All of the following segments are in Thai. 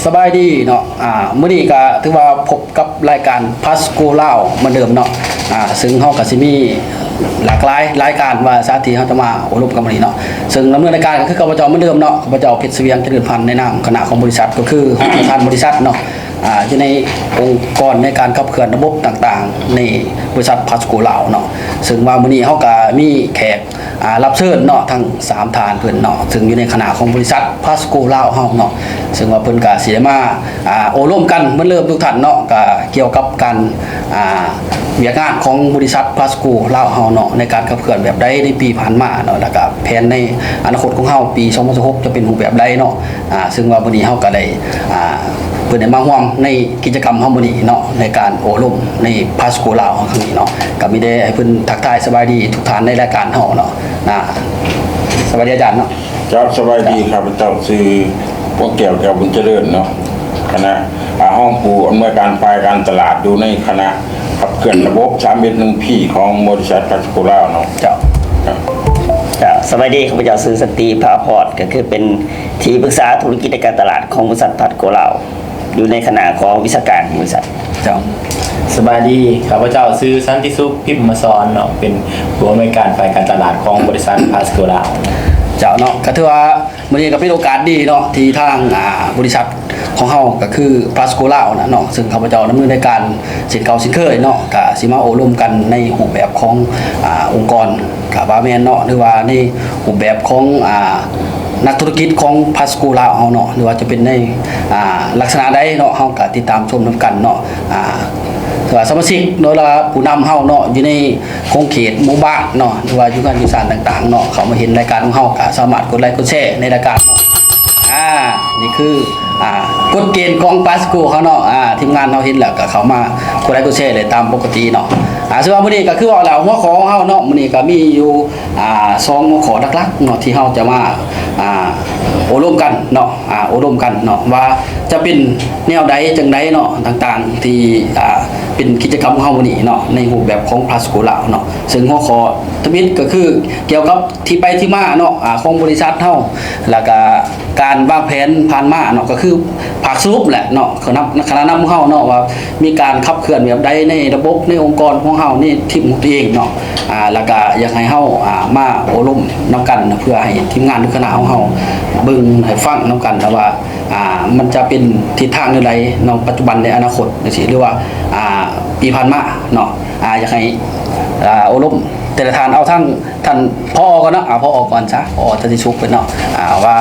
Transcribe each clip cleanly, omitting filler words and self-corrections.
สบายดีเนาะมื้อนี้ก็ถือว่าพบกับรายการพัสโกลาวเหมือนเดิมเนาะซึ่งเฮาก็สิมีหลากหลายรายการว่าสาธิตเฮาจะมาอบรมกันมื้อนี้เนาะซึ่งดำเนินรายการก็คือข้าพเจ้าเหมือนเดิมเนาะข้าพเจ้าเพชรเสวียงเจริญพันธ์ในนามคณะของบริษัทก็คือประธานบริษัทเนาะอยู่ในองค์กรในการขับเคลื่อนระบบต่างๆในบริษัทพัสโกลาวเนาะซึ่งว่ามื้อนี้เฮาก็มีแขกรับเชิญเนาะทั้ง3ท่านเพิ่นเนาะซึ่งอยู่ในคณะของบริษัทพัสโกลาวเฮาเนาะซึ่งว่าเพิ่นก็สิได้มาโอ้ร่วมกันเหมือนเริ่มทุกท่านเนาะก็เกี่ยวกับการเวียกงานของบริษัทพัสโกลาวเฮาเนาะในการขับเคลื่อนแบบใดในปีผ่านมาเนาะแล้วก็แผนในอนาคตของเฮาปี2016จะเป็นรูปแบบใดเนาะซึ่งว่ามื้อนี้เฮาก็ได้เพิ่นได้มาร่วมในกิจกรรมเฮามื้อนี้เนาะในการโอ้ร่วมในพัสโกลาวครั้งนี้เนาะก็มีได้ให้เพิ่นทักทายสบายดีทุกท่านในรายการเฮาเนาะสวัสดีอาจารย์เนาะครับสบายดีครับเจ้าซื้อพวกแก้วบุญเจริญเนาะคณะห้องปูอำนวยการฝ่ายการตลาดดูในคณะขับเคลื่อนระบบ3.1 พี่ของบริษัทพัสโกลาวเนาะเจ้าสวัสดีข้าพเจ้าซื้อสตรีพาพอร์ตก็คือเป็นที่ปรึกษาธุรกิจการตลาดของบริษัทพัสโกลาวอยู่ในคณะของวิชาการบริษัทเจ้าสบายดีข้าพเจ้าซื้อสันติสุขพิมพ์มาซอนเนาะเป็นผู้อำนวยการฝ่ายการตลาดของบริษัทพัสโกลาวเจ้าเนาะก็ถือว่ามื้อนี้ก็เป็นโอกาสดีเนาะที่ทางบริษัทของเฮาก็คือพัสโกลาวนะเนาะซึ่งข้าพเจ้าดำเนินรายการสินเก่าสินเคยเนาะก็สิมาอบรมกันในรูปแบบขององค์กรก็ว่าแม่นเนาะหรือว่าในรูปแบบของนักธุรกิจของพัสโกลาวเฮาเนาะหรือว่าจะเป็นในลักษณะใดเนาะเฮาก็ติดตามชมนํกันเนาะสมาชิกโดยผู้นำเฮาเนาะอยู่ในโครงเขตหมู่บ้านเนาะหรือว่าอยู่กันอยู่สถานต่างๆเนาะเขามาเห็นรายการของเฮาก็สามารถกดไลค์กดแชร์ในรายการเนาะนี่คือกฎเกณฑ์ของพัสโกเขาเนาะทีมงานเฮาเห็นแล้วก็เขามากดไลค์กดแชร์เลยตามปกติเนาะซึ่งว่ามื้อนี้ก็คือว่าแล้วหัวข้อของเฮาเนาะมื้อนี้ก็มีอยู่2หัวข้อหลักๆเนาะที่เฮาจะมาอบรมกันเนาะอบรมกันเนาะว่าจะเป็นแนวใดจังไดเนาะต่างๆที่เป็นกิจกรรมของเฮามื้อนี้เนาะในรูปแบบของพัสโกลาวเนาะซึ่งหัวข้อทวิตก็คือเกี่ยวกับที่ไปที่มาเนาะของบริษัทเฮาแล้วก็การวางแผนผ่านมาเนาะก็คือภาคสรุปแหละเนาะคณะนำของเฮาเนาะว่ามีการขับเคลื่อนแบบใดในระบบในองค์กรของเฮานี่ทีมของตัวเองเนาะแล้วก็อยากให้เฮามาอบรมนำกันเพื่อให้ทีมงานทุกคณะของเฮาเบิ่งให้ฟังนำกันนะว่ามันจะเป็นทิศทางใดในปัจจุบันในอนาคตจังซี่หรือว่าปีผ่านมาเนาะอยากให้อบรมแต่ละท่านเอาทั้งท่านพ่อก่อนเนาะพ่อก่อนซะพ่อจะสิชุกเป็นเนาะว่า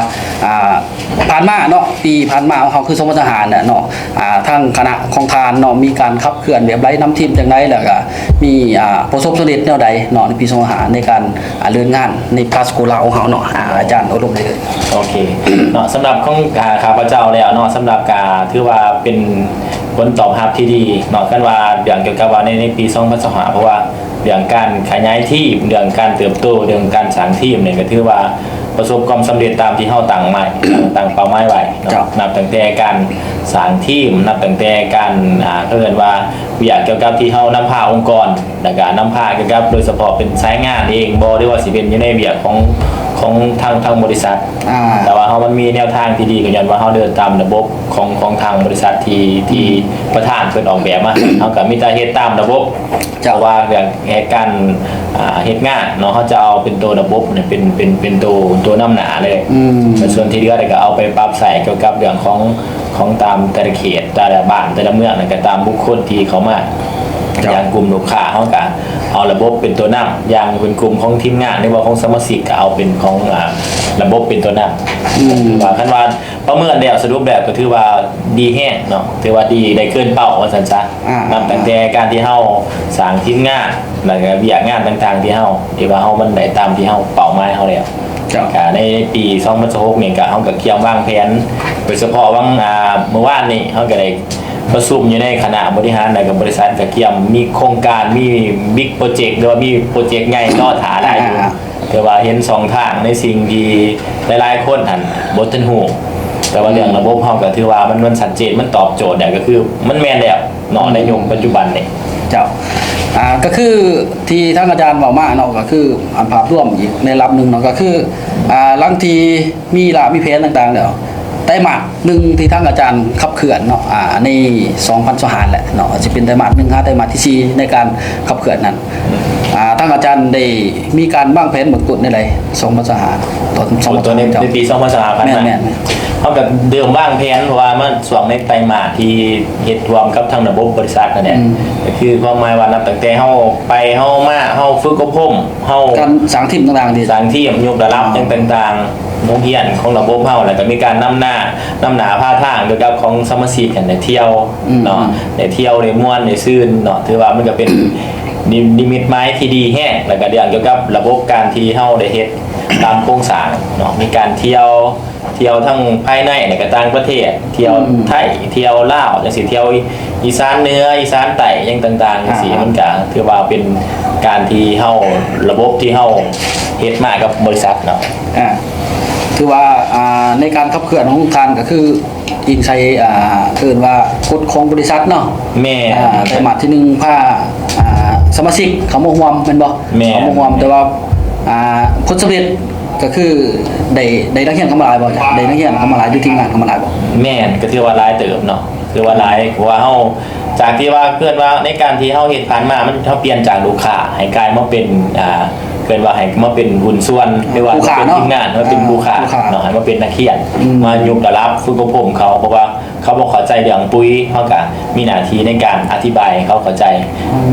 ผ่านมาเนาะปีผ่านมาของเขาคือสมรทหารเนาะทั้งคณะของทานเนาะมีการขับเคลื่อนแบบไรน้ำทิพย์จังไดแล้วก็มีประสบสำเร็จแนวใดเนาะในปีสมรทหารในการเลื่อนงานในพัสโกลาวของเขาเนาะอาจารย์อบรมได้เลยโอเคเนาะสำหรับของข้าพเจ้าแล้วเนาะสำหรับการถือว่าเป็นผลตอบรับที่ดีเนาะกันว่าอย่างเกี่ยวกับว่าในปี2025เพราะว่าเรื่องการขยายทีมเรื่องการเติบโตเรื่องการสร้างทีมเนี่ยก็ถือว่าประสบความสำเร็จตามที่เฮาตั้งไว้ตั้งเป้าหมายไว้นับตั้งแต่การสร้างทีมนับตั้งแต่การเรียกว่าอยากเกี่ยวกับที่เฮานำพาองค์กรและก็นำพาเกี่ยวกับโดยเฉพาะเป็นสายงานเองบ่ได้ว่าสิเป็นอยู่ในเวียกของทางบริษัทแต่ว่าเฮามันมีแนวทางที่ดีก็ย้อนว่าเฮาเดินตามระบบของทางบริษัทที่ประธานเพิ่นออกแบบมาเฮาก็มีแต่เฮ็ดตามระบบจะว่าเรื่องการเฮ็ดงานเนาะเฮาจะเอาเป็นตัวระบบเนี่ยเป็นตัวนำหน้าเลยส่วนที่เหลือก็เอาไปปรับใส่เกี่ยวกับเรื่องของตามแต่ละเขตแต่ละบ้านแต่ละเมืองก็ตามบุคคลที่เขามาอย่างกลุ่มลูกค้าเฮาก็เอาระบบเป็นตัวนำอย่างเป็นกลุ่มของทีมงานหรือว่าของสมาชิกก็เอาเป็นของระบบเป็นตัวนำว่าคันว่าประเมินแล้วสรุปแบบก็ถือว่าดีแฮงเนาะถือว่าดีได้เกินเป้าว่าซั่นซะนำตั้งแต่การที่เฮาสร้างทีมงานแล้วก็เวียกงานต่างๆที่เฮาที่ว่าเฮามันได้ตามที่เฮาเป้าหมายเฮาแล้วในปี2016นี่ก็เฮาก็เกี่ยววางแผนโดยเฉพาะว่าเมื่อวานนี้เฮาก็ได้ประชุมอยู่ในคณะบริหารในกับบริษัทกระเกียมมีโครงการมีบิ๊กโปรเจกต์หรือว่ามีโปรเจกต์ใหญ่ต่อถาได้อยู่แต่ว่าเห็น2ทางในสิ่งที่หลายๆคนหันบ่ทันฮู้แต่ว่าเรื่องระบบเฮาก็ถือว่ามันชัดเจนมันตอบโจทย์ได้ก็คือมันแม่นแล้วเนาะในยุคปัจจุบันนี่เจ้าก็คือที่ท่านอาจารย์บอกมาเนาะก็คือภาพรวมอีกในระดับนึงเนาะก็คือลังทีมีแผนต่างๆแล้วแต่ รมาสหนึ่งที่ทางอาจารย์ขับเคลื่อนเนาะใน2025แหละเนาะจะเป็นไตรมาส1ไตรมาสที่ 4ในการขับเคลื่อนนั้นทางอาจารย์ได้มีการวางแผนเบื้องต้นในไร2025ตอน ตัวในปี2025ผ่านมา แม่น เขาแบบเดิมว่างแผนเพราะว่ามันส่วนในไตรมาสที่เฮ็ดรวมกับทางระบบบริษัทนั่นแหละก็คือความหมายว่านับตั้งแต่เฮาไปเฮามาเฮาฝึกอบรมเฮา การสร้างทีมต่างๆที่ สร้างที่ยกระดับต่างๆโรงเรียนของระบบเฮาแล้วก็มีการนำหน้าพาทางเกี่ยวกับของสมาชิกกันได้เที่ยวเนาะได้เที่ยวได้ม่วนได้ซื่นเนาะถือว่ามันก็เป็นนิมิตหมายที่ดีแฮงแล้วก็เรื่องเกี่ยวกับระบบการที่เฮาได้เฮ็ดตามโครงสร้างเนาะมีการเที่ยวทั้งภายในและก็ต่างประเทศเที่ยวไทยเที่ยวลาวจังซี่เที่ยวอีสานเหนืออีสานใต้ยังต่างๆจังซี่มันก็ถือว่าเป็นการที่เฮาระบบที่เฮาเฮ็ดมากับบริษัทเนาะ คือว่าในการขับเคลื่อนของทานก็คืออิงใช้เอิ้นว่ากฎของบริษัทเนาะ แม่ ไตรมาสที่1พาสมาชิกเขามาร่วมแม่นบ่ แม่ เขามาร่วมแต่ว่าผลสำเร็จก็คือได้นักเรียนเข้ามาหลายบ่จ้ะได้นักเรียนเข้ามาหลายหรือทีมงานเข้ามาหลายบ่ แม่นก็ถือว่าหลายเติบเนาะถือว่าหลายเพราะว่าเฮาจากที่ว่าเกิดว่าในการที่เฮาเฮ็ดผ่านมามันเฮาเปลี่ยนจากลูกค้าให้กลายมาเป็นเกิดว่าให้มาเป็นหุ้นส่วนหรือว่าเป็นทีมงานมาเป็นลูกค้าเนาะให้มาเป็นนักเขียนมายกระดับฝึกอบรมเขาเพราะว่าเขาบ่เข้าใจเรื่องปุ๋ยเฮาก็มีหน้าที่ในการอธิบายให้เขาเข้าใจ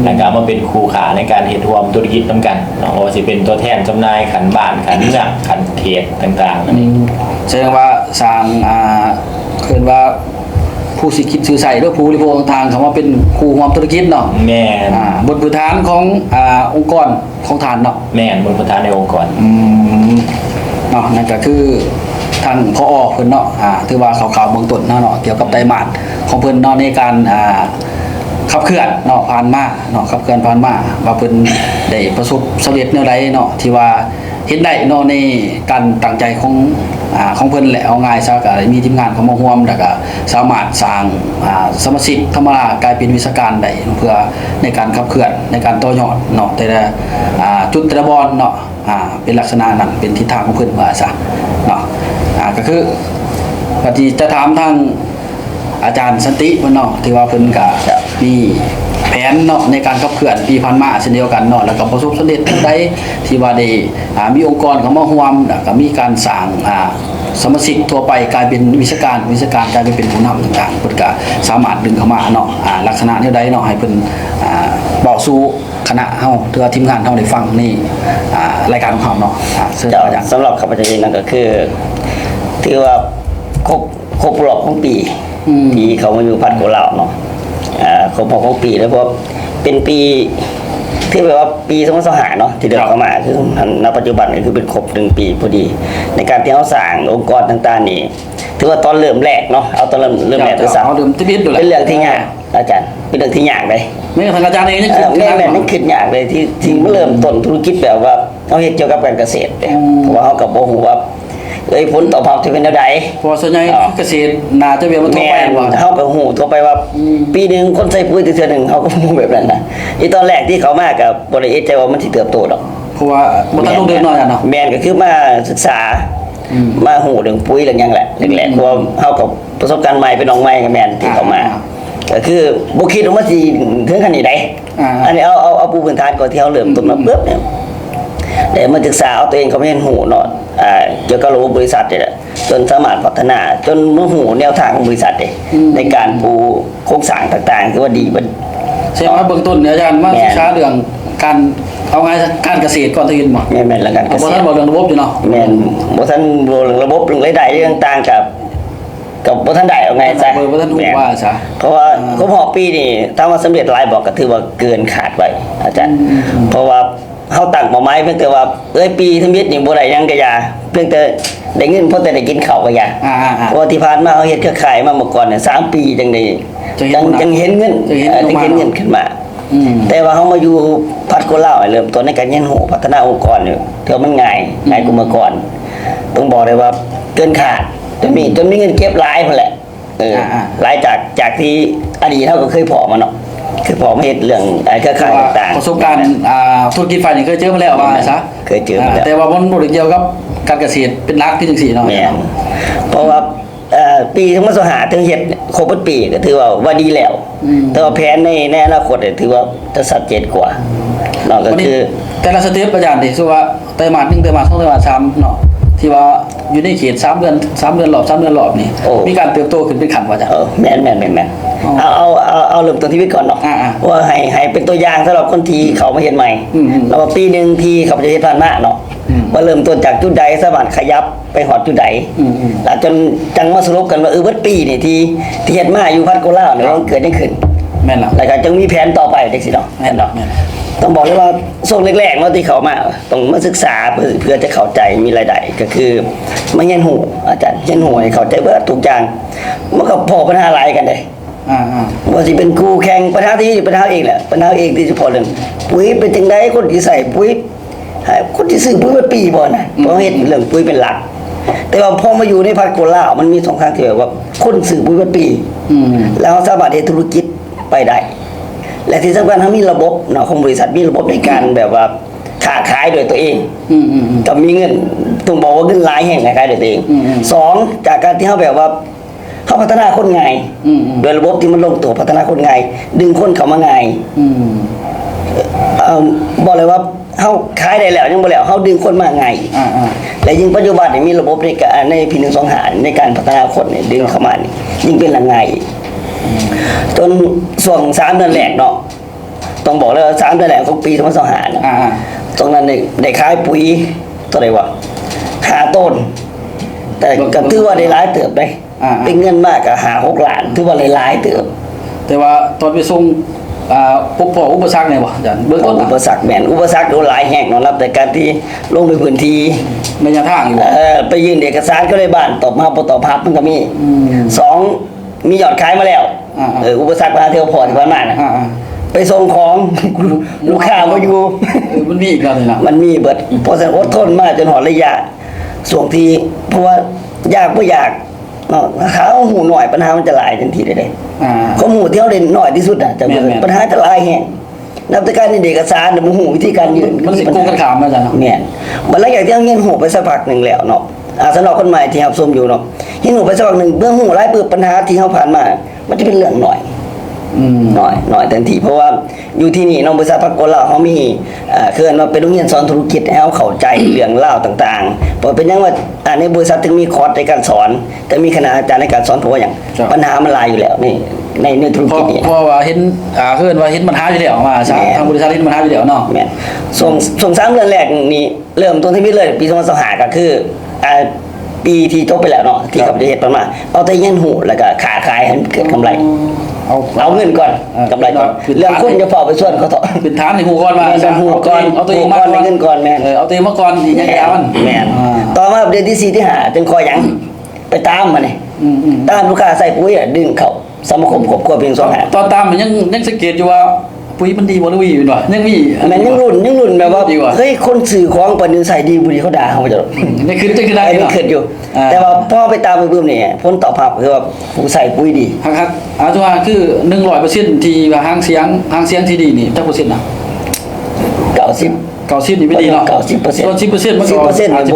แล้วก็มาเป็นคู่ค้าในการเฮ็ดร่วมธุรกิจนำกันเนาะว่าสิเป็นตัวแทนจำหน่ายขันบ้านขันเมืองขันเขตต่างๆนั่นเอง แสดงว่าสร้างเอิ้นว่าผู้สิคิดสื่อใส่หรือผู้บริโภคต่างๆเขามาเป็นคู่ร่วมธุรกิจเนาะ แม่น บทพื้นฐานขององค์กรของฐานเนาะ แม่นบนพื้นฐานในองค์กร เนาะนั่นก็คือทางพอเพิ่นเนาะถือว่าข่าวๆเบื้องต้นเนาะเกี่ยวกับไตรมาสของเพิ่นเนาะในการขับเคลื่อนเนาะผ่านมาเนาะขับเคลื่อนผ่านมาว่าเพิ่นได้ประสบสำเร็จแนวใดเนาะที่ว่าเฮ็ดได้เนาะในการตั้งใจของเพิ่นแหละเอาง่ายซะก็มีทีมงานเข้ามาร่วมแล้วก็สามารถสร้างสมาชิกธรรมดากลายเป็นวิชาการได้เพื่อในการขับเคลื่อนในการต่อยอดเนาะแต่ละจุดแต่ละบอลเนาะเป็นลักษณะนั้นเป็นทิศทางของเพิ่นว่าซะเนาะก็คือปฏิจะถามทางอาจารย์สันติเพิ่นเนาะที่ว่าเพิ่นก็มีแผนเนาะในการขับเคลื่อนปีผ่านมาเช่นเดียวกันเนาะแล้วก็ประสบสำเร็จได้ที่ว่าได้มีองค์กรเข้ามาร่วมแล้วก็มีการสร้างสมาชิกทั่วไปกลายเป็นวิชาการกลายเป็นผู้นำต่างๆเพิ่นก็สามารถดึงเข้ามาเนาะลักษณะแนวใดเนาะให้เพิ่นเว้าสู่คณะเฮาหรือว่าทีมงานเฮาได้ฟังในรายการของเฮาเนาะซึ่งอาจารย์ สำหรับข้าพเจ้าเองนั่นก็คือถือว่าครบรอบของปีที่เขามาอยู่พัดโกเหล่าเนาะครบรอบของปีแล้วเพราะเป็นปีที่แบบว่าปี2025เนาะที่เดินเข้ามาคือณปัจจุบันก็คือเป็นครบ1ปีพอดีในการที่เขาสร้างองค์กรต่างๆนี่ถือว่าตอนเริ่มแรกเนาะเอาตอนเริ่มแรกด้วยซ้ำ เอาเริ่มที่บิดดูแหละ เป็นเรื่องที่ยากอาจารย์เป็นเรื่องที่ยากเลย ไม่ทางอาจารย์เองนี่คือ แม่นี่ขึ้นยากเลยที่เริ่มต้นธุรกิจแบบว่าเขาเฮ็ดเกี่ยวกับการเกษตรเนี่ยเพราะว่าเขากับบ่ฮู้ว่าผลตอบรับจะเป็นแนวใด เพราะส่วนใหญ่เกษตรน่าจะเป็นว่าทั่ว แม่ ไปว่า เขาก็ฮู้ทั่วไปว่าปีหนึงคนใส่ปุ๋ยเทื่อนึงเขาก็ฮู้แบบนั้นนะอีตอนแรกที่เขามาก็บ่ได้เอะใจว่ามันสิเติบโตดอก เพราะว่าบ่ทันลงเดินน้อยเนาะ แม่นก็คือมาศึกษามาฮู้เรื่องปุ๋ยเรื่องหยังแหละแรกๆเพราะว่าเฮากับประสบการณ์ใหม่เป็นน้องใหม่กับแม่นที่เขามาก็คือบ่คิดว่ามันสิถึงขนาดนี้ได้อันนี้เอาปูพื้นฐานก่อนที่เฮาเริ่มต้นมาปึ๊บเนี่ยแต่มาศึกษาเอาตัวเองเขาไม่เห็นหูเนาะเกี่ยวกับระบบบริษัทเนี่ยจนสามารถพัฒนาจนมาหูแนวทางของบริษัทเนี่ยในการปูโครงสร้างต่างๆคือว่าดีมัน ใช่ว่าเบื้องต้นเนี่ยอาจารย์มาศึกษาเรื่องการเอาไงการเกษตรก่อนตื่นบ่ แม่นๆแล้วกันเก บ่ ษ ทั ต น ร บอกเรื่องระบบอยู่เนาะ แม่นบ่ทันรู้เรื่องระบบเรื่องรายได้เรื่องต่างกับบ่ทันได้เอาไงซะ บ่ทันรู้ว่าซะ เพราะว่าครบ6ปีนี่ถ้าว่าสำเร็จหลายบอกก็ถือว่าเกินขาดไว้อาจารย์เพราะว่าเฮาตั้งเป้าหมายเพียงแต่ว่าปีทำบิดนี่บ่ได้หยังก็อย่าเพียงแต่ได้เงินเพราะแต่ได้กินข้าวก็อย่าเพราะที่ผ่านมาเฮาเฮ็ดเครือข่ายมาเมื่อก่อนเนี่ย3ปีจังได้จังเห็นเงินจังเห็นเงินขึ้นมาแต่ว่าเฮามาอยู่พัดโกเหล่าเริ่มต้นในการเรียนรู้พัฒนาองค์กรเนี่ยถือว่ามันง่ายกว่าเมื่อก่อนต้องบอกเลยว่าเกินขาดจนมีเงินเก็บหลายพุ่นแหละหลายจากที่อดีตเฮาก็เคยพอมาเนาะคือพอมาเฮ็ดเรื่องเครือข่ายต่างๆประสบการณ์ธุรกิจฝ่ายนี้เคยเจอมาแล้วว่าซะ เคยเจอมาแล้ว แต่ว่ามันบ่ได้เกี่ยวกับการเกษตรเป็นหลักที่จังซี่เนาะ แม่นเพราะว่า ปี2025ถึงเฮ็ดครบปีก็ถือว่าดีแล้วแต่ว่าแผนในอนาคตเนี่ยถือว่าจะชัดเจนกว่าเนาะก็ วันนี้ คือ แต่ละสเต็ปอาจารย์ดิคือว่าไตรมาส1ไตรมาส2ไตรมาส3เนาะที่ว่าอยู่ในเขต3เดือนรอบนี่มีการเติบโตขึ้นเป็นขั้นว่าอาจารย์ แม่นเอาเริ่มต้นที่วิทย์ก่อนเนาะ อ่า ว่าให้เป็นตัวอย่างสำหรับคนที่เขามาเห็นใหม่แล้วว่าปีหนึงที่เขาจะเฮ็ดผ่านมาเนาะว่าเริ่มต้นจากจุดใดสามารถขยับไปฮอดจุดใดแล้วจนจังมาสรุปกันว่าเบิดปีนี่ที่เฮ็ดมาอยู่พัดโกลาวเนี่ยมันเกิดจังขึ้น แม่นล่ะ แล้วก็จึงมีแผนต่อไปจังซี่เนาะ แม่นล่ะแม่น ต้องบอกเลยว่าช่วงแรกๆเนาะที่เขามาต้องมาศึกษาเพื่อจะเข้าใจมีรายได้ก็คือมาเรียนรู้อาจารย์เรียนรู้ให้เข้าใจเบิดทุกอย่างมันก็พอปัญหาหลายกันเด้ ว่าสิเป็นครูแข่งปัญหาที่ปัญหาเองแหละปัญหาเองที่เฉพาะเรื่องปุ๋ยเป็นจังไดคนที่ใส่ปุ๋ยคนที่ซื้อปุ๋ยมาปีบ่นะเพราะเฮ็ดเรื่องปุ๋ยเป็นหลัก แต่ว่าพอมาอยู่ในพัดโกลาวมันมีสองทางที่แบบว่าคนซื้อปุ๋ยมาปีแล้วสามารถเฮ็ดธุรกิจไปได้และที่สำคัญเขามีระบบเนาะของบริษัทมีระบบในการแบบว่าค้าขายโดยตัวเองก็มีเงินต้องบอกว่าเงินหลายแห่งค้าขายโดยตัวเองสองจากการที่เขาแบบว่าเขาพัฒนาคนง่ายโดยระบบที่มันลงตัวพัฒนาคนง่ายดึงคนเข้ามาง่ายบอกเลยว่าเขาขายได้แล้วยังบ่แล้วเขาดึงคนมาง่ายและยิ่งปัจจุบันนี่มีระบบในการในพี125ในการพัฒนาคนเนี่ยดึงเข้ามานี่ยิ่งเป็นละง่ายจนช่วง3เดือนแรกเนาะต้องบอกเลยว่า3เดือนแรกของปี2025เนี่ยตรงนั้นได้ขายปุ๋ยเท่าไหร่วะ5ต้นแต่ก็ถือว่าได้หลายเติบได้เป็นเงินมากก็5-6 ล้านถือว่าหลายเติบ แต่ว่าตอนไปส่งพบอุปสรรคไงวะอาจารย์เบื้องต้น อุปสรรคแม่นอุปสรรคโดนหลายแห่งเนาะรับแต่การที่ลงไปพื้นที่ ระยะทางอยู่บ่ ไปยื่นเอกสารก็เลยบ้านตอบมาบ่ตอบรับมันก็มีสองมียอดขายมาแล้วอุปสรรคมาเที่ยวพอที่ผ่านมาน่ะไปส่งของ ลูกค้าบ่อยู่ มันมีอีกแล้วนี่นะ มันมีเบิดเพราะฉะนั้นอดทนมาจนหอดระยะส่วงที่เพราะว่ายากบ่อยากเนาะหาหูหน่อยปัญหามันจะหลายทันทีได้ข้อมูลที่เขาเล่นน้อยที่สุดน่ะจะปัญหาจะหลายแฮงนับแต่การในเอกสารน่ะบ่ฮู้วิธีการยื่น มันสิโกงกันขามอาจารย์เนาะ แม่นบัดหลังจากที่เราเรียนฮู้ไปสักพักหนึงแล้วเนาะสำหรับคนใหม่ที่รับชมอยู่เนาะเรียนฮู้ไปสักพักหนึงเบื้องฮู้หลายปึ๊บปัญหาที่เฮาผ่านมามันจะเป็นเรื่องน้อยน้อยทันทีเพราะว่าอยู่ที่นี่น้องบริษัทพักโกลาวเขามีคือว่าเป็นโรงเรียนสอนธุรกิจให้เขาเข้าใจเรื่องเล่าวต่างๆเพราะเป็นยังว่าในบริษัทถึงมีคอร์สในการสอนแต่มีคณะอาจารย์ในการสอนเพราะว่าอย่างปัญหามันหลายอยู่แล้วนี่ในธุรกิจนี่ เพราะว่าเห็นคือว่าเห็นปัญหาอยู่แล้วมาทางบริษัทเห็นปัญหาอยู่แล้วเนาะ แม่นส่ง3เดือนแรกนี่เริ่มต้นที่มีเลยปี2025ก็คือปีที่จบไปแล้วเนาะที่กับประเทศประมาณเอาแต่เงินหูแล้วก็ขาขายให้เกิดกำไรเอาเงินก่อนกำไรก่อนเรื่องคุณจะเฝ้าไปส่วนเขาต่อ เป็นฐานในหูก่อนมา หูก่อนเอาตัวเองมาก่อนเงินก่อนแม่น เอาตัวเองมาก่อนอีกอย่างยาวมัน แม่นต่อมาเดือนที่4ที่5จึงคอยหยังไปตามมานี่ตามลูกค้าใส่ปุ๋ยดึงเขาสมาคมครอบครัวเพียง2 ตอนตามมันยังสังเกตอยู่ว่าปุ๋ยมันดีบ่หรือวีอยู่หน่อยยังมี แม่นยังรุ่นแบบว่าเฮ้ยคนสื่อของปานนี้ใส่ดีบุรีเขาด่าเขาจะ นี่คือจะคือได้ ไอ้นี่เกิดอยู่ แต่ว่าพอไปตามไปปื้มนี่ผลตอบรับคือว่าผู้ใส่ปุ๋ยดี ครับอาจจะว่าคือ100%ที่ว่าหางเสียงที่ดีนี่จักเปอร์เซ็นต์นะ 90 นี่ไม่ดีเนาะ 90% ส่วน10%มันก็ 10% อาจจะ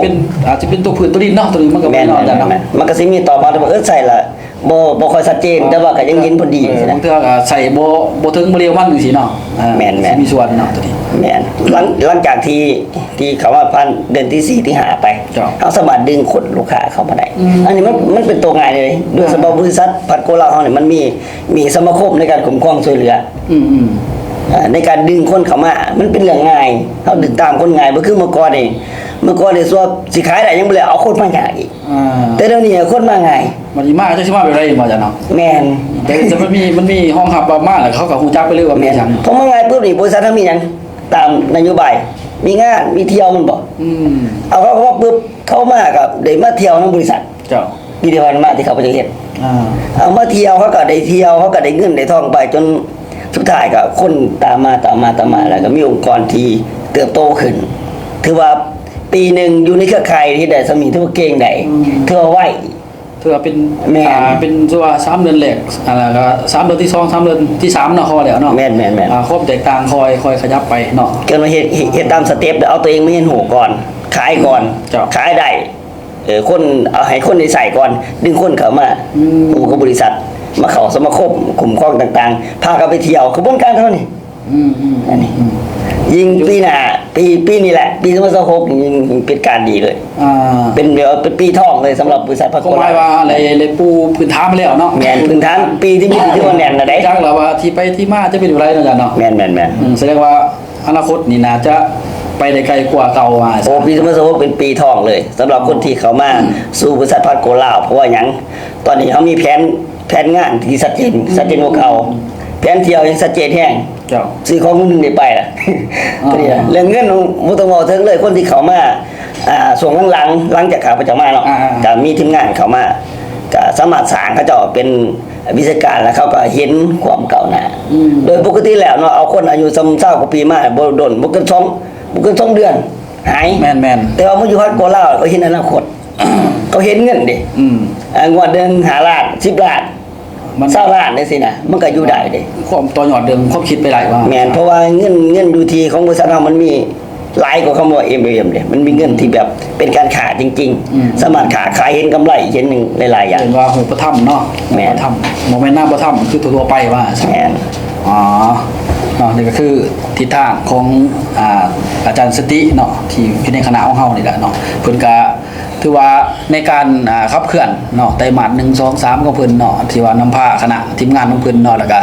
เป็นตัวพื้นตัวดินเนาะตัวนี้มันก็ แม่ ไม่ น นอนจังเนาะ มันก็สิมีตอบมาแต่ว่าใส่ละบ่ค่อยชัดเจนแต่ว่าก็ยังเห็นผลดี บา นะ งเทื่อก็ใส่บ่ถึงบ่เรียววันจังซี่เนาะ แม่น มีส่วนเนาะตัวนี้ แม่นหลังจากที่เขาว่าพันเดือนที่4ที่5ไป ครับ เขาสามารถดึงคนลูกค้าเข้ามาได้อันนี้มันเป็นตัวง่ายเลยด้วยสำหรับบริษัทพัดโกลาวเฮาเนี่ยมันมีสมาคมในการคุ้มครองช่วยเหลือ ในการดึงคนเข้ามา มันเป็นเรื่องง่ายเขาดึงตามคนง่ายบ่คือเมื่อก่อนนี่ส่วนสิขายได้ยังบ่แล้วเอาคนมายากอีกแต่เดี๋ยวนี้คนมาง่าย มันสิมาจังสิมาแบบไรบ่จ้ะเนาะ แม่น แต่มันมีห้องหับประมาณแล้วเขาก็ฮู้จักไปเลยว่ามี แม่น หยัง เพราะมาง่ายปุ๊บนี่บริษัทเฮามีหยังตามนโยบายมีงานมีเที่ยวมันบ่ เอาเขาว่าปุ๊บเข้ามากับได้มาเที่ยวในบริษัท เจ้า มีเดียวมาที่เขาไปเฮ็ดเอามาเที่ยวเขาก็ได้เที่ยวเขาก็ได้เงินได้ทองไปจนสุดท้ายก็คนตามมาแล้วก็มีองค์กรที่เติบโตขึ้นถือว่าปีหนึ่งอยู่ในเครือข่ายที่ได้สมีถือว่าเก่งได้ถือว่าไหว ถือว่าเป็น แม่น เป็นตัว3เดือนแรกก็3เดือนที่2 3เดือนที่3เนาะคอแล้วเนาะ แม่น ความแตกต่างคอยขยับไปเนาะ เกินมาเฮ็ดตามสเต็ปเอาตัวเองไม่เห็นหูก่อนขายก่อน จ้ะ ขายได้ คนเอาให้คนในใส่ก่อนดึงคนเข้ามาผู้กับบริษัทมาเข้าสมาคมกลุ่มข้องต่างๆพากันไปเที่ยวกระบวนการเท่านี้อันนี้ยิงปีหน้าปีนี้แหละปี2026ยิงเป็นการดีเลยเป็นเดี๋ยวเป็นปีทองเลยสำหรับบริษัทพัก ก็หมายว่าเลยปูพื้นฐานมาแล้วเนาะ แม่นพื้นฐานปีที่มีที่ว่าแน่นน่ะได้ จังแล้วว่าที่ไปที่มาจะเป็นอยู่ไรเนาะจ้ะเนาะ แม่น แสดงว่าอนาคตนี่น่าจะไปได้ไกลกว่าเก่ามา โอ้ปี2026เป็นปีทองเลยสำหรับคนที่เขามาสู่บริษัทพักโกลาวเพราะว่าหยังตอนนี้เขามีแผนงานที่ชัดเจนกว่าเก่าแผนเที่ยวยังชัดเจนแห้ง เจ้า ซื้อของมึงได้ไปล่ะก็ดีเรื่องเงินบ่ต้องบอกถึงเลยคนที่เขามาส่วนหลังจากข้าพเจ้ามาเนาะก็มีทีมงานเขามาก็สามารถสร้างเขาเจ้าเป็นวิชาการแล้วเขาก็เห็นความเก่าหน้าโดยปกติแล้วเนาะเอาคนอายุ20กว่าปีมาบ่โดนบ่เกิน2เดือนหาย แม่น แต่ว่ามันอยู่ฮัดโกลาวเขาเห็นอนาคต เขาเห็นเงินดิงวดเดือน5ล้าน10ล้านมัน20ล้านได้สินะมันก็อยู่ได้เด้ ความต่อยอดเดิมความคิดไปหลายว่า แม่นเพราะว่าเงินอยู่ที่ของบริษัทเรามันมีหลายกว่าคำว่า MLM เด้มันมีเงินที่แบบเป็นการขาจริงๆสามารถขาขายเห็นกำไรเห็นหลายๆอย่าง เห็นว่าหูประทับเนาะ แม่น ประทับโมเมนต์หน้าประทับคือทั่วๆไปว่า แม่น อ๋อเนาะนี่ก็คือทิศทางของอาจารย์สติเนาะที่อยู่ในคณะของเฮานี่แหละเนาะเพิ่นก็ถือว่าในการขับเคลื่อนเนาะไต้หวัน1 2 3ของเพิ่นเนาะที่ว่านำพาคณะทีมงานของเพิ่นเนาะแล้วก็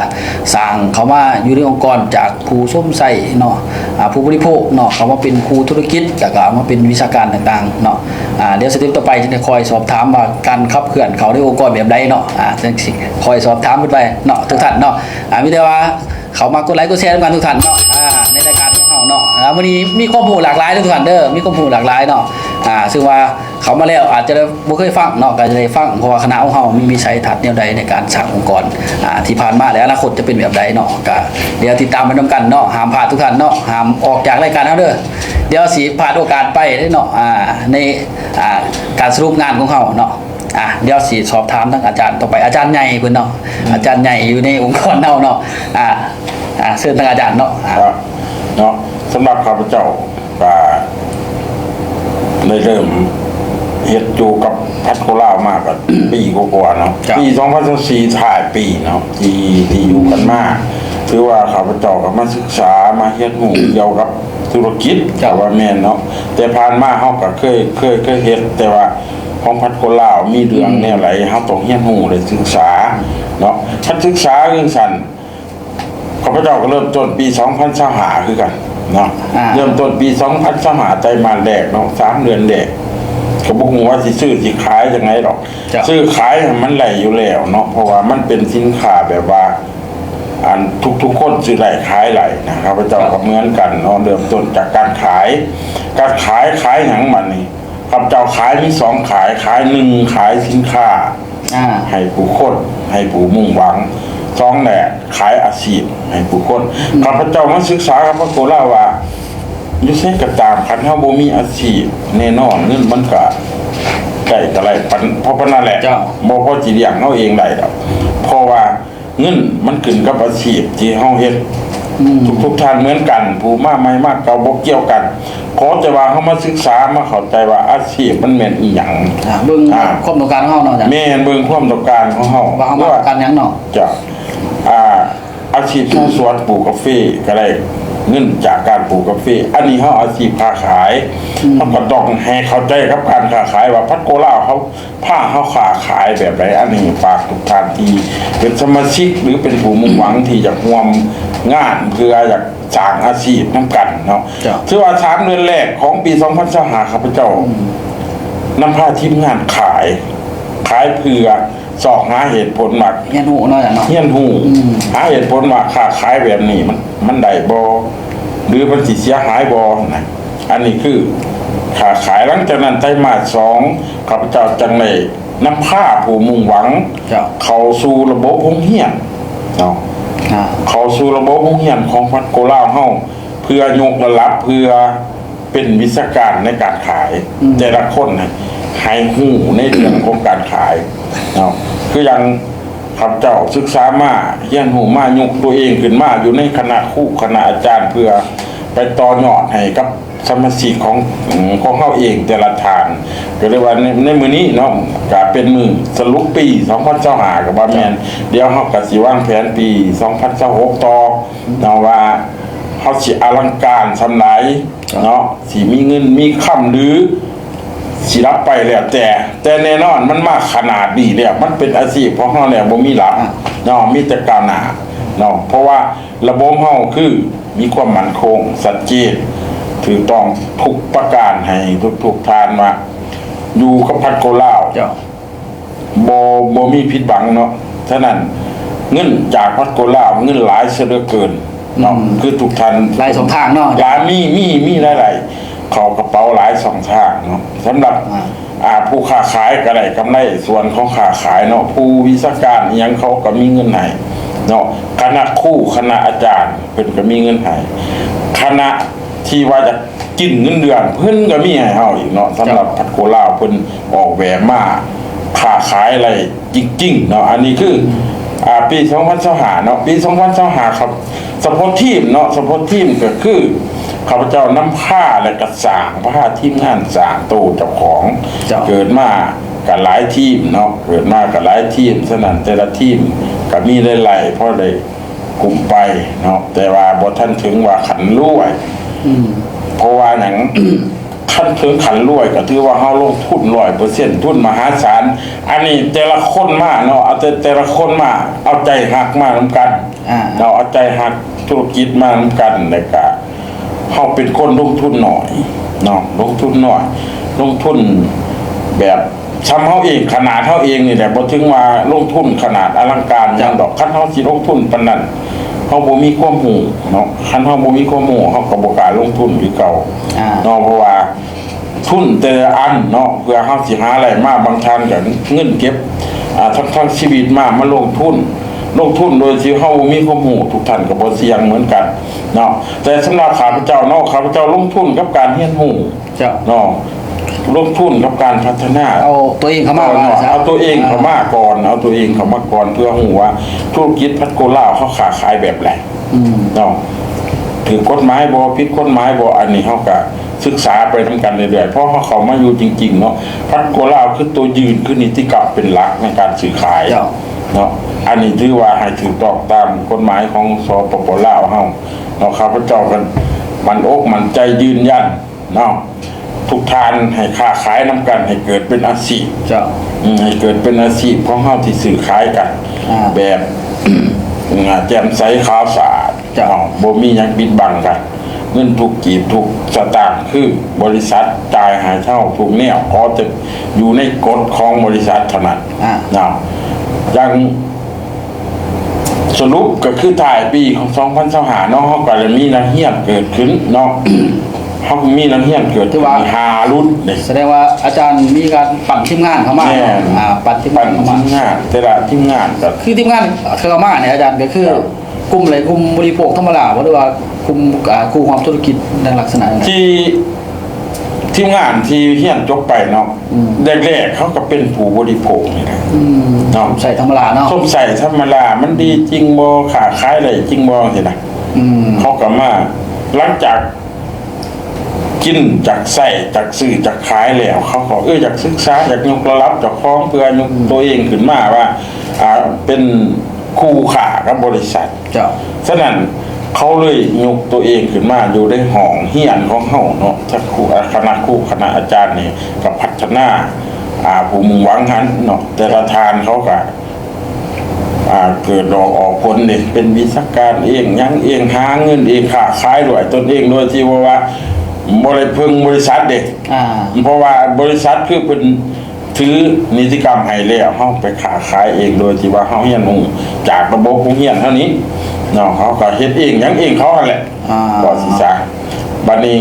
สร้างเขามาอยู่ในองค์กรจากผู้ส้มใส่เนาะผู้บริโภคเนาะเขามาเป็นครูธุรกิจแล้วก็มาเป็นวิชาการต่างๆเนาะเดี๋ยวสเต็ปต่อไปจะคอยสอบถามว่าการขับเคลื่อนเขาในองค์กรแบบใดเนาะจังสิคอยสอบถามเพิ่นไปเนาะทุกท่านเนาะมีแต่ว่าเขามากดไลค์กดแชร์กันทุกท่านเนาะในรายการของเราเนาะวันนี้มีข้อมูลหลากหลายทุกท่านเด้อมีข้อมูลหลากหลายเนาะซึ่งว่าเขามาแล้วอาจจะบ่เคยฟังเนาะก็จะได้ฟังเพราะว่าคณะของเรามีชัยทัศน์แนวใดในการสร้างองค์กรที่ผ่านมาแล้วอนาคตจะเป็นแบบใดเนาะก็เดี๋ยวติดตามไปนํกันเนาะห้ามพลาดทุกท่านเนาะห้ามออกจากรายการเฮาเด้อเดี๋ยวสิพลาดโอกาสไปเด้อเนาะในการสรุปงานของเขาเนาะเดี๋ยวสิสอบถามทางอาจารย์ต่อไปอาจารย์ใหญ่เพิ่นเนาะอาจารย์ใหญ่อยู่ในองค์กรเนาะเชิญทางอาจารย์เนาะ ครับเนาะสำหรับข้าพเจ้าก็ได้เริ่มเฮ็ดอยู่กับพัดโคราชมากกว่า ปีกว่าๆเนาะปี2024ถ่ายปีเนาะที่อยู่กันมาถือว่าข้าพเจ้าก็มาศึกษามาเฮ็ดหูเกี่ยวกับธุรกิจแต่ว่าแม่นเนาะแต่ผ่านมาเฮาก็เคยเฮ็ดแต่ว่าของพัดโคราชมีเรื่องแนวไหนเฮาต้องเฮ็ดหูได้ศึกษาเนาะถ้าศึกษาเรื่องสั่นข้าพเจ้าก็เริ่มต้นปี2025คือกันเนาะเริ่มต้นปี2025ไตรมาสแรกเนาะ3เดือนแรกก็บ่ฮู้ว่าสิซื้อสิขายจังไงหรอกซื้อขายมันไหลอยู่แล้วเนาะเพราะว่ามันเป็นสินค้าแบบว่าทุกคนซื้อไหลขายไหลนะครับพระเจ้าก็เหมือนกันเนาะเริ่มต้นจากการขายหยังมันนี่ข้าพเจ้าขายมี2ขายหนึ่งขายสินค้าให้ผู้คนให้ผู้มุ่งหวัง2แหละขายอาชีพให้ผู้คนข้าพเจ้ามาศึกษากับพระโกลาว่าอยู่เส้นกระตามคันเฮาบ่มีอาชีพแน่นอนเงินมันก็ได้แต่ไรเพราะนั่นแหละบ่พอสิเลี้ยงเฮาเองได้ดอกเพราะว่าเงินมันขึ้นกับอาชีพที่เฮาเฮ็ดทุกท่านเหมือนกันผู้มาใหม่มากเก่าบ่เกี่ยวกันขอจะว่าเฮามาศึกษามาเข้าใจว่าอาชีพมันแม่นอีหยังเบิ่งความต้องการของเฮาเนาะจ้ะแม่นเบิ่งความต้องการของเฮาว่าเฮาต้องการหยังเนาะจ้ะอาชีพชาวสวนปลูกกาแฟก็ได้เงินจากการปลูกกาแฟอันนี้เขาอาชีพค้าขายเขาก็ต้องให้เข้าใจกับการค้าขายว่าพัดโกลาเขาผ้าเขาค้าขายแบบไรอันนี้ฝากทุกท่านที่เป็นสมาชิกหรือเป็นผู้มุ่งหวังที่จะร่วมงานเพื่ออยากสร้างอาชีพน้ำกันเนาะถือว่า3เดือนแรกของปี2025ข้าพเจ้านำพาทีมงานขายเพื่อสอกหาเหตุผลว่าเฮียนหูเนาะจ้ะเนาะเฮียนหูหาเหตุผลว่าค้าขายแบบนี้มันได้บ่หรือมันสิเสียหายบ่นะอันนี้คือค้าขายหลังจากนั้นไตรมาส2ข้าพเจ้าจังได้นำพาผู้มุ่งหวังเข้าสู่ระบบโรงเรียนเนาะเข้าสู่ระบบโรงเรียนของพัดโกลาเฮาเพื่อยกระดับเพื่อเป็นวิชาการในการขายแต่ละคนนะให้หูในเรื่องของการขายเนาะคืออย่างข้าพเจ้าศึกษามาเรียนหูมายกตัวเองขึ้นมาอยู่ในคณะครูคณะอาจารย์เพื่อไปต่อยอดให้กับ สมาชิกของเฮาเองแต่ละฐานก็เรียกว่าในมื้อนี้เนาะก็เป็นมื้อสรุปปี2025ก็บ่แม่นเดี๋ยวเฮาก็สิวางแผนปี2026ต่อเนาะว่าเฮาสิอลังการสำหรับเนาะสิมีเงินมีค่ำหรือสิรับไปแล้วแต่แน่นอนมันมากขนาดนี้แล้วมันเป็นอาชีพของเฮาแล้วบ่มีหลักเนาะมีแต่ก้าวหน้าเนาะเพราะว่าระบบเฮาคือมีความมั่นคงชัดเจนถูกต้องทุกประการให้ทุกทานมาอยู่กับพัดโกลาว เจ้า บ่มีผิดหวังเนาะฉะนั้นเงินจากพัดโกลาวเงินหลายเสียเหลือเกินเนาะคือทุกท่าน หลายสองทางเนาะ หลายมีหลายๆเข้ากระเป๋าหลายสองทางเนาะสำหรับผู้ค้าขายก็ได้กำไรส่วนของค้าขายเนาะผู้วิชาการอิหยังเขาก็มีเงินให้เนาะคณะครูคณะอาจารย์เพิ่นก็มีเงินให้คณะที่ว่าจะกินเงินเดือนเพิ่นก็มีให้เฮาอีกเนาะสำหรับพัดโกลาวเพิ่นออกแบบมาค้าขายอะไรจริงๆเนาะอันนี้คือปี2025เนาะปี2025ครับสปอร์ตทีมเนาะสปอร์ตทีมก็คือข้าพเจ้านำผ้าและกระสางผ้าทีมงานสร้างตู้เจ้าของเกิดมากับหลายทีมเนาะเกิดมากับหลายทีมฉะนั้นแต่ละทีมก็มีหลายๆเพราะได้กลุ่มไปเนาะแต่ว่าบ่ทันถึงว่าขันรวยเพราะว่าหนัง ขั้นถึงขันรวยก็ถือว่าเฮาลงทุน 100% ทุนมหาศาลอันนี้แต่ละคนมาเนาะเอาแต่ละคนมาเอาใจหักมานำกันเราเอาใจหักธุรกิจมานำกันแล้วก็เฮาเป็นคนลงทุนหน่อยเนาะลงทุนหน่อยลงทุนแบบซ้ำเฮาเองขนาดเฮาเองนี่แหละบ่ถึงว่าลงทุนขนาดอลังการอย่างดอกคันเฮาสิลงทุนปานนั้นเฮาบ่มีความรู้เนาะคันเฮาบ่มีความรู้เฮาก็บ่กล้าลงทุนคือเก่าเนาะเพราะว่าทุนแต่ละอันเนาะเพื่อเฮาสิหาอะไรมาบางทางก็เงินเก็บทั้งชีวิตมาลงทุนโดยที่เฮาบ่มีความรู้ทุกท่านก็บ่เสี่ยงเหมือนกันเนาะแต่สำหรับข้าพเจ้าเนาะข้าพเจ้าลงทุนกับการเรียนรู้เนาะลงทุนกับการพัฒนาเอาตัวเองเข้ามาเอาตัวเองเข้ามาก่อนเพื่อรู้ว่าธุรกิจพัดโกลาวเขาค้าขายแบบไรเนาะถือกฎหมายบ่ผิดกฎหมายบ่อันนี้เฮาก็ศึกษาไปนำกันเรื่อยๆเพราะเขามาอยู่จริงๆเนาะพัดโกลาวคือตัวยืนคือนิติกรรมเป็นหลักในการซื้อขายเนาะอันนี้ถือว่าให้ถูกต้องตามกฎหมายของสปป.ลาวเฮาเนาะข้าพเจ้ากันมันอกมันใจยืนยันเนาะทุกทานให้ค้าขายนำกันให้เกิดเป็นอาชีพให้เกิดเป็นอาชีพของเฮาที่ซื้อขายกันแบบแจ่มใสขาวสะอาดบ่มีหยังปิดบังกันเงินทุกกีบทุกสตางค์คือบริษัทจ่ายให้เช่าทุกแนวขอจะอยู่ในกฎของบริษัทเท่านั้นอย่างสรุปก็คือถ่ายปีของ2025เนาะเฮาก็เลยมีนักเรียนเกิดขึ้นเนาะเฮามีนักเรียนเกิดขึ้น5รุ่นนี่แสดงว่าอาจารย์มีการปั่นทีมงานเข้ามาปั่นทีมงานเข้ามาแต่ละทีมงานก็คือทีมงานเข้ามาเนี่ยอาจารย์ก็คือกลุ่มอะไรกลุ่มบริโภคธรรมดาบ่หรือว่ากลุ่มคู่ความธุรกิจในลักษณะนั้นที่ทีมงานที่เรียนจบไปเนาะแรกๆเขาก็เป็นผู้บริโภคนี่แหละเนาะใส่ธรรมดาเนาะส้มใส่ธรรมดามันดีจริงบ่ขาขายได้จริงบ่สินะเขาก็มาหลังจากกินจากใส่จากซื้อจากขายแล้วเขาก็อยากศึกษาอยากยกระดับจากของเพื่อยกตัวเองขึ้นมาว่าเป็นคู่ขากับบริษัทฉะนั้นเขาเลยยกตัวเองขึ้นมาอยู่ในห้องเฮียนของเขาเนาะถ้าคณะอาจารย์นี่กับพัฒนาผู้มุ่งหวังหันเนาะแต่ละทานเขาก็เกิดดอกออกผลเนี่ยเป็นวิชาการเองยังเองหาเงินเองค้าขายด้วยตนเองโดยที่ว่าบริษัทเด็กเพราะว่าบริษัทคือเป็นถือนิติกรรมให้แล้วเฮาไปค้าขายเองโดยที่ว่าเฮาเฮียนจากระบบของเฮียนเท่านี้เนาะเขาก็เฮ็ดเองยังเองเขานั่นแหละก็สิซะบัดนี้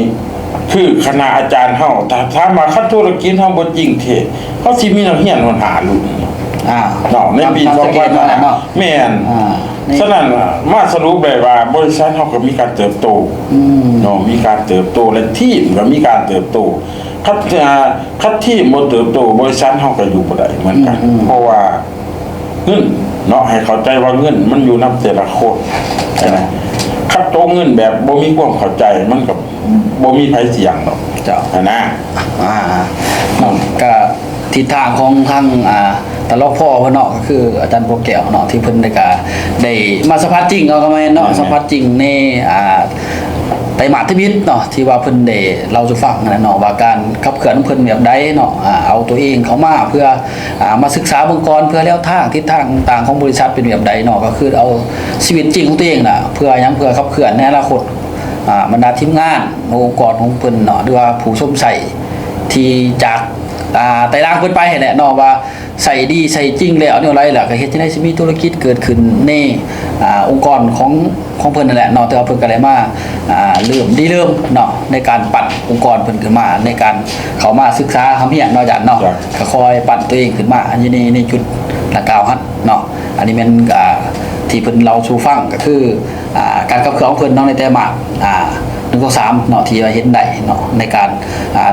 คือคณะอาจารย์เฮาถ้ามาคัดธุรกิจเฮาบ่จริงเทเฮาสิมีนักเรียนหารุ่นเนาะในปี2000แม่นฉะนั้นมาสรุปได้ว่าบริษัทเฮาก็มีการเติบโตเนาะมีการเติบโตและทีมก็มีการเติบโตคัดทีมบ่เติบโตบริษัทเฮาก็อยู่บ่ได้เหมือนกันเพราะว่าเงินเนาะให้เข้าใจว่าเงินมันอยู่นำแต่ละคนใช่มั้ย คัดโตเงินแบบบ่มีความเข้าใจมันก็บ่มีไผเสียงหรอก เจ้า นะ เนาะก็ทิศทางของทางตลกพ่อเพิ่นเนาะก็คืออาจารย์พวกแก้วเนาะที่เพิ่นได้มาสัมผัสจริงเอาก็แม่นเนาะสัมผัสจริงในไตรมาสที่มิตรเนาะที่ว่าเพิ่นได้เราจะฟังนะเนาะว่าการขับเคลื่อนของเพิ่นแบบใดเนาะเอาตัวเองเข้ามาเพื่อมาศึกษาเบื้องก่อนเพื่อแนวทางทิศทางต่างๆของบริษัทเป็นแบบใดเนาะก็คือเอาชีวิตจริงของตัวเองน่ะเพื่อหยังเพื่อขับเคลื่อนในอนาคตบรรดาทีมงานองค์กรของเพิ่นเนาะหรือว่าผู้ชมใส่ที่จากไต่ล่างเพิ่นไปให้แหละเนาะว่าใส่ดีใส่จริงแล้วเนี่ยอะไรล่ะก็เฮ็ดจังได๋สิมีธุรกิจเกิดขึ้นในองค์กรของเพิ่นนั่นแหละเนาะแต่ว่าเพิ่นก็ได้มาเริ่มเนาะในการปั่นองค์กรเพิ่นขึ้นมาในการเข้ามาศึกษาทำเฮียนเนาะอาจารย์เนาะก็คอยปั่นตัวเองขึ้นมาอันนี้ในจุดละกล่าวฮั่นเนาะอันนี้แม่นที่เพิ่นเราสู่ฟังก็คือการขับเคลื่อนของเพิ่นเนาะในแต่มา1-3เนาะที่ว่าเห็นได้เนาะในการ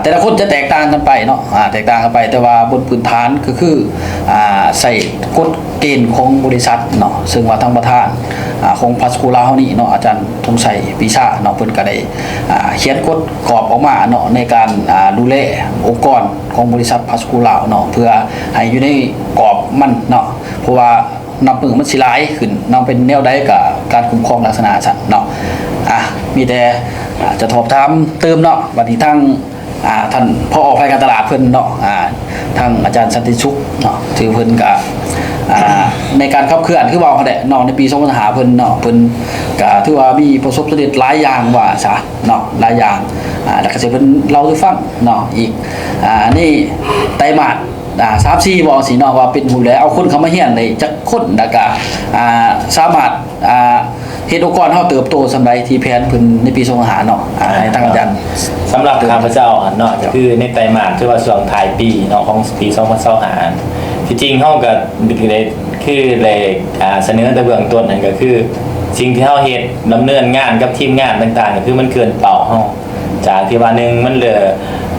แต่ละคนจะแตกต่างกันไปเนาะแตกต่างกันไปแต่ว่าบนพื้นฐานก็คือใส่กฎเกณฑ์ของบริษัทเนาะซึ่งว่าทางประธานของพัสกูลาเฮานี่เนาะอาจารย์ธงชัยปีชาเนาะเพิ่นก็ได้เขียนกฎกรอบออกมาเนาะในการดูแลองค์กรของบริษัทพัสกูลาเนาะเพื่อให้อยู่ในกรอบมันเนาะเพราะว่านับมือมันสิหลายขึ้นเนาะเป็นแนวใดกับการคุ้มครองลักษณะซั่นเนาะมีแต่จะสอบถามเติมเนาะบัดนี้ทางท่านพ่อออกไปการตลาดเพิ่นเนาะทางอาจารย์สันติสุขเนาะถือเพิ่นก็ในการขับเคลื่อนคือว่าเขาได้เนาะในปี2025เพิ่นเนาะเพิ่นก็ถือว่ามีประสบความสำเร็จหลายอย่างว่าซะเนาะหลายอย่างแล้วก็สิเพิ่นเล่าให้ฟังเนาะอีกนี่ไตรมาส3-4บ่สิเนาะว่าเป็นผู้แลเอาคนเข้ามาเฮียนได้จักคนแล้วก็สามารถเฮ็ดองค์กรเฮาเติบโตสำใดที่แผนเพิ่นในปี2025เนาะให้ทางอาจารย์ สำหรับข้าพเจ้าเนาะก็คือในไตรมาสคือว่าช่วงท้ายปีเนาะของปี2025ที่จริงเฮาก็คือเลยเสนอแต่เบื้องต้นนั่นก็คือสิ่งที่เฮาเฮ็ดดำเนินงานกับทีมงานต่างๆก็คือมันเกินเป้าเฮาจากที่ว่านึงมันเหลือ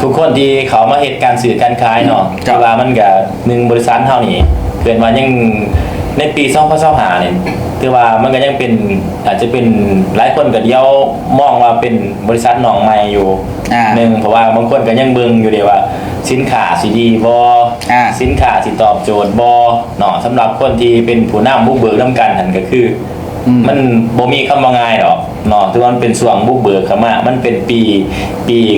ทุกคนที่เขามาเฮ็ดการสื่อการขายเนาะที่ว่ามันก็บริษัทเฮานี่เกินว่ายังในปี2025นี่คือว่ามันก็ยังเป็นอาจจะเป็นหลายคนก็เดียวมองว่าเป็นบริษัทน้องใหม่อยู่นึงเพราะว่าบางคนก็ยังเบิ่งอยู่เดีว่าสินค้าสิดีบ่สินค้าสิตอบโจทย์บ่เนาะสำหรับคนที่เป็นผู้นำบุกเบิกนำกันนั่นก็คือมันบ่มีคำว่าง่ายดอกเนาะที่ว่ามันเป็นส่วงบุกเบิกเข้ามามันเป็นปี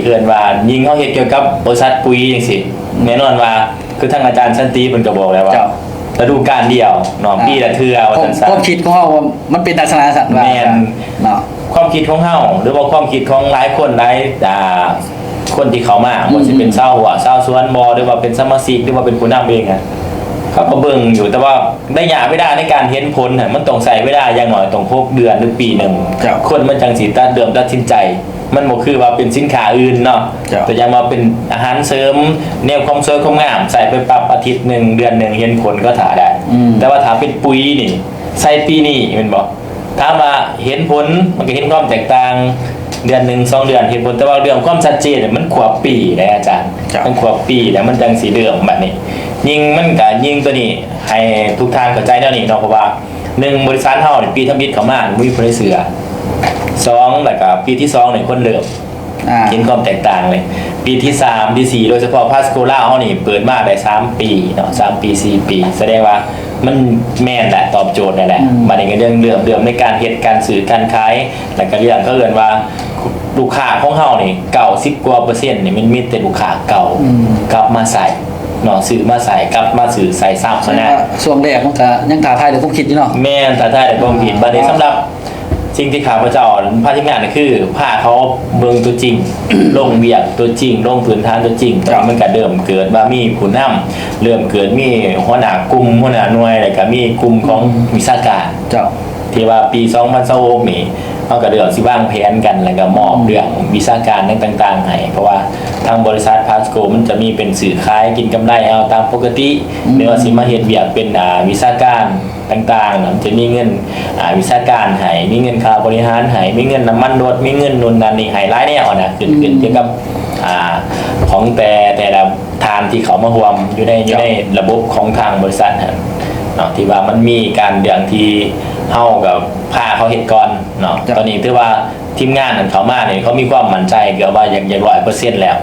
เกินว่ายิ่งเฮาเฮ็ดเกี่ยวกับบริษัทปุ๋ยจังซี่แน่นอนว่าคือทางอาจารย์สันติเพิ่นก็บอกแล้วว่าฤดูกาลเดียวเนาะปีละเทื่อว่าซั่นซะความคิดของเฮามันเป็นลักษณะสั่นว่าแม่นเนาะความคิดของเฮาหรือว่าความคิดของหลายคนหลายคนที่เขามาบ่สิเป็นชาวสวนบ่หรือว่าเป็นสมาชิกหรือว่าเป็นผู้นำเองอะเขาก็เบิ่งอยู่แต่ว่าได้ยะเวลาในการเห็นผลน่ะมันต้องใช้เวลาอย่างน้อยต้อง6เดือนหรือปีนึงคนมันจังสิตัดสินใจมันบ่คือว่าเป็นสินค้าอื่นเนาะแต่ยังว่าเป็นอาหารเสริมแนวความสวยความงามใส่ไปปรับอาทิตย์นึงเดือนนึงเห็นผลก็ถ่าได้แต่ว่าถ้าเป็นปุ๋ยนี่ใส่ปีนี้แม่นบ่ถ้ามาเห็นผลมันก็เห็นความแตกต่างเดือน1 2เดือนเห็นผลแต่ว่าเรื่องความชัดเจนมันขวบปีนะอาจารย์มันขวบปีแล้วมันจังสิเรื่องแบบนี้ยิ่งมันก็ยิ่งตัวนี้ให้ทุกท่านเข้าใจแนวนี้เนาะเพราะว่า1บริษัทเฮานี่ปีทำบิดเข้ามาบ่มีผู้ใดเชื่อ2แล้วก็ปีที่2นี่คนเริ่มเห็นความแตกต่างเลยปีที่3ที่4โดยเฉพาะพาสโกล่าเฮานี่เปิดมาได้3ปีเนาะ3ปี4ปีแสดงว่ามันแม่นแหละตอบโจทย์นั่นแหละบัดนี้ก็เรื่องในการเฮ็ดการสื่อการขายแล้วก็เรื่องเขาเอิ้นว่าลูกค้าของเฮานี่90กว่า%นี่มันมีแต่ลูกค้าเก่ากลับมาใส่เนาะซื้อมาใส่กลับมาซื้อใส่ซ้ำซะนะช่วงแรกมันก็ยังท้าทายด้วยความคิดอยู่เนาะแม่นท้าทายด้วยความคิดบัดนี้สำหรับสิ่งที่ข้าพเจ้าพาทีมงานนี่คือพาเขาเบิ่งตัวจริง ลงเวียกตัวจริงลงพื้นฐานตัวจริงตอนนี้มันก็เริ่มเกิดว่ามีผู้นำเริ่มเกิดมีหัวหน้ากลุ่มหัวหน้าหน่วยแล้วก็มีกลุ่มของวิชาการที่ว่าปี2026นี่เฮาก็เริ่มสิวางแผนกันแล้วก็มอบเรื่องวิชาการต่างๆให้เพราะว่าทางบริษัทพาสโกมันจะมีเป็นสื่อขายกินกำไรเอาตามปกติหรือว่าสิมาเฮ็ดเวียกเป็นวิชาการต่างๆมันจะมีเงินวิชาการให้มีเงินค่าบริหารให้มีเงินน้ำมันรถมีเงินนู่นนั่นนี่ให้หลายแนวนะขึ้นเกี่ยวกับของแต่ละทานที่เขามารวมอยู่ในระบบของทางบริษัท เนาะที่ว่ามันมีการเรื่องที่เฮากับพาเขาเฮ็ดก่อนเนาะตอนนี้ถือว่าทีมงานนั้นเขามาเนี่ยเขามีความมั่นใจเกือบว่าอย่าง100%แล้ว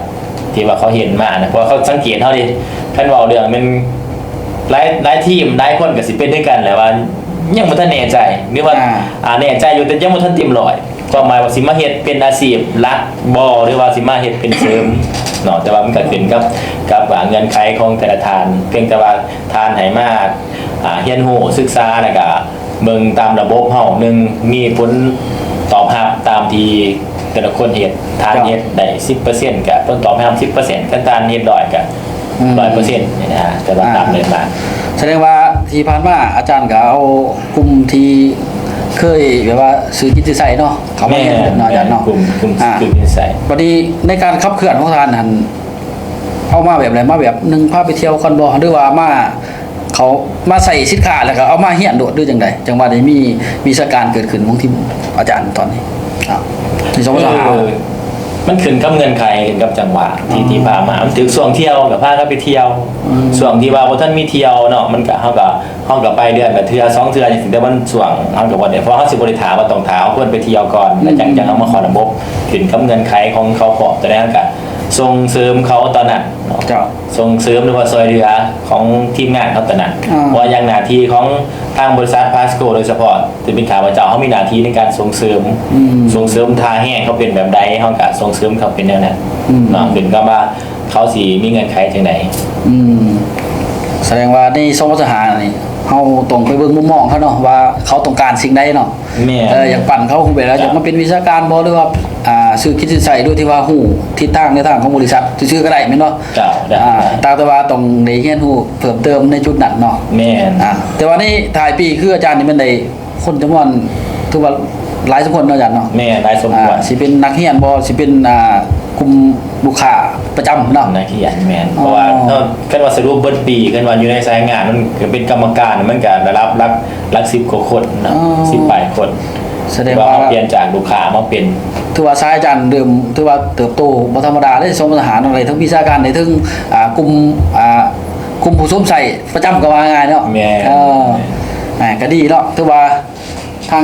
ที่ว่าเขาเห็นมานะเพราะเขาสังเกตเท่าดิท่านเว้าเรื่องมันหลายทีมหลายคนก็สิเป็นด้วยกันแหละว่ายังบ่ทันแน่ใจหรือว่าแน่ใจอยู่แต่ยังบ่ทันเต็มร้อยความหมายว่าสิมาเฮ็ดเป็นอาชีพหลักบ่หรือว่าสิมาเฮ็ดเป็นเสริมเนาะแต่ว่ามันก็ขึ้นกับเงื่อนไขของแต่ละทานเพียงแต่ว่าทานให้มาเรียนรู้ศึกษาแล้วก็เบิ่งตามระบบเฮานึงมีผลตอบรับตามที่แต่ละคนเฮ็ดทานเฮ็ดได้ 10% ก็ผลตอบรับ 10% กันทานเฮ็ด100ก็100%นี่นะแต่ว่าตามเดินมา แสดงว่าที่ผ่านมาอาจารย์ก็เอากลุ่มที่เคยแบบว่าซื้อกิจใส่เนาะเขาไม่เห็นเนาะอาจารย์เนาะ กลุ่มซื้อกิจใส่ บัดนี้ในการขับเคลื่อนของทานนั้นเอามาแบบไหนมาแบบหนึ่งพาไปเที่ยวคอนบอหรือว่ามาเขามาใส่สินค้าแล้วก็เอามาเฮียนโดดด้วยจังใดจังว่าได้มีวิชาการเกิดขึ้นของที่อาจารย์ตอนนี้ที่สมมติว่า มันขึ้นกับเงินใครขึ้นกับจังหวะที่พามามันถึงช่วงเที่ยวกับพาเขาไปเที่ยวช่วงที่ว่าบ่ทันมีเที่ยวเนาะมันก็เฮาก็ไปเดือนกับเทื่อ2เทื่อจังซี่แต่มันช่วงเฮาก็บ่ได้เพราะเฮาสิบ่ได้ถามว่าต้องถามเพิ่นไปเที่ยวก่อนแล้วจังเฮามาขอระบบขึ้นกับเงินไขของเขาพร้อมแต่นั้นก็ส่งเสริมเขาตอนนั้นเนาะ เจ้า ส่งเสริมหรือว่าซอยเรือของทีมงานเขาตอนนั้นเพราะอย่างหน้าที่ของทางบริษัทพาสโกโดยเฉพาะจะเป็นขาประเจ้าเขามีหน้าที่ในการส่งเสริมทาแห้งเขาเป็นแบบใดเขาก็ส่งเสริมเขาเป็นแนวนั้นเนาะเป็นก็ว่าเขาสิมีเงินไขจังได แสดงว่าในสมรสหานี่เฮาตรงไปเบิ่งมุมมองเขาเนาะว่าเขาต้องการสิ่งใดเนาะ แม่ อยากปั่นเขาคงไปแล้วอยากมาเป็นวิชาการบ่หรือว่าซื้อคิดสินใส่ด้วยที่ว่าฮู้ทิศทางในทางของบริษัทชื่อก็ได้แม่นเนาะ เจ้าได้ ตามแต่ว่าต้องได้เรียนรู้เพิ่มเติมในจุดนั้นเนาะ แม่น แต่ว่านี่ถ่ายปีคืออาจารย์นี่มันได้คนจำนวนถือว่าหลายสมคนเนาะอาจารย์เนาะ แม่นายสมควร สิเป็นนักเรียนบ่สิเป็นกลุ่มลูกค้าประจำเนาะ นักเขียนแม่นเพราะว่าคันว่าสรุปเบิดปีคันว่าอยู่ในสายงานมันก็เป็นกรรมการมันก็ได้รับรัก10กว่าคนเนาะ10ปลายคน แสดงว่า เปลี่ยนจากลูกค้ามาเป็น ถือว่าสายอาจารย์เดิมถือว่าเติบโตบ่ธรรมดาได้สมทหารอะไรทั้งวิชาการในทั้งกลุ่มผู้สวมใส่ประจำก็ว่าง่ายเนาะ แม่ ก็ดีเนาะถือว่าทาง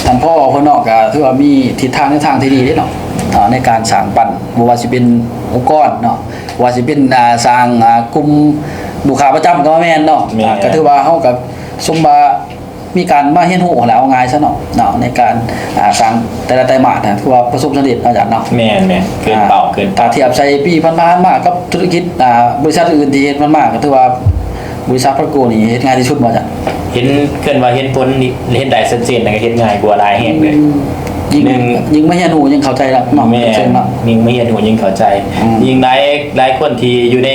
ท่านพ่อเพิ่นเนาะก็ถือว่ามีทิศทางในทางที่ดีเด้เนาะในการสร้างปั่นบ่ว่าสิเป็นองค์กรเนาะว่าสิเป็นสร้างกลุ่มลูกค้าประจำก็ว่าแม่นเนาะก็ถือว่าเฮาก็สมว่ามีการมาเรียนรู้แล้วเอาง่ายซะเนาะในการสร้างแต่ละไตรมาสถือว่าประสบความสำเร็จอาจารย์เนาะ แม่นเกินเป้าเกิน ถ้าเทียบใส่ปีผ่านๆมากับธุรกิจบริษัทอื่นที่เฮ็ดมันมากก็ถือว่าบริษัทพระโกนี่เฮ็ดง่ายที่สุดบ่จ้ะ เห็นเกินว่าเห็นผลนี่เห็นได้ชัดเจนแล้วก็เฮ็ดง่ายกว่าหลายแห่งเลย ยิ่งไม่เฮียนหูยิ่งเข้าใจละเนาะ แม่ เช่นเนาะ ยิ่งไม่เห็นหัวยิ่งเข้าใจ ยิ่งหลายคนที่อยู่ใน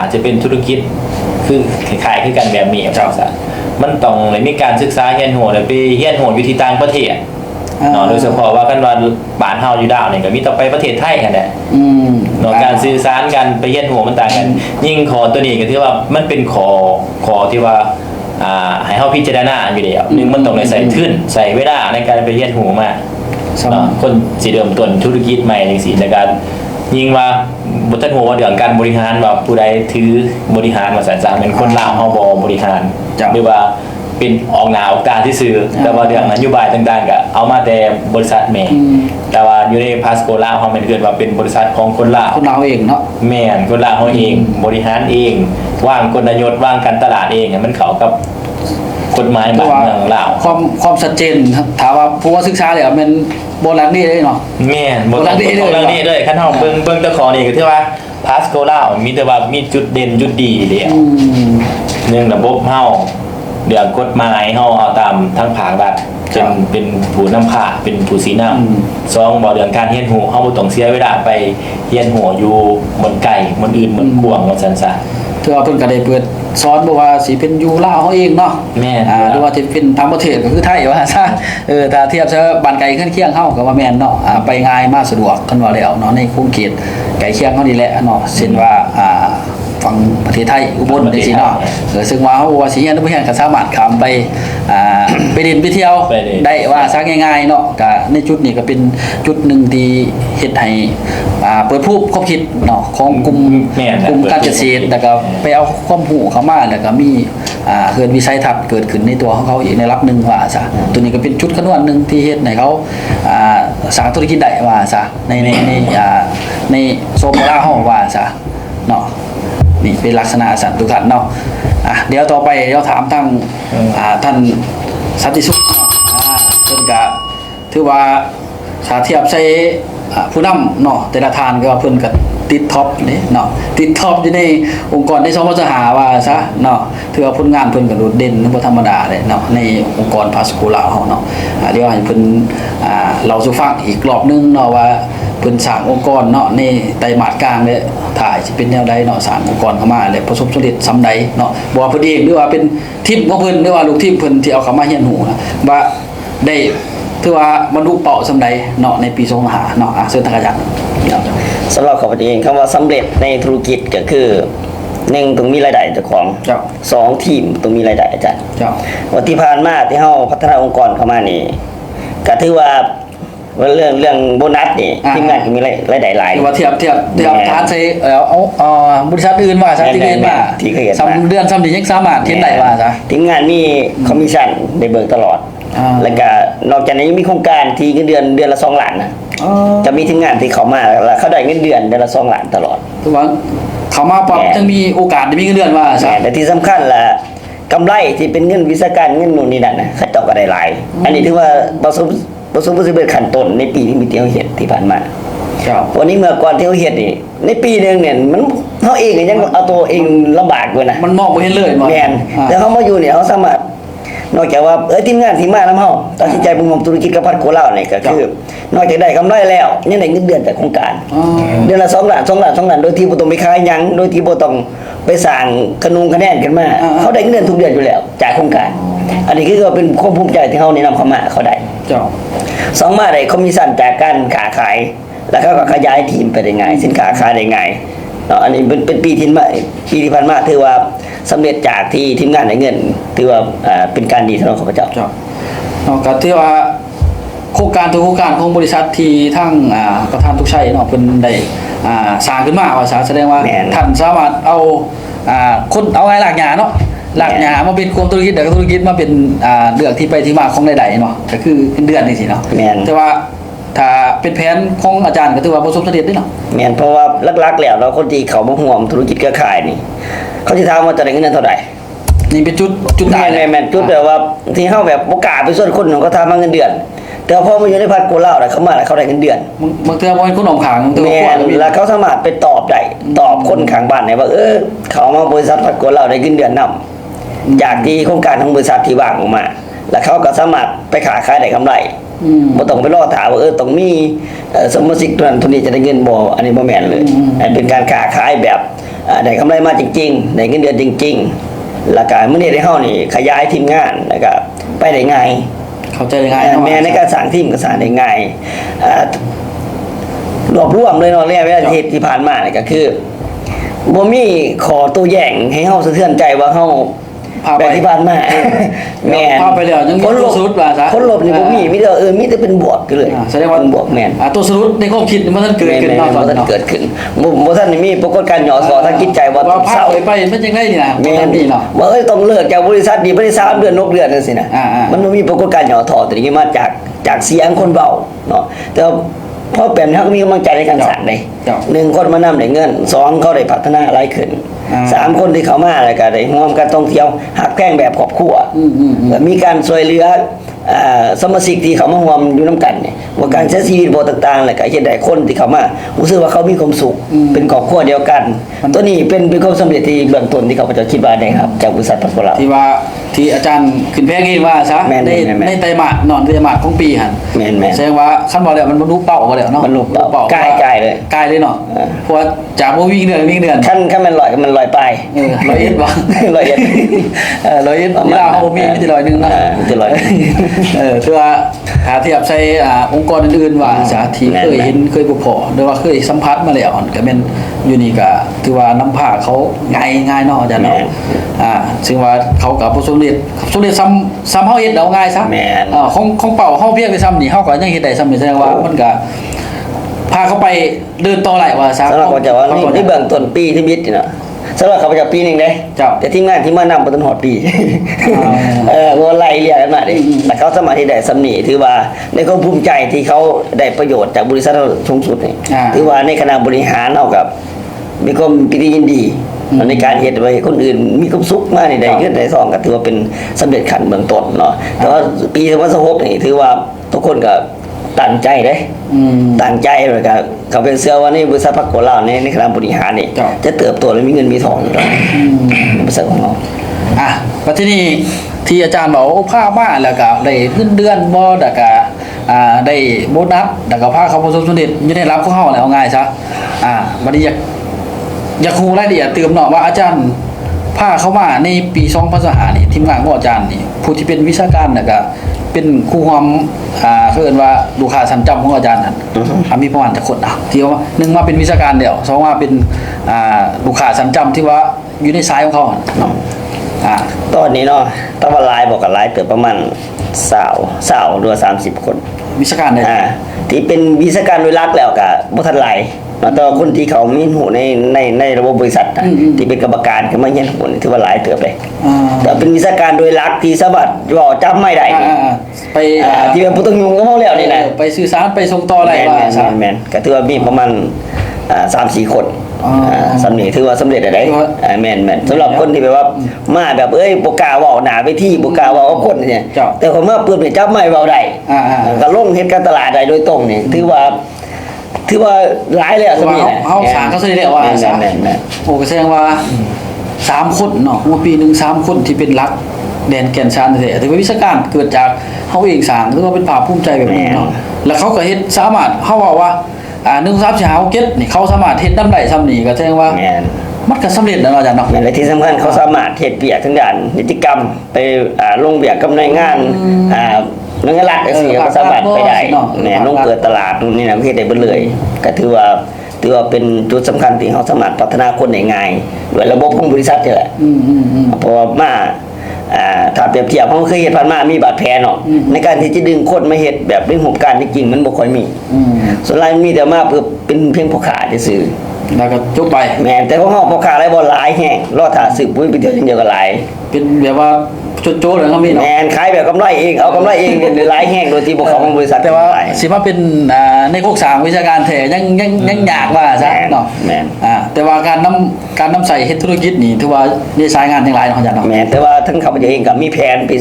อาจจะเป็นธุรกิจคือคล้ายๆคือกันแบบนี้ครับมันต้องเลยมีการศึกษาเฮียนหัวเลยไปเฮียนหัวอยู่ที่ต่างประเทศเนาะโดยเฉพาะว่ากันว่าบ้านเฮาอยู่ดาวนี่ก็มีต่อไปประเทศไทยกันแหละเนาะการสื่อสารกันไปเฮียนหัวมันต่างกัน ยิ่งขอตัวนี้ก็ที่ว่ามันเป็นขอที่ว่าให้เฮาพิจารณาอยู่แล้วนึงมันต้องได้ใส่ทุนใส่เวลาในการไปเฮียนหัวมาเนาะคนสิเริ่มต้นธุรกิจใหม่จังซี่ในการยิ่งว่าบ่ทันหัวว่าเรื่องการบริหารว่าผู้ใดถือบริหารว่าสันๆเป็นคนลาวเฮาบ่บริหารหรือว่าเป็นออกหน้าออกตาที่ซื่อแต่ว่าเรื่องนโยบายต่างๆก็เอามาแต่บริษัทแม่แต่ว่าอยู่ในพาสโกลาวเฮามันเกิดว่าเป็นบริษัทของคนลาว คนเราเองเนาะ แม่นคนลาวเฮาเองบริหารเองวางกลยุทธ์วางการตลาดเองมันเข้ากับกฎหมายบ้านเมืองลาว ความชัดเจนถามว่าผู้ว่าศึกษาแล้วมันบ่หลังนี่เลยเนาะ แม่นบ่ต้องเรื่องนี้เลยคันเฮาเบิ่งตะขอนี่ก็ถือว่าพาสโกลาวมีแต่ว่ามีจุดเด่นจุดดีเดียวเรื่องระบบเฮาเรื่องกฎหมายเฮาเอาตามทั้งภาครัฐเป็นผู้นำพาเป็นผู้สีนำ2บ่เรื่องการเรียนรู้เฮาบ่ต้องเสียเวลาไปเรียนรู้อยู่บนไกลบนอื่นบนกว้างว่าซั่นซะ ถือว่าเพิ่นก็ได้เปิดสอนบ่ว่าสิเป็นอยู่ลาวเฮาเองเนาะ แม่น หรือว่าที่เป็นต่างประเทศก็คือไทยว่าซะถ้าเทียบซะบ้านไกลขึ้นเคียงเฮาก็ว่าแม่นเนาะไปง่ายมาสะดวกคันว่าแล้วเนาะในคุ้มเขตไกลเคียงเฮานี่แหละเนาะเช่นว่าฝั่งประเทศไทยอุบลจังซี่เนาะซึ่งว่าเฮาว่าสิเฮียนบ่เฮียนก็สามารถข้ามไป ไปเดินไปเที่ยว ไปเดิน ได้ว่าซะง่ายๆเนาะก็ในจุดนี้ก็เป็นจุดหนึ่งที่เฮ็ดให้เปิดผู้ความคิดเนาะของกลุ่ม แม่น กลุ่มการเกษตรแล้วก็ไปเอาความรู้เข้ามาแล้วก็มีเกิดวิสัยทัศน์เกิดขึ้นในตัวของเขาอีกในระดับหนึงว่าซะตัวนี้ก็เป็นจุดขนวนหนึงที่เฮ็ดให้เขาสร้างธุรกิจได้ว่าซะในโซนลาวเฮาว่าซะเนาะนี่เป็นลักษณะสันทุกท่านเนาะเดี๋ยวต่อไปเดี๋ยวถามทางท่านสันติสุขเนาะเพิ่นก็ถือว่าถ้าเทียบใส่ผู้นำเนาะแต่ละทานก็เพิ่นก็ติดท็อปนี่เนาะติดท็อปอยู่ในองค์กรในสมสหาว่าซะเนาะถือว่าผลงานเพิ่นก็โดดเด่นบ่ธรรมดาเลยเนาะในองค์กรพาสโกลาวเฮาเนาะเดี๋ยวให้เพิ่นเราสู่ฟังอีกรอบนึงเนาะว่าเพิ่นสร้างองค์กรเนาะในไตรมาสกลางเนี่ยถ่ายสิเป็นแนวใดเนาะสร้างองค์กรเข้ามาแล้วประสบสำเร็จส่ำใดเนาะบ่ว่าเพิ่นเองหรือว่าเป็นทีมของเพิ่นหรือว่าลูกทีมเพิ่นที่เอาเข้ามาเรียนรู้นะว่าได้ถือว่าบรรลุเป้าส่ำใดเนาะในปี25เนาะเชิญทางอาจารย์เนาะ สำหรับข้อปฏิเองคำว่าสำเร็จในธุรกิจก็คือ1ต้องมีรายได้เจ้าของ เจ้า 2ทีมต้องมีรายได้อาจารย์ เจ้า วันที่ผ่านมาที่เฮาพัฒนาองค์กรเข้ามานี่ก็ถือว่าเรื่องโบนัสนี่ทีมงานก็มีรายได้หลาย หรือว่าเทียบทานใส่เอาบริษัทอื่นว่าซะที่เรียนมา ที่เคยเห็นมา ซ้ำเดือนซ้ำที่ยังสามารถเห็นได้ว่าซะ ทีมงานมีคอมมิชชั่นได้เบิกตลอด แล้วก็นอกจากนี้ยังมีโครงการที่เงินเดือนละ2ล้านนะจะมีทีมงานที่เขามาแล้วเขาได้เงินเดือนละ2ล้านตลอด คือว่าเขามาปั๊บจังมีโอกาสได้มีเงินเดือนว่าซะ แต่ที่สำคัญล่ะกำไรที่เป็นเงินวิศาการเงินนู่นนี่นั่นนะเขาเจ้าก็ได้หลาย อันนี้ถือว่าประสบความสำเร็จขั้นต้นในปีที่มีเที่ยวเฮ็ดที่ผ่านมา เจ้า วันนี้เมื่อก่อนเที่ยวเฮ็ดนี่ในปีนึงเนี่ยมันเฮาเองยังเอาตัวเองลำบากอยู่นะ มันมองบ่เห็นเลยว่า แม่นแต่เขามาอยู่เนี่ยเขาสามารถนอกจากว่าทีมงานที่มานำเฮาตัดสินใจประกอบธุรกิจกับพัดโคราชนี่ก็คือนอกจากได้กำไรแล้วยังได้เงินเดือนจากโครงการ เดือนละ2ล้าน2ล้าน2ล้านโดยที่บ่ต้องไปขายหยังโดยที่บ่ต้องไปสร้างคะแนนขึ้นมาเขาได้เงินเดือนทุกเดือนอยู่แล้วจากโครงการ อันนี้คือก็เป็นความภูมิใจที่เฮาแนะนำเข้ามาเขาได้ เจ้า สองมาได้คอมมิชชั่นจากการค้าขายแล้วเขาก็ขยายทีมไปได้ง่ายสินค้าขายได้ง่ายเนาะอันนี้เป็นปีที่ผ่านมาถือว่าสำเร็จจากที่ทีมงานได้เงินถือว่าเป็นการดีสำหรับข้าพเจ้า เจ้าเนาะก็ที่ว่าโครงการทุกโครงการของบริษัทที่ทั้งประธานทุกชัยเนาะเพิ่นได้สร้างขึ้นมาว่าซะแสดงว่าท่านสามารถเอาคนเอาหลากหญ้าเนาะหลากหญ้ามาเป็นธุรกิจแต่ธุรกิจมาเป็นเรื่องที่ไปที่มาของใดๆเนาะก็คือเดือนนี่สิเนาะ แม่น แต่ว่าถ้าเป็นแผนของอาจารย์ก็ถือว่าประสบความสำเร็จเด้เนาะ แม่นเพราะว่าหลักๆแล้วเราคนที่เขามาห่วมธุรกิจเครือข่ายนี่เขาสิถามว่าจะได้เงินเดือนเท่าไหร่ นี่เป็นจุดตาย แม่นจุดแบบว่าที่เฮาแบบบ่กล้าไปส่วนคนของเขาถามมาเงินเดือน แต่พอมาอยู่ในพัดโกลาวแล้วเขามาแล้วเขาได้เงินเดือน บางเทื่อบ่เป็นคนหนองขางบางเทื่อ แม่ บ่ นแล้วเขาสามารถไปตอบได้ตอบคนข้างบ้านได้ว่าเขามาบริษัทพัดโกลาวได้เงินเดือนนำจากที่โครงการของบริษัทที่วางออกมา แล้วเขาก็สามารถไปขายได้กำไรบ่ต้องไปรอถามว่าต้องมีสมาชิกตัวนั้นตัวนี้จะได้เงินบ่อันนี้บ่แม่นเลยอันเป็นการค้าขายแบบได้กำไรมาจริงๆได้เงินเดือนจริงๆแล้วก็มื้อนี้ได้เฮานี่ขยายทีมงานแล้วก็ไปได้ง่าย เข้าใจได้ง่ายเนาะ แม่ในการสร้างทีมก็สร้างได้ง่ายรวบรวมเลยเนาะเรียกว่าที่ผ่านมานี่ก็คือบ่มีขอตัวแย่งให้เฮาสะเทือนใจว่าเฮา พาไป แบบที่ผ่านมาแม่น พาไปแล้วยังมี คนลบ ตัวสรุปว่าซะ คนลบนี่บ่มีมีแต่มีแต่เป็นบวกกันเลย แสดงว่า เป็นบวกแม่น ตัวสรุปในความคิดมันเกิดขึ้น แม่ เนาะ นบ่ทันเกิดขึ้นบ่ทันมีปรากฏการณ์หย่อสอทางจิตใจว่า ว่า เศ พา ร้า ไปมันจังได๋นี่นะ แม่น นี่เนาะ ว่าต้องเลิกจากบริษัทนี้ไปได้3เดือน6เดือนจังซี่นะ มันบ่มีปรากฏการณ์หย่อถอตัวนี้มาจากเสียงคนเบาเนาะแต่ว่าพอเป็นเขาก็มีกำลังใจในการสร้างได้1คนมานำได้เงิน2เขาได้พัฒนาหลายขึ้น3คนที่เขามาแล้วก็ได้ร่วมกันท่องเที่ยวหักแพงแบบครอบครัวมีการช่วยเหลือสมาชิกที่เขามาร่วมอยู่นํกันเนี่ยว่าการใช้ชีวิตบ่ต่างๆแล้วก็เฮ็ดให้คนที่เขามารู้สึกว่าเขามีความสุขเป็นครอบครัวเดียวกัน ตัวนี้เป็นความสำเร็จที่เบื้องต้นที่เขาพเจ้าคิดว่าได้ครับจากบริษัทพัฒนา ที่ว่าที่อาจารย์ขึ้นแพงเองว่าซะ แม่น ในไตรมาสนอนไตรมาสของปีหั่น แม่น แสดงว่าคันบ่แล้วมันบรรลุเป้าบ่แล้วเนาะ บรรลุเป้าใกล้เลย ใกล้เลยเนาะเพราะว่าจากบ่วิ่งเดือน ขั้นมันลอยมันลอยไป ร้อยเอ็ดบ่ ร้อยเอ็ด ร้อยเอ็ดเวลาเฮาบ่มีที่ร้อยนึงนะ ที่ร้อย คือว่าถ้าเทียบใช้องค์กรอื่นๆว่าสาธิเคยเห็นเคยพบพอหรือว่าเคยสัมผัสมาแล้วก็แม่นอยู่นี่ก็ ถือว่านำผ้าเขาง่ายเนาะอาจารย์เนาะซึ่งว่าเขากับผู้สมเด็จซ้ำเฮาเฮ็ดเอาง่ายซะของเป่าเฮาเพียงได้ซ้ำนี่เฮาก็ยังเฮ็ดได้ซ้ำนี่แสดงว่ามันก็พาเขาไปเดินต่อไหลว่าซะ สำหรับเขาจะว่านี่เบื้องต้นปีที่มิดนี่เนาะสำหรับเขาจะปีหนึ่งเด้แต่ทีมงานที่มานำประต้นหอดปีว่าไล่เรียกกันมาดิแต่เขาสามารถที่ได้สำนีถือว่าในความภูมิใจที่เขาได้ประโยชน์จากบริษัทสูงสุดนี่ถือว่าในคณะบริหารเอากับมีความปิติยินดีในการเหตุไว้คนอื่นมีความสุขมากในใดขึ้นในซองก็ถือว่าเป็นสำเร็จขันเบื้องต้นเนาะแต่ว่าปี2026นี่ถือว่าทุกคนก็ตั้งใจเลยตั้งใจเลยครับเขาเป็นเสื้อว่านี่บริษัทพักโกลาในคณะบริหารนี่จะเติบโตและมีเงินมีทองอยู่แล้วบริษัทของเราแล้วที่นี่ที่อาจารย์บอกผ้าบ้านแล้วก็ได้เงินเดือนบ่แล้วก็ได้โบนัสแล้วก็ผ้าเขาประสบสำเร็จอยู่ในรับของเฮาแล้วง่ายซะบัดนี้อยากรู้รายละเอียดเติมเนาะว่าอาจารย์ผ้าเข้ามาในปี2025นี่ทีมงานของอาจารย์นี่ผู้ที่เป็นวิชาการแล้วก็เป็นครูความเอิ้นว่าลูกค้าชั้นจำของอาจารย์นั่นมีประมาณจักคนที่ว่า1มาเป็นวิชาการเดียว2ว่าเป็นลูกค้าชั้นจำที่ว่าอยู่ในสายของเขาเนาะตอนนี้เนาะตะวันลายบอกกับลายเติบประมาณ20หรือ30 คนวิชาการได้ที่เป็นวิชาการโดยหลักแล้วก็บ่ทันหลายแต่คนที่เขามีหูในระบบบริษัทที่เป็นกรรมการก็มาเฮียนหูถือว่าหลายเติบเลยแต่เป็นวิชาการโดยหลักที่สามารถว่าจำไม่ได้ไปที่เป็นผู้ต้องยุ่งก็เฮาแล้วนี่นะไปสื่อสารไปส่งต่ออะไรว่าแม่นก็ถือว่ามีประมาณ3-4 คนสำนีถือว่าสำเร็จได้แม่นสำหรับคนที่แบบว่ามาแบบบ่กล้าเว้าหน้าเวทีบ่กล้าเว้ากับคนเนี่ยแต่คนมาเปิดจับไม้เว้าได้ก็ลงเฮ็ดการตลาดได้โดยตรงนี่ถือว่าหลายเลยสำนีนะเฮาสร้างเขาสิได้ว่าโอ้ก็แสดงว่า3คนเนาะว่าปีนึง3คนที่เป็นหลักแดนแก่นชานแท้แต่ว่าวิชาการเกิดจากเฮาเองสร้างถือว่าเป็นภาคภูมิใจแบบนี้เนาะแล้วเขาก็เฮ็ดสามารถเฮาว่า1 2 3 4 5 6 7นี่เขาสามารถเฮ็ดนำได้ซ้ำนี่ก็แสดงว่ามันก็สำเร็จแล้วอาจารย์เนาะและที่สำคัญเขาสามารถเฮ็ดเวียกทางด้านนิติกรรมไปลงเวียกกับหน่วยงานหน่วยงานรัฐจังซี่ก็สามารถไปได้ลงเปิดตลาดนี่นะเฮ็ดได้เบิดเลยก็ถือว่าเป็นจุดสำคัญที่เขาสามารถพัฒนาคนได้ง่ายด้วยระบบของบริษัทนี่แหละเพราะว่ามาถ้าเปรียบเทียบเขาเคยเฮ็ดผ่านมามีบาดแผลเนาะในการที่จะดึงคนมาเฮ็ดแบบดึงหุบการจริงๆมันบ่ค่อยมีส่วนหลายมันมีแต่มาเพื่อเป็นเพียงพ่อค้าซื่อแล้วก็จบไปแม่แต่ของเฮาพ่อค้าหลายบ่หลายแฮงรอถ้าซื้อปุ๋ยไปเดียวก็หลายเป็นแบบว่าโจๆเลยเนาะมีเนาะแม่นขายแบบกำไรเองเอากำไรเองหลายแฮงโดยที่บ่เข้าของบริษัทแต่ว่าสิมาเป็นในโครงสร้างวิชาการแท้ยังยากว่าซะเนาะแม่นแต่ว่าการนำใส่เฮ็ดธุรกิจนี่ถือว่ามีสายงานทั้งหลายเนาะอาจารย์เนาะแม่นแต่ว่าทั้งเขาเองก็มีแผนปี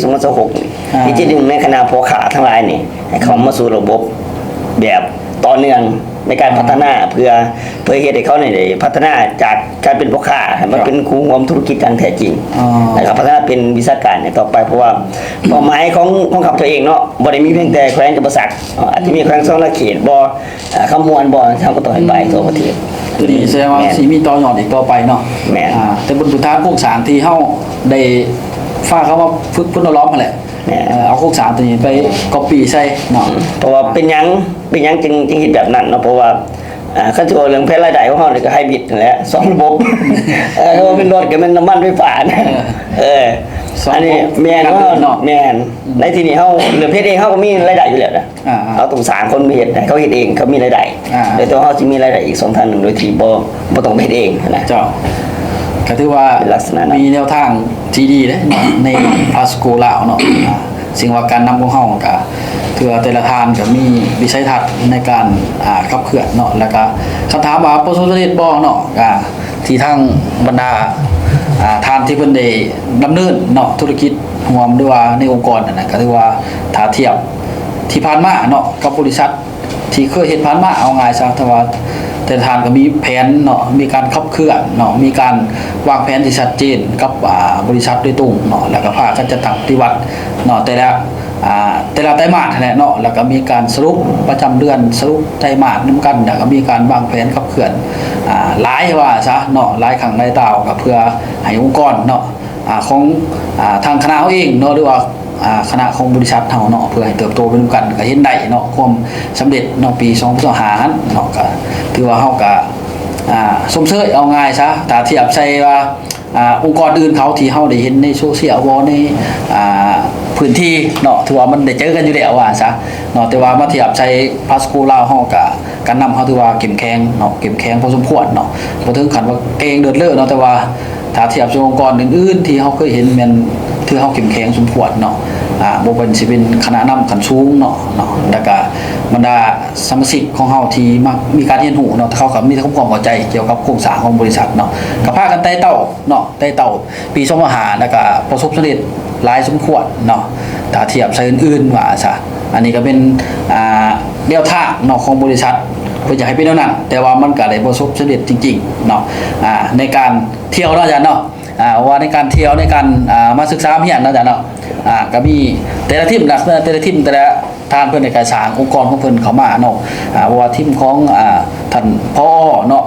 2026ที่จะดึงในคณะพ่อค้าทั้งหลายนี่ให้เข้ามาสู่ระบบแบบต่อเนื่องในการพัฒนาเพื่อเฮ็ดให้เขาได้พัฒนาจากการเป็นพ่อค้าให้มาเป็นครูร่วมธุรกิจอย่างแท้จริงนะครับพัฒนาเป็นวิชาการต่อไปเพราะว่าเป้าหมายของเขาตัวเองเนาะบ่ได้มีเพียงแต่แขวงจำปาสักอาจจะมีแขวงสระเขตบ่คำมวลบ่ทางก็ต่อไปทั่วประเทศตัวนี้แสดงว่าสิมีต่อยอดอีกต่อไปเนาะแต่บนพื้นฐานโครงสร้างที่เฮาได้ฝากเขาว่าฝึกพุ่นล้อมนั่นแหละเอาโครงสร้างตัวนี้ไปก๊อปปี้ใส่เนาะเพราะว่าเป็นหยังจึงเฮ็ดแบบนั้นเนาะเพราะว่าคันสิว่าเรื่องแผนรายได้ของเฮานี่ก็ไฮบริดนั่นแหละ2ระบบว่าเป็นรถก็เป็นน้ำมันไฟฟ้าอันนี้แม่นเนาะแม่นในที่นี้เฮาเรื่องเพชรเองเฮาก็มีรายได้อยู่แล้วนะเฮาต้องสร้างคนมีเฮ็ดให้เขาเฮ็ดเองเขามีรายได้โดยตัวเฮาสิมีรายได้อีก2ทางนึงโดยที่บ่ต้องเฮ็ดเองนะเจ้าก็ถือว่ามีแนวทางที่ดีเด้ในพาสโกลาวเนาะสิ่งว่าการนำของเฮาก็ถือว่าแต่ละทานก็มีวิสัยทัศน์ในการขับเคลื่อนเนาะแล้วก็คำถามว่าประสบความสำเร็จบ่เนาะที่ทางบรรดาทานที่เพิ่นได้ดำเนินเนาะธุรกิจรวมด้วยว่าในองค์กรนั่นน่ะก็ถือว่าถ้าเทียบที่ผ่านมาเนาะกับบริษัทที่เคยเฮ็ดผ่านมาเอาง่ายซะแต่ว่าแต่ทานก็มีแผนเนาะมีการขับเคลื่อนเนาะมีการวางแผนที่ชัดเจนกับบริษัทโดยตรงเนาะแล้วก็ภาคการจัดตั้งปฏิวัติเนาะแต่ละไตรมาสนั่นแหละเนาะแล้วก็มีการสรุปประจำเดือนสรุปไตรมาสนำกันแล้วก็มีการวางแผนขับเคลื่อนหลายว่าซะเนาะหลายครั้งหลายตาวก็เพื่อให้องค์กรเนาะของทางคณะเฮาเองเนาะหรือว่าคณะของบริษัทเฮาเนาะเพื่อให้เติบโตไปด้วยกันก็เห็นได้เนาะความสำเร็จเนาะปี2025เนาะก็ถือว่าเฮาก็ สมเสยเอาง่ายซะถ้าเทียบใส่ว่าองค์กรอื่นเขาที่เฮาได้เห็นในโซเชียลบ่ในพื้นที่เนาะถือว่ามันได้เจอกันอยู่แล้วว่าซะเนาะแต่ว่ามาเทียบใส่พาสโกลาวเฮาก็การนำเฮาถือว่าเข้มแข็งเนาะเข้มแข็งพอสมควรเนาะบ่ถึงขั้นว่าเก่งเลิศเลอเนาะแต่ว่าถ้าเทียบกับองค์กรอื่นๆที่เฮาเคยเห็นแม่นถือเฮาเข้มแข็งสมควรเนาะบ่เป็นสิเป็นคณะนำขั้นสูงเนาะแล้วก็บรรดาสมาชิกของเฮาที่มีการเรียนรู้เนาะเขาก็มีความเข้าใจเกี่ยวกับโครงสร้างของบริษัทเนาะก็พากันไต่เต้าเนาะไต่เต้าปี2025แล้วก็ประสบสำเร็จหลายสมควรเนาะถ้าเทียบใส่อื่นๆว่าซะอันนี้ก็เป็นแนวทางเนาะของบริษัทเพื่อจะให้เป็นแนวนั้นแต่ว่ามันก็ได้ประสบสำเร็จจริงๆเนาะในการเที่ยวเนาะอาจารย์เนาะว่าในการเที่ยวในการมาศึกษาเรียนเนาะอาจารย์เนาะก็มีแต่ละทีมนะแต่ละทีมแต่ละทานเพื่อนในการสร้างองค์กรของเพื่อนเขามาเนาะว่าทีมของท่านพ่อเนาะ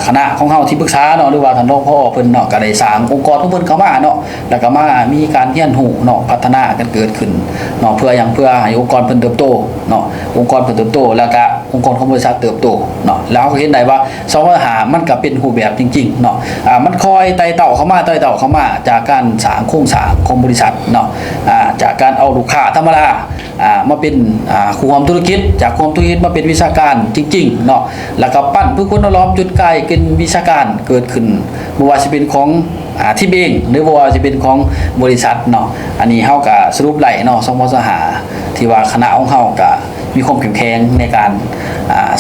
คณะของเฮาที่ปรึกษาเนาะหรือว่าท่านรองพ่อเพิ่นเนาะก็ได้สร้างองค์กรของเพิ่นเข้ามาเนาะแล้วก็มามีการเรียนรู้เนาะพัฒนากันเกิดขึ้นเนาะเพื่อให้องค์กรเพิ่นเติบโตเนาะองค์กรเพิ่นเติบโตแล้วก็องค์กรของบริษัทเติบโตเนาะแล้วก็เห็นได้ว่า205มันก็เป็นรูปแบบจริงๆเนาะมันคอยไต่เต้าเข้ามาจากการสร้างโครงสร้างของบริษัทเนาะจากการเอาลูกค้าธรรมดามาเป็นคู่ความธุรกิจจากความธุรกิจมาเป็นวิชาการจริงๆเนาะแล้วก็ปั้นผู้คนล้อมจุดกลายเป็นวิชาการเกิดขึ้นบ่ว่าสิเป็นของที่เองหรือบ่ว่าสิเป็นของบริษัทเนาะอันนี้เฮาก็สรุปไล่เนาะ205ที่ว่าคณะของเฮาก็มีความเข้มแข็งในการ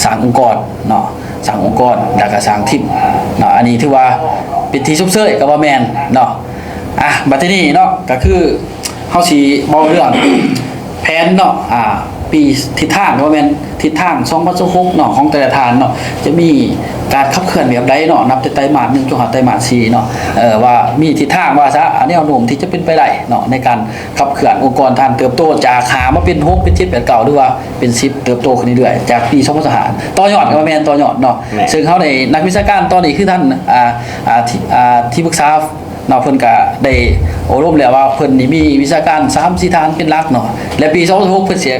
สร้างองค์กรเนาะสร้างองค์กรแล้วก็สร้างทีมเนาะอันนี้ถือว่าเป็นที่ซุบเซยก็ว่าแม่นเนาะบัดนี้เนาะก็คือเฮาสิเว้าเรื่องแผนเนาะปีทิศทางว่าแม่นทิศทาง2026เนาะของแต่ละทานเนาะจะมีการขับเคลื่อนแบบใดเนาะนับแต่ไตรมาส1จนถึงไตรมาส4เนาะว่ามีทิศทางว่าซะแนวโน้มที่จะเป็นไปได้เนาะในการขับเคลื่อนองค์กรทานเติบโตจาก5มาเป็น6เป็น7เป็น9หรือว่าเป็น10เติบโตขึ้นเรื่อยๆจากปี2025ต่อยอดว่าแม่นต่อยอดเนาะซึ่งเฮาได้นักวิชาการตอนนี้คือท่านที่ปรึกษาเนาะเพิ่นก็ได้อบรมแล้วว่าเพิ่นนี่มีวิชาการ 3-4 ทางเป็นหลักเนาะและปี2026เพิ่นสิ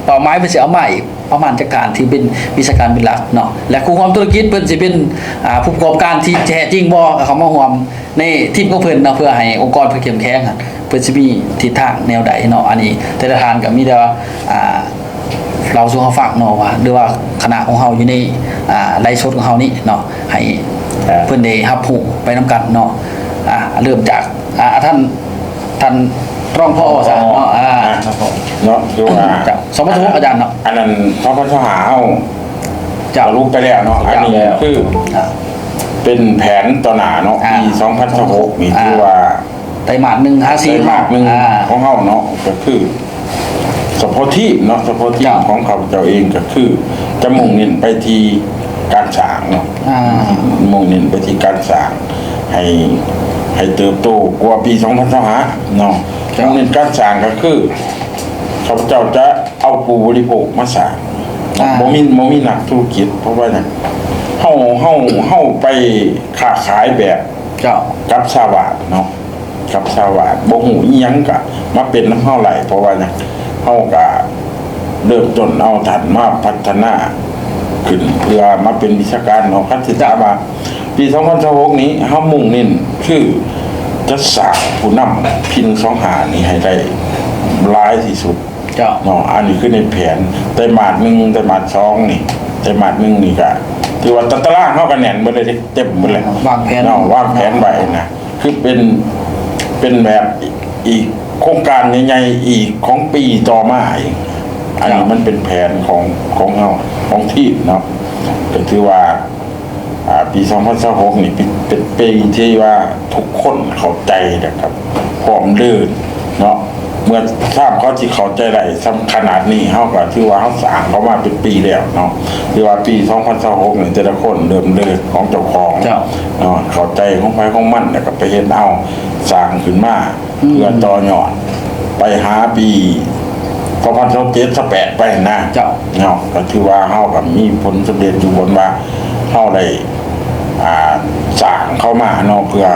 เป้าหมายเพิ่นสิเอาใหม่ประมาณจากการที่เป็นวิชาการเป็นหลักเนาะและคู่ความธุรกิจเพิ่นสิเป็นผู้ประกอบการที่แท้จริงบ่เขามาร่วมในทีมของเพิ่นเนาะเพื่อให้องค์กรเพิ่นเข้มแข็งเพิ่นสิมีทิศทางแนวใดเนาะอันนี้แต่ละทานก็มีแต่ว่าเราสู่เฮาฟังเนาะว่าหรือว่าคณะของเฮาอยู่ในไลฟ์สดของเฮานี่เนาะให้เพิ่นได้รับรู้ไปนํกันเนาะเริ่มจากท่านรองพ่อซะเนาะเนาะคือว่า2026อาจารย์เนาะอันนั้น2025เฮาจะรู้ไปแล้วเนาะอันนี้คือเป็นแผนต่อหน้าเนาะปี2026นี่คือว่าไตรมาส1 54มาส1ของเฮาเนาะก็คือเฉพาะที่เนาะเฉพาะที่ของข้าพเจ้าเองก็คือจะมุ่งเน้นไปที่การสร้างเนาะมุ่งเน้นไปที่การสร้างให้เติบโตกว่าปี2025เนาะมุ่งเน้นการสร้างก็คือข้าพเจ้าจะเอาผู้บริโภคมาสร้างบ่มีนักธุรกิจเพราะว่าเฮาไปค้าขายแบบกับชาวบ้านเนาะกับชาวบ้านบ่ฮู้อีหยังก็มาเป็นน้ำเฮาไหลเพราะว่าเฮาก็เริ่มต้นเอาฐานมาพัฒนาขึ้นเพื่อมาเป็นวิชาการเนาะคันสิถามว่าปี2026นี้เฮามุ่งเน้นคือจะสร้างผู้นำพิน25นี้ให้ได้หลายที่สุดเนาะอันนี้คือในแผนไตรมาส1ไตรมาส2นี่ไตรมาส1นี่ก็ถือว่าตารางเฮาก็แน่นหมดเลยเต็มหมดเลยวางแผนวางแผนไว้นะคือเป็นแบบอีกโครงการใหญ่ๆอีกของปีต่อมาอีกอันนี้มันเป็นแผนของเฮาของทีมเนาะก็ถือว่าปี2026นี่เป็นปีที่ว่าทุกคนเข้าใจนะครับพร้อมลื่นเนาะเมื่อทราบเขาที่เข้าใจได้ขนาดนี้เฮาก็ถือว่าเฮาสร้างเขามาเป็นปีแล้วเนาะถือว่าปี2026นี่แต่ละคนเริ่มเลิศของเจ้าของเนาะเข้าใจของไผของมันแล้วก็ไปเฮ็ดเอาสร้างขึ้นมาเพื่อต่อยอดไปหาปี2027-28ไปนะเนาะก็ถือว่าเฮาก็มีผลสำเร็จอยู่บนว่าเฮาได้สร้างเข้ามาเนาะเพื่อ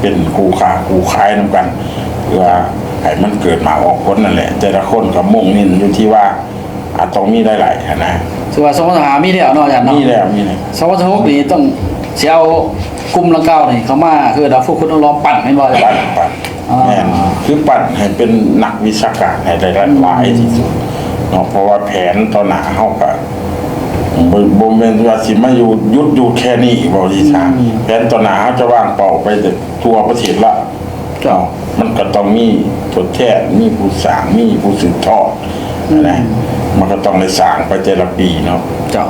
เป็นคู่ค้าคู่ขายนำกันเพื่อให้มันเกิดมาออกผลนั่นแหละแต่ละคนก็มุ่งเน้นอยู่ที่ว่า อาจต้องมีหลายๆนะ ถือว่า2025มีแล้วเนาะอาจารย์เนาะ มีแล้วมีแล้ว 2026นี่ต้องสิเอากลุ่มลังเก้านี่เข้ามาคือดาวฟูคุณต้องลองปั่นให้บ่อาจารย์ ปั่น อ่า แม่นคือปั่นให้เป็นนักวิชาการให้ได้หลายที่สุดเนาะเพราะว่าแผนต่อหน้าเฮาก็บ่แม่นว่าสิมาอยู่หยุดอยู่แค่นี้บ่ดีซ่าแผนต่อหน้าเฮาจะวางเป้าไปทั่วประเทศละ เจ้า มันก็ต้องมีทดแทนมีผู้สร้างมีผู้สืบทอดนะมันก็ต้องได้สร้างไปแต่ละปีเนาะ เจ้า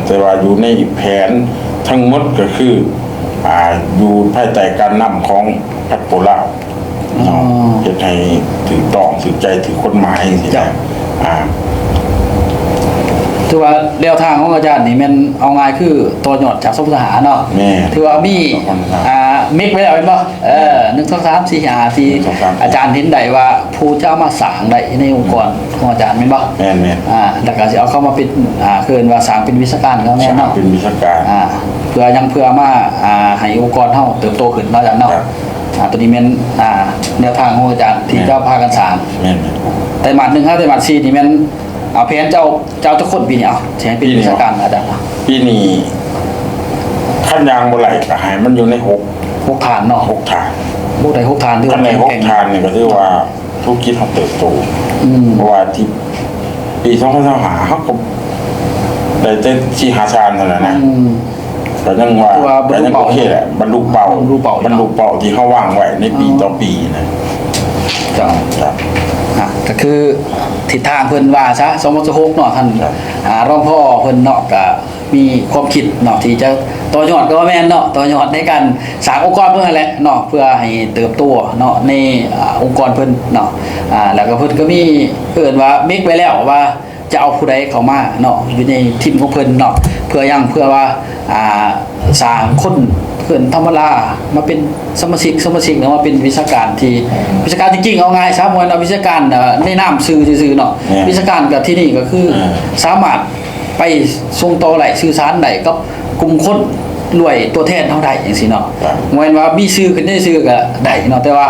แต่ว่าอยู่ในแผนทั้งหมดก็คืออยู่ภายใต้การนำของพรรคโปลาวเนาะเฮ็ดให้ถึงต้องถึงใจถึงกฎหมายสินะ ถือว่าแนวทางของอาจารย์นี่แมันเอาง่ายคือตัวยอดจากสมทหารเนาะ แม่ ถือว่ามีมิกไว้แล้วเป็นบ่1 2 3 4 5ที่ 1 2 3 อาจารย์เห็นได้ว่าผู้จะเอามาสร้างได้ในองค์กรของอาจารย์แม่นบ่ แม่น แล้วก็สิเอาเข้ามาเป็นคือว่าสร้างเป็นวิชาการก็ ๆ แม่น สร้าง เนาะ เป็นวิชาการ เพื่อมาให้องค์กรเฮาเติบโตขึ้นเนาะอาจารย์เนาะ ครับ ตัวนี้แม่นแนวทางของอาจารย์ที่จะพากันสร้าง แม่น แต่หมัด1 5แต่หมัด4นี่แม่นเอาแผนเจ้าทุกคนปีนี้เอาสิให้เป็นวิชาการอาจารย์เนาะ ปีนี้ขั้นยางบ่ไหลก็ให้มันอยู่ใน6ฐานเนาะ 6ฐาน 6ได้6ฐานที่ ขั้นใน6ฐานนี่ก็ถือว่าธุรกิจเฮาเติบโต เพราะว่าที่ปี2025เขาก็ได้แต่ที่หาชานเท่านั้นนะแต่ยังว่าแต่ยังโอเคแหละบรรลุเป้าที่เขาวางไว้ในปีต่อปีนะ เจ้า ครับ ก็คือทิศทางเพิ่นว่าซะ2026เนาะท่าน ครับ รองพ่อเพิ่นเนาะก็มีความคิดเนาะที่จะต่อยอดก็แม่นเนาะต่อยอดในการสร้างองค์กรเพิ่นนั่นแหละเนาะเพื่อให้เติบโตเนาะในองค์กรเพิ่นเนาะแล้วก็เพิ่นก็มีเอิ้นว่าเมคไว้แล้วว่าจะเอาผู้ใดเข้ามาเนาะอยู่ในทีมของเพิ่นเนาะเพื่อว่าสร้างคนเพิ่นธรรมดามาเป็นสมาชิกเนาะมาเป็นวิชาการที่วิชาการจริงๆเอาง่ายซะมวยเอาวิชาการในนามซื่อๆเนาะวิชาการกับที่นี่ก็คือสามารถไปส่งต่อไหลสื่อสารได้กับกลุ่มคนรวยตัวแทนเท่าใดจังซี่เนาะมวยว่ามีชื่อขึ้นได้ชื่อก็ได้เนาะแต่ว่า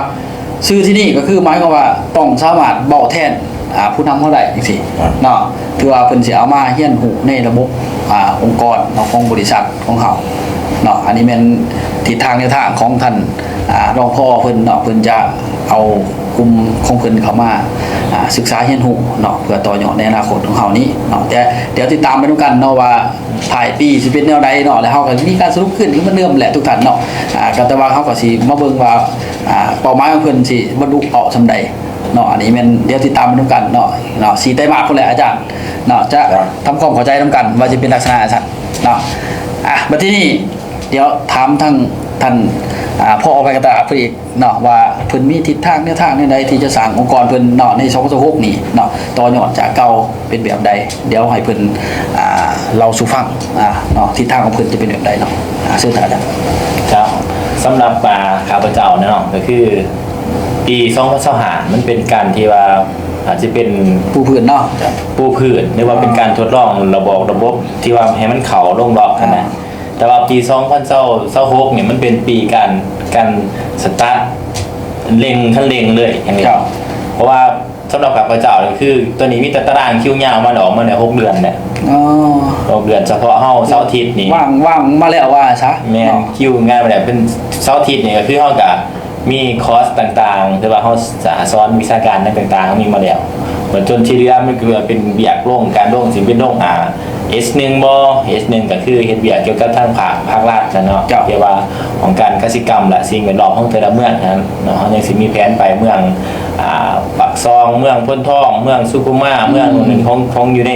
ชื่อที่นี่ก็คือหมายความว่าต้องสามารถเว้าแทนผู้นำเท่าใดจังซี่เนาะคือว่าเพิ่นสิเอามาเฮียนหูในระบบองค์กรของบริษัทของเขาเนาะอันนี้เป็นทิศทางแนวทางของท่านรองพ่อเพิ่นเนาะเพิ่นจะเอากลุ่มของเพิ่นเข้ามาศึกษาเรียนรู้เนาะเพื่อต่อยอดในอนาคตของเฮานี้เนาะแต่เดี๋ยวติดตามไปด้วยกันเนาะว่าถ่ายปีสิเป็นแนวใดเนาะแล้วเฮาก็มีการสรุปขึ้นที่มันเริ่มแหละทุกท่านเนาะก็แต่ว่าเฮาก็สิมาเบิ่งว่าเป้าหมายของเพิ่นสิบรรลุเอาส่าใดเนาะอันนี้มันเดี๋ยวติดตามไปด้วยกันเนาะ4ไตรมาสพุ่นแหละอาจารย์เนาะจะทำความเข้าใจนำกันว่าจะเป็นลักษณะซั่นเนาะบัดทีนี้เดี๋ยวถามทั้งท่านพ่อออกไปกระตาเพิ่นอีกเนาะว่าเพิ่นมีทิศทางแนวทางใดที่จะสร้างองค์กรเพิ่นเนาะใน2026นี่เนาะต่อยอดจากเก่าเป็นแบบใดเดี๋ยวให้เพิ่นเราสู่ฟังเนาะทิศทางของเพิ่นจะเป็นแบบใดเนาะซึ่งท่านอาจารย์ ครับสำหรับข้าพเจ้าเนาะก็คือปี2025มันเป็นการที่ว่าอาจจะเป็น ผู้พื้นเนาะ ปูพื้นหรือว่าเป็นการทดลองระบบที่ว่าให้มันเข่าลงดอกกันนะแต่ว่าปี2026เนี่ยมันเป็นปีการสตาร์ทเล็งเลยอย่างนี้เพราะว่าสำหรับข้าพเจ้าเนี่ยคือตัวนี้มีแต่ตารางคิวยาวมาดอกมาเนี่ย6 เดือนเนี่ย6 เดือนเฉพาะเฮาเสาร์อาทิตย์นี่ ว่างมาแล้วว่าซะ แม่นคิวงานมาเนี่ยเป็นเสาร์อาทิตย์นี่ก็คือเฮาก็มีคอร์สต่างๆหรือว่าเฮาสอนวิชาการต่างๆมีมาแล้วเหมือนจนที่เรือมันคือเป็นเบียกลงการลงสิเป็นลงS1 บ่ S1 ก็คือเฮ็ดเบียกเกี่ยวกับทางภาครัฐเนาะเกี่ยวกับของการกสิกรรมและสิ่งแวดล้อมของแต่ละเมืองนั้นเนาะเฮายังสิมีแผนไปเมืองปักซองเมืองพ้นทองเมืองสุขุมมาเมืองนึงของอยู่ใน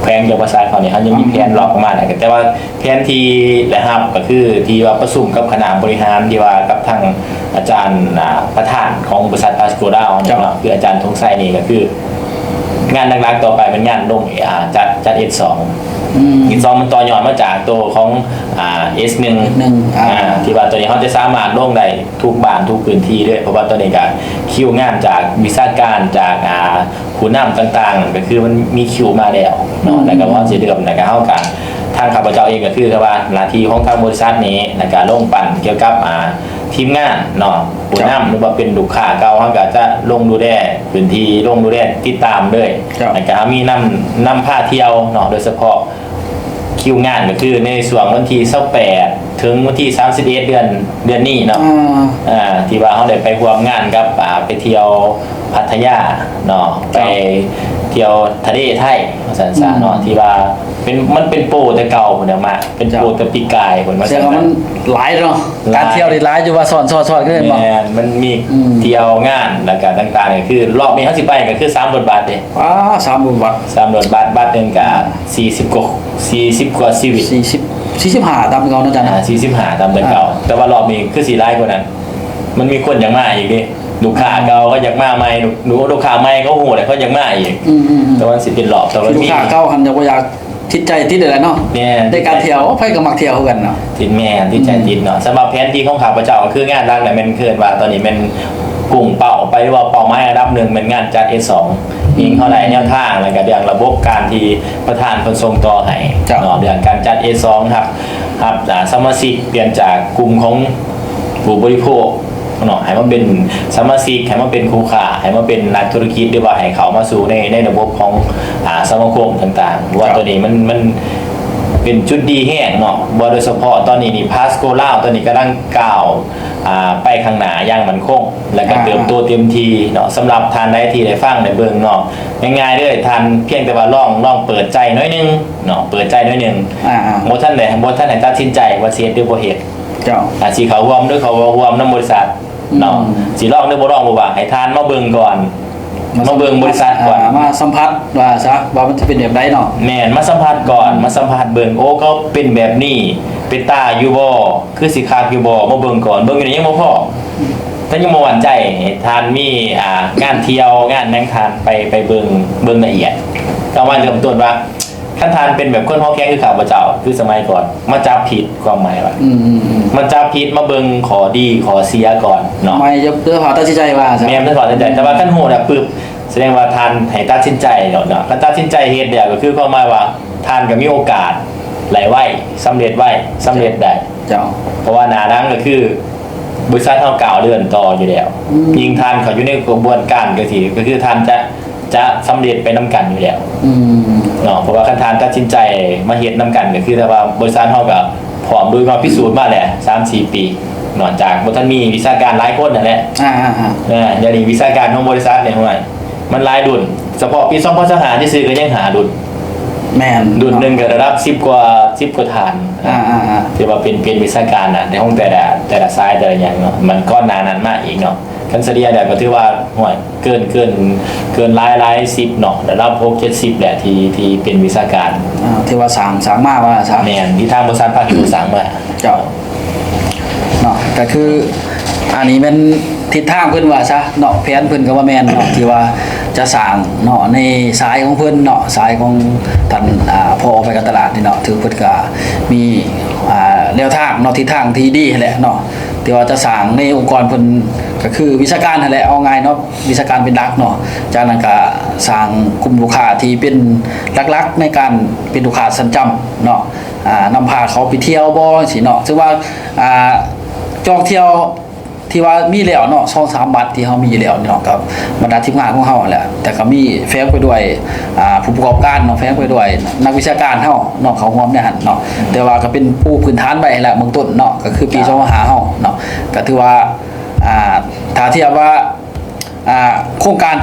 แขวงยมราชเขาเนี่ยเฮายังมีแผนรอบประมาณนั้นแต่ว่าแผนที่นะครับก็คือที่ว่าประชุมกับคณะบริหารที่ว่ากับทางอาจารย์ประธานของบริษัทพาสโกดาวเนาะคืออาจารย์ธงชัยนี่ก็คืองานหลักๆต่อไปเป็นงานลงจัด S2 S2 มันต่อยอดมาจากตัวของS1 ที่ว่าตัวนี้เขาจะสามารถลงได้ทุกบ้านทุกพื้นที่ด้วยเพราะว่าตัวนี้ก็คิวงานจากวิชาการจากผู้นำต่างๆก็คือมันมีคิวมาแล้วเนาะแล้วก็ว่าจะเดิมแล้วก็เฮากันท างข้าพเจ้าเองก็คือว่าหน้าที่ของทางบริษัทนี้ในการลงปั่นเกี่ยวกับทีมงานเนาะผู้นำหรือว่าเป็นลูกค้าเก่าเขาก็จะลงดูแลพื้นที่ลงดูแลติดตามเลยในการมีนำพาเที่ยวเนาะโดยเฉพาะคิวงานก็คือในส่วนวันที่28ถึงวันที่31เดือนนี้เนาะที่ว่าเขาได้ไปร่วมงานกับไปเที่ยวพัทยาเนาะไปเที่ยวทะเลไทยสันสาเนาะที่ว่ามันเป็นโปรแต่เก่าพุ่นน่ะมาเป็นโปรแต่ปีกายพุ่นว่า แสดงว่ามันหลายเนาะการเที่ยวนี่หลายอยู่ว่าสอนก็ได้บ่ แม่นมันมีเที่ยวงานแล้วก็ต่างๆก็คือรอบนี้เฮาสิไปก็คือ3บทบาทเด้ 3 บาท 3บทบาทบัตรนึงก็40กว่าชีวิต 45ตามเก่าเนาะจ๊ะนะ 45ตามเดิมเก่าแต่ว่ารอบนี้คือสิหลายกว่านั้นมันมีคนอยากมาอีกดิลูกค้าเก่าก็อยากมาใหม่ลูกค้าใหม่เขาโหดเขาอยากมาอีกแต่ว่าสิเป็นรอบแต่ว่า ลูก มี ค้าเก่าหันจะบ่อยากทิศใจติดได้แล้วเนาะ แม่น ได้การเที่ยวไผก็มักเที่ยวคือกันเนาะ ติดแม่นที่ใจติดเนาะสำหรับแผนที่ของข้าพเจ้าก็คืองานหลักเนี่ยมันคือว่าตอนนี้มันกลุ่มเป้าไปว่าเป้าหมายอันดับหนึ่งเป็นงานจัด A2 ยิงเท่าไหร่แนวทางแล้วก็เรื่องระบบการที่ประธานคนทรงต่อให้เนาะเรื่องการจัด A2 ครับสมาชิกเปลี่ยนจากกลุ่มของผู้บริโภคเนาะให้มาเป็นสมาชิกให้มาเป็นคู่ค้าให้มาเป็นนักธุรกิจหรือว่าให้เขามาสู่ในระบบของสมาคมต่างๆว่าตัวนี้มันเป็นจุดดีแห้งเนาะบ่โดยเฉพาะตอนนี้นี่พาสโกลาวตอนนี้กำลังก้าวไปข้างหน้าอย่างมั่นคงแล้วก็เติบโตเต็มทีเนาะสำหรับทานได้ที่ได้ฟังในเบิ่งเนาะง่ายๆเลยทานเพียงแต่ว่าลองเปิดใจน้อยนึงเนาะเปิดใจน้อยนึงบ่ท่านให้ตัดสินใจว่าสิเฮ็ดหรือบ่เฮ็ดเจ้าสิเขาร่วมด้วยเขาร่วมนำบริษัทเนาะสิลองหรือบ่ลองบ่ว่าให้ทานมาเบิ่งก่อนมาเบิ่งบริษัทก่อนมาสัมผัสว่าซะว่ามันจะเป็นแบบใดเนาะแม่นมาสัมผัสก่อนมาสัมผัสเบิ่งโอ้ก็เป็นแบบนี้เป็นตาอยู่บ่คือสิคักอยู่บ่มาเบิ่งก่อนเบิ่งอยู่นี่ยังบ่พอถ้ายังบ่หวั่นใจทานมีงานเที่ยวงานนั่งทานไปเบิ่งละเอียดก็ว่าเริ่มต้นว่าคันทานเป็นแบบคนฮ้อแข้งคือข้าพเจ้าคือสมัยก่อนมาจับผิดความหมายว่ามันจับผิดมาเบิ่งขอดีขอเสียก่อนเนาะไม่จะเพื่อหาตัดสินใจว่าซะแม่นตัดสินใจแต่ว่าคันโหดปึ๊บแสดงว่าทานให้ตัดสินใจเนาะคันตัดสินใจเฮ็ดเนี่ยก็คือความหมายว่าทานก็มีโอกาสไหลไว้สำเร็จได้เจ้าเพราะว่าหน้านั้นก็คือบริษัทเฮาก่าวเดือนต่ออยู่แล้วยิงทานเขาอยู่ในกระบวนการก็คือทานจะสำเร็จไปนํกันอยู่แล้วเนาะเพราะว่าคันทานตัดสินใจมาเฮ็ดนํกันก็คือแต่ว่าบริษัทเฮาก็พร้อมด้วยความพิสูจน์มาแล้ว 3-4 ปีนอกจากบ่ทันมีวิชาการหลายคนนั่นแหละเดี๋ยวนี้วิชาการของบริษัทเนี่ยมันหลายดุลเฉพาะปี2025ที่ซื้อก็ยังหาดุลแม่นดุลนึงก็ระดับ10กว่าฐานที่ว่าเป็นวิชาการน่ะในห้องแต่ละสายแต่ละอย่างเนาะมันก้อนหนานั้นมากอีกเนาะคันเสียเนี่ยก็ถือว่าห่วยเกินหลาย10เนาะระดับ6-70แหละที่เป็นวิชาการที่ว่าสร้างมาว่าซะแม่นที่ทางบริษัทภาคสร้างมาเจ้าเนาะก็คืออันนี้เป็นทิศทางเพิ่นว่าซะเนาะแผนเพิ่นก็ว่าแม่นเนาะที่ว่าจะสร้างเนาะในสายของเพิ่นเนาะสายของท่านพอไปการตลาดนี่เนาะถือเพิ่นก็มีแนวทางเนาะทิศทางที่ดีแหละเนาะที่ว่าจะสร้างในองค์กรเพิ่นก็คือวิชาการนั่นแหละเอาง่ายเนาะวิชาการเป็นหลักเนาะจากนั้นก็สร้างกลุ่มลูกค้าที่เป็นหลักๆในการเป็นลูกค้าสัญจำเนาะนำพาเขาไปเที่ยวบ่สิเนาะซึ่งว่าจองเที่ยวที่ว่ามีแล้วเนาะ2-3บัตรที่เฮามีแล้วเนาะกับบรรดาทีมงานของเฮาแหละแต่ก็มีแฝงไปด้วยผู้ประกอบการเนาะแฝงไปด้วยนักวิชาการเฮาเนาะเขาร่วมเนี่ยหั่นเนาะแต่ว่าก็เป็นผู้พื้นฐานไว้แหละเบื้องต้นเนาะก็คือปี25เฮาเนาะก็ถือว่าถ้าเทียบว่าโครงการ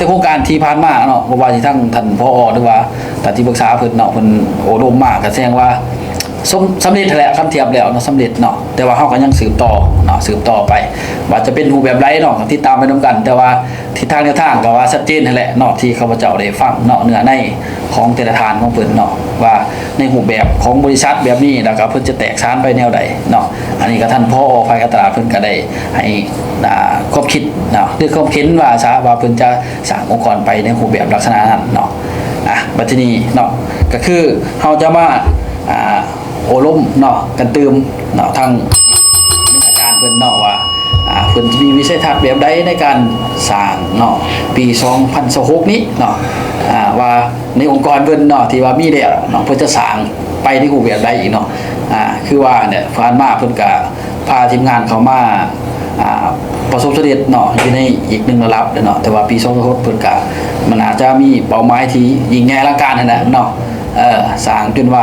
ที่ผ่านมาเนาะบ่ว่าสิทั้งท่านผอ.หรือว่าท่านที่ปรึกษาเพิ่นเนาะเพิ่นโอ้ลมมากก็แสดงว่าสำเร็จแหละคำเทียบแล้วเนาะสำเร็จเนาะแต่ว่าเฮาก็ยังสืบต่อเนาะสืบต่อไปว่าจะเป็นรูปแบบใดเนาะติดตามไปนํกันแต่ว่าทิศทางแนวทางก็ว่าชัดเจนนั่นแหละเนาะที่ข้าพเจ้าได้ฟังเนาะเนื้อในของแต่ละทานของเพิ่นเนาะว่าในรูปแบบของบริษัทแบบนี้แล้วก็เพิ่นจะแตกฉานไปแนวใดเนาะอันนี้ก็ท่านผอ.ฝ่ายการตลาดเพิ่นก็ได้ให้ความคิดเนาะหรือความคิดว่าเพิ่นจะสร้างองค์กรไปในรูปแบบลักษณะนั้นเนาะบัดนี้เนาะก็คือเฮาจะมาโอล้มเนาะกันตืมเนาะทางอาจารย์เพิ่นเนาะว่าเพิ่นมีวิสัยทัศน์แบบใดในการสร้างเนาะปี2026นี้เนาะว่าในองค์กรเพิ่นเนาะที่ว่ามีแล้วเนาะเพิ่นจะสร้างไป ไปที่หูแบบใดอีกเนาะคือว่าเนี่ยผ่านมาเพิ่นก็พาทีมงานเขามาประสบความสำเร็จเนาะอยู่ในอีกหนึ่งระดับเนาะแต่ว่าปี2026เพิ่นก็มันอาจจะมีเป้าหมายที่ยิ่งใหญ่อลังการนั่นแหละเนาะสร้างจนว่า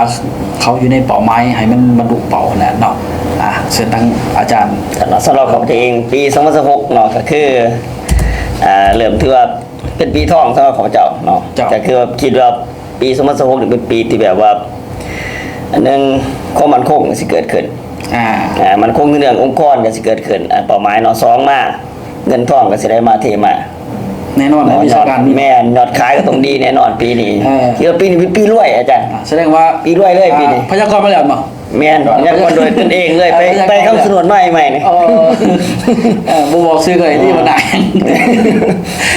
เขาอยู่ในเป้าหมายให้มันบรรลุเป้านั่นเนาะเชิญทางอาจารย์ สำหรับของตัวเองปี2016เนาะก็คือเริ่มถือว่าเป็นปีทองสำหรับของเจ้าเนาะก็คือว่าคิดว่าปี2016นี่เป็นปีที่แบบว่าอันนึงความมั่นคงสิเกิดขึ้นมันคงเรื่ององค์กรก็สิเกิดขึ้นเป้าหมายเนาะ2มาเงินทองก็สิได้มาเทมาแน่นอนในวิชาการแม่ยอดขายก็ต้องดีแน่นอนปีนี้คือปีนี้เป็นปีรวยอาจารย์แสดงว่าปีรวยเลยปีนี้พยากรณ์มาแล้วเนาะแม่นพยากรณ์โดยตนเองเลยไปคำสนวนใหม่ๆนี่บ่บอกซื้อเลยที่บ่ได้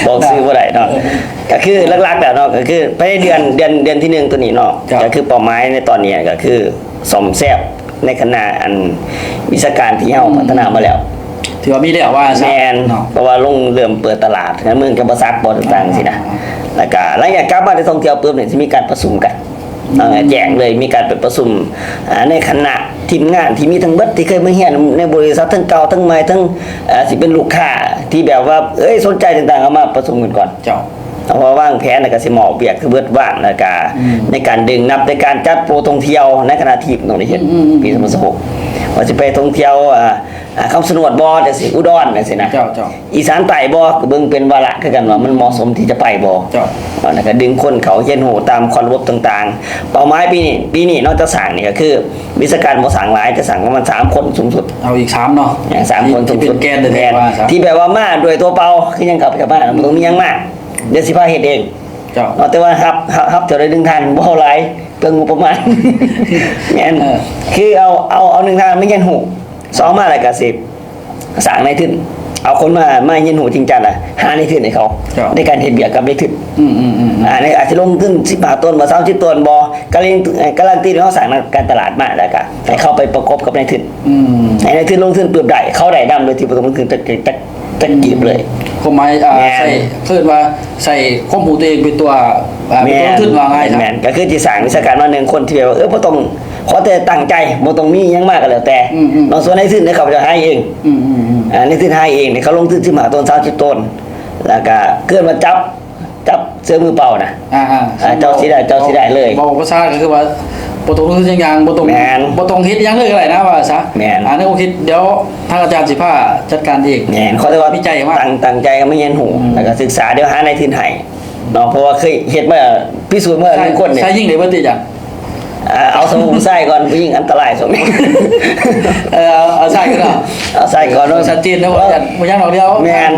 บอกซื้อบ่ได้เนาะก็คือหลักๆแล้วเนาะก็คือภายในเดือนที่1ตัวนี้เนาะก็คือเป้าหมายในตอนนี้ก็คือซ่อมแซมในคณะอันวิชาการที่เฮาพัฒนามาแล้วถือว่ามีแล้วว่าแม่นเพราะว่าลงเริ่มเปิดตลาดงั้นเมืองกับบ่ซักบ่ต่างๆสินะแล้วก็หลังจากกลับมาได้ท่องเที่ยวปุ๊บเนี่ยสิมีการประชุมกันแจ้งเลยมีการไปประชุมในคณะทีมงานที่มีทั้งเบิดที่เคยมาเรียนในบริษัททั้งเก่าทั้งใหม่ทั้งสิเป็นลูกค้าที่แบบว่าสนใจต่างๆเอามาประชุมกันก่อนเจ้าเพราะว่างแผนแล้วก็สิหมอเบียกคือเบิดว่างแล้วก็ในการดึงนับในการจัดโปรท่องเที่ยวในคณะทีมตรงนี้เห็นปี2016ว่าจะไปท่องเที่ยวคำสนวดบ่จังซี่อุดรจังซี่นะเจ้าอีสานใต้บ่ก็เบิ่งเป็นวาระคือกันว่ามันเหมาะสมที่จะไปบ่เจ้าแล้วก็ดึงคนเขาเรียนรู้ตามคอนระบบต่างๆเป้าหมายปีนี้นอกจากสร้างนี่ก็คือวิศวการบ่สร้างหลายจะสร้างประมาณ3คนสูงสุดเอาอีก3เนาะอย่าง3คนสูงสุดแกนเด้อที่แบบว่ามาด้วยตัวเปล่าคือยังกับชาวบ้านบ่ต้องมีหยังมากเดี๋ยวสิพาเฮ็ดเองเจ้าแต่ว่าครับเท่าใด1ท่านบ่เท่าหลายเปลืองงบประมาณแม่นคือเอา1ท่านไม่เรียนรู้2มาแล้วก็10สร้างในทึนเอาคนมาเรียนรู้จริงจังหาในทึนให้เขาในการเฮ็ดเบียกกับในทึนในอาจจะลงทุน15ต้นบ่30ต้นบ่การันตีให้เขาสร้างการตลาดมาแล้วก็ให้เข้าไปประกบกับในทึนให้ในทึนลงทุนปึ๊บได้เขาได้ดำโดยที่บ่ต้องลงทุนตะกีบเลยความหมายใส่เพิ่นว่าใส่ข้อมูลตัวเองเป็นตัวลงทุนว่าง่ายครับก็คือสิสร้างวิชาการมา1คนที่แบบบ่ต้องขอแต่ตั้งใจบ่ต้องมีหยังมากก็แล้วแต่บางส่วนในซึ่งเขาจะให้เองในซึ่งให้เองเขาลงทุน15ต้น30ต้นแล้วก็เกิดมาจับเสื้อมือเปล่านะเจ้าสิได้เลยบอกภาษาก็คือว่าบ่ต้องรู้อย่างบ่ต้องเฮ็ดอย่างเลยก็ได้นะว่าซะอันนี้ผมคิดเดี๋ยวทางอาจารย์สิพาจัดการเองแม่นขอแต่ว่าวิจัยว่าตั้งใจก็ไม่เรียนหูแล้วก็ศึกษาเดี๋ยวหาในที่ให้เนาะเพราะว่าเคยเฮ็ดมาพิสูจน์เมื่อ1คนเนี่ยใช่ยิ่งได้บ่ติจ้ะเอาสมุนไพรก่อนผู้หญิงอันตรายสมนี้เอาใส่ก่อนเอาใส่ก่อนว่าชัดเจนนะว่าบ่ยังดอกเดียวแม่น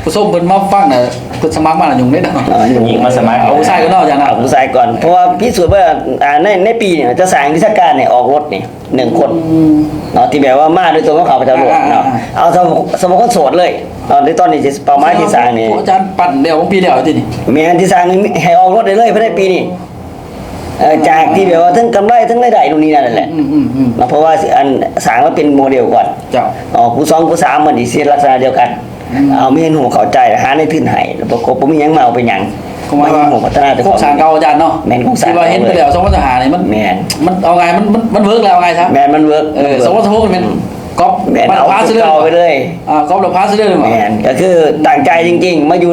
ผู้ส้มเพิ่นมาฟังน่ะเพิ่นสมัครมายุ่งได้ดอกหญิงมาสมัครเอาใส่ก็นอกจากนั้นเอาใส่ก่อนเพราะว่าพิสูจน์ว่าในปีเนี่ยจะสร้างวิชาการเนี่ยออกรถนี่1คนเนาะที่แบบว่ามาด้วยตัวของเขาประจำรถเนาะเอาสมมุติคนโสดเลยตอนนี้สิเป้าหมายที่สร้างนี่อาจารย์ปั่นเดียวของปีเดียวตินี่แม่นที่สร้างนี่ให้ออกรถได้เลยภายในปีนี้จากที่แบบว่าทั้งกำไรทั้งรายได้ตรงนี้นั่นแหละเพราะว่าอันสร้างแล้วเป็นโมเดลก่อนผู้2ผู้3มันสิเสียลักษณะเดียวกันเอาไม่เห็นหัวเข้าใจหาในพื้นให้แล้วประกบบ่มีหยังมาเอาไปหยังไม่เห็นหัวพัฒนาแต่ของสร้างเก่าอาจารย์เนาะแม่นของสร้างที่ว่าเห็นไปแล้ว2005นี่มันเอาไงมันเวิร์กแล้วไงครับแม่นมันเวิร์ก2006มันก๊อปมันพาซื้อไปเลยก๊อปแล้วพาซื้อเลยแม่นก็คือตั้งใจจริงๆมาอยู่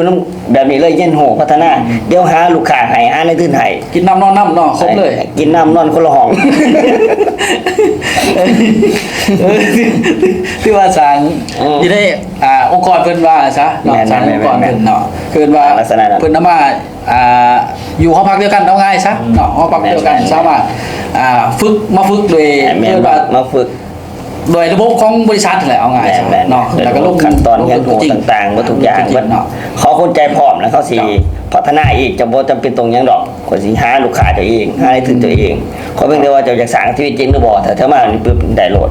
แบบนี้เลยเย็นโหพัฒนาเดี๋ยวหาลูกค้าให้หาในพื้นให้กินน้ำนอนน้ำเนาะครบเลยกินน้ำนอนคนละห้องที่ว่าสร้างที่ได้องค์กรเพิ่นว่าซะเนาะสร้างองค์กรเพิ่นเนาะเพิ่นว่าเพิ่นนำมาอยู่ห้องพักเดียวกันเอาง่ายซะเนาะห้องพักเดียวกันสามารถมาฝึกโดยเพิ่นว่ามาฝึกโดยระบบของบริษัทแหละเอาง่ายเนาะแล้วก็ลงขั้นตอนเรียนรู้ต่างๆว่าทุกอย่างเนาะเขาคนใจพร้อมแล้วเขาสิพัฒนาอีกจะบ่จำเป็นตรงยังดอกคนสิหาลูกค้าตัวเองหาได้ถึงตัวเองเขาเพียงแต่ว่าจะอยากสร้างชีวิตจริงหรือบ่ถ้ามานี่ปึ๊บได้โหลด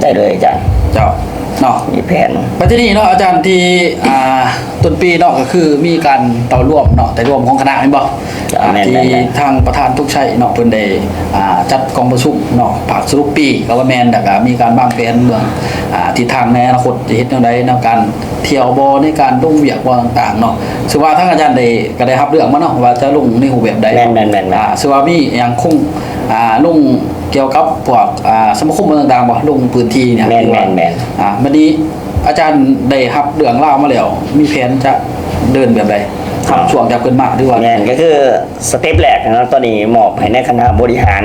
ได้เลยอาจารย์เจ้าเนาะมีแผนไปที่นี่เนาะอาจารย์ที่ต้นปีเนาะก็คือมีการต่อร่วมเนาะแต่ร่วมของคณะแม่นบ่ที่ทางประธานทุกชัยเนาะเพิ่นได้จัดกองประชุมเนาะภาคสรุปปีก็ว่าแม่นแล้วก็มีการวางแผนเรื่องทิศทางในอนาคตจะเฮ็ดแนวใดในการเที่ยวบ่ในการลงเวียกว่าต่างๆเนาะซึ่งว่าทางอาจารย์ได้ก็ได้รับเรื่องมาเนาะว่าจะลงในรูปแบบใดแม่นซึ่งว่ามีอย่างคง ลงเกี่ยวกับพวกสมาคมต่างๆบ่ลงพื้นที่เนี่ย แม่น บัดนี้อาจารย์ได้รับเรื่องราวมาแล้วมีแผนจะเดินแบบใดครับช่วงจะเกินมาหรือว่า แม่นก็คือสเต็ปแรกนะครับตอนนี้มอบให้ในคณะบริหาร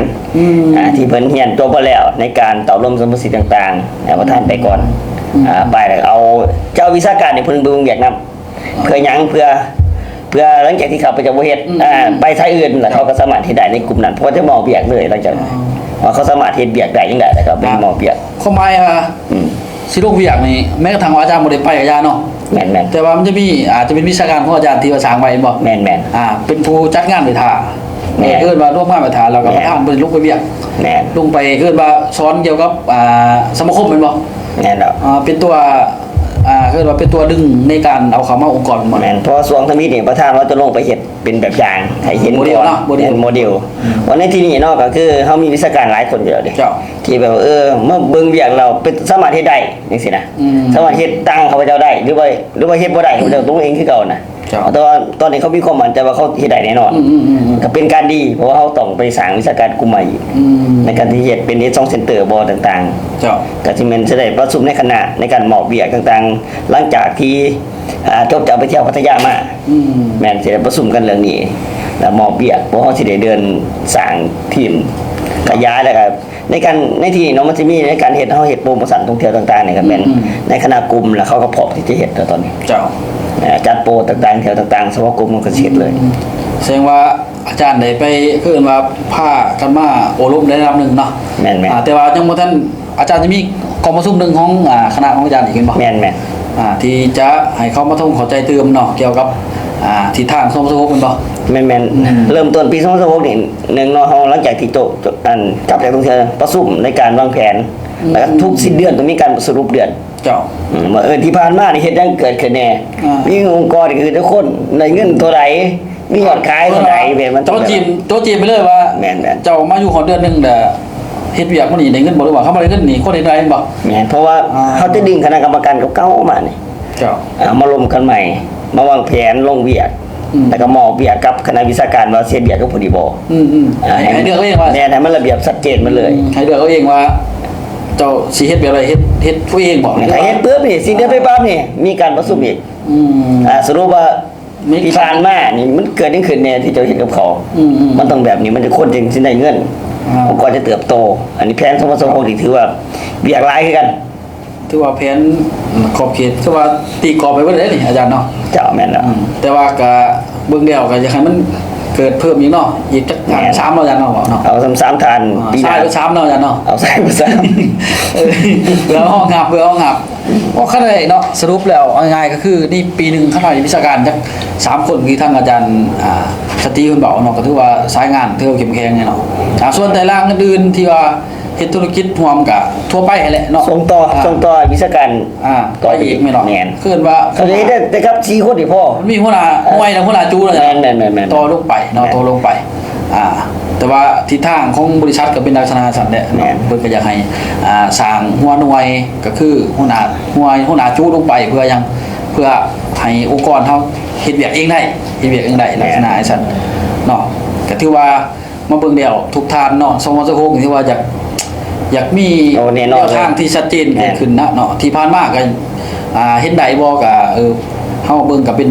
ที่เพิ่นเรียนจบไปแล้วในการตอบรมสมุสิทธิ์ต่างๆแล้วก็ท่านไปก่อนไปแล้วเอาเจ้าวิชาการนี่เพิ่นเบิ่งเวียดนามเพื่อหยังเพื่อหลังจากที่เขาไปจะบ่เฮ็ดไปไทยอื่นแล้วเขาก็สามารถเฮ็ดได้ในกลุ่มนั้นเพราะจะมอบเวียกเลยหลังจากนั้นว่าเขาสามารถเฮ็ดเวียกได้จังได๋แล้วก็เป็นมอบเวียก ความหมายสิลงเวียกนี่แม้กระทั่งว่าอาจารย์บ่ได้ไปกับอาจารย์เนาะ แม่น แต่ว่ามันจะมีอาจจะเป็นวิชาการของอาจารย์ที่ว่าสร้างไว้บ่ แม่น เป็นผู้จัดงานไปท่า แม่น เอิ้นว่าร่วมงานไปท่าแล้วก็ประธานเพิ่นลงไปเวียก แม่น ลงไปเอิ้นว่าสอนเกี่ยวกับสมาคมแม่นบ่ แม่นแล้ว เป็นตัวเอิ้นว่าเป็นตัวดึงในการเอาเข้ามาองค์กรหมด แม่นเพราะสวงทมิตรนี่ประธานว่าจะลงไปเฮ็ดเป็นแบบอย่างให้เห็น โมเดล ก่อน เนาะโมเดล โมเดลวันนี้ที่นี่เนาะก็คือเฮามีวิชาการหลายคนอยู่แล้วเด้ เจ้า ที่แบบว่าเมื่อเบิ่งเวียกเราเป็นสามารถเฮ็ดได้จังซี่นะ สามารถเฮ็ดตั้งเขาพเจ้าได้หรือว่าเฮ็ดบ่ได้เขาเจ้าต้องเองคือเก่านะแต่ว่าตอนนี้เขามีความมั่นใจว่าเขาเฮ็ดได้แน่นอนก็เป็นการดีเพราะว่าเขาต้องไปสร้างวิชาการกลุ่มใหม่อีกในการที่เฮ็ดเป็น H2 Center บ่ต่างๆ เจ้า ก็ที่มันจะได้ประชุมในคณะในการหมอบเบียกต่างๆ หลังจากที่จบจากไปเที่ยวพัทยามาแม่นสิได้ประชุมกันเรื่องนี้แล้วหมอบเบียกเพราะเขาสิได้เดินสร้างทีมขยายแล้วก็ในที่เนาะมันจะมีในการเฮ็ดเฮาเฮ็ดโปรโมชั่นท่องเที่ยวต่างๆนี่ก็แม่นในคณะกลุ่มแล้วเขาก็พร้อมที่จะเฮ็ดแล้วตอนนี้ เจ้า จัดโปรต่างๆเที่ยวต่างๆเฉพาะกลุ่มมันก็สิเฮ็ดเลย แสดงว่าอาจารย์ได้ไปเอิ้นว่าพากันมาโอรมในระดับหนึ่งเนาะ แม่น แต่ว่ายังบ่ทันอาจารย์จะมีกองประชุมหนึ่งของคณะของอาจารย์อีกเป็นบ่ แม่น ที่จะให้เขามาทำเข้าใจเติมเนาะเกี่ยวกับทิศทางสมสมเป็นบ่ แม่นเริ่มต้นปี2016นี่หนึ่งเนาะเฮาหลังจากที่จบกลับจากท่องเที่ยวประชุมในการวางแผนแล้วก็ทุกสิ้นเดือนต้องมีการสรุปเดือน เจ้า ว่าที่ผ่านมานี่เฮ็ดหยังเกิดขึ้นแน่มีองค์กรนี่คือทุกคนได้เงินเท่าไหร่มียอดขายเท่าไหร่แบบมัน โต๊ะจีนไปเลยว่า แม่น เจ้ามาอยู่ของเดือนหนึงแต่เฮ็ดเวียกมันนี่ได้เงินบ่หรือว่าเขาบ่ได้เงินนี่คนได้บ่ แม่นเพราะว่าเขาจะดึงคณะกรรมการเก่าๆมานี่ เจ้า มารวมกันใหม่มาวางแผนลงเวียกแล้วก็มอบเวียกกับคณะวิชาการว่าเสียเวียกกับพอดีบ่ ให้เลือกเอาเองว่า แม่นให้มันระเบียบชัดเจนมาเลย ให้เลือกเอาเองว่า เจ้าสิเฮ็ดแบบไรเฮ็ดผู้เองบ่ ถ้าเฮ็ดปุ๊บนี่สิ้นเดือนไปปั๊บนี่มีการประชุมอีกสรุปว่าที่ผ่านมานี่มันเกิดยังขึ้นแน่ที่เจ้าเห็นกับเขามันต้องแบบนี้มันจะคนจึงสิได้เงินองค์กรจะเติบโต อันนี้แผน2016นี่ถือว่าเวียกหลายคือกัน ถือว่าแผนขอบเขตคือว่าตีกรอบไปเบิดเลยนี่อาจารย์เนาะ เจ้าแม่นแล้ว แต่ว่าก็เบิ่งแล้วก็อยากให้มันเกิดเพิ่มอีกเนาะอีกจัก3เนาะอาจารย์เนาะเนาะ เอา3ทานปีห ใช่ น้า หรือ3เนาะอาจารย์เนาะ เอาใส่มาซะ เพื่อห้องงับเพราะขั้นใดเนาะสรุปแล้วเอาง่ายๆก็คือนี่ปีหนึ่งข้างในวิชาการจัก3คนคือทั้งอาจารย์สตรีคนเบาเนาะก็ถือว่าสายงานถือว่าเข้มแข็งเนี่ยเนาะส่วนแต่ละอื่นๆที่ว่าเฮ็ดธุรกิจรวมกับทั่วไปแหละเนาะ ส่งต่อวิชาการ ก็อีกไม่หรอก แม่น คือว่า เขาจะได้แต่ครับ4คนนี่พ่อ มันมีหัวหน้าห้วยและหัวหน้าจูเลย แม่น ต่อลงไปเนาะต่อลงไปแต่ว่าทิศทางของบริษัทก็เป็นลักษณะสั่นแหละเนาะเพิ่นก็อยากให้สร้างหัวหน่วยก็คือหัวหน้าจูลงไปเพื่อให้องค์กรเฮาเฮ็ดเวียกเองได้ลักษณะสั่นเนาะก็ถือว่ามาเบิ่งแล้วทุกท่านเนาะ2016ที่ว่าอยากมีแนวทางที่ชัดเจนเกิดขึ้นนะเนาะที่ผ่านมาก็เฮ็ดได้บ่ก็เฮาเบิ่งก็เป็น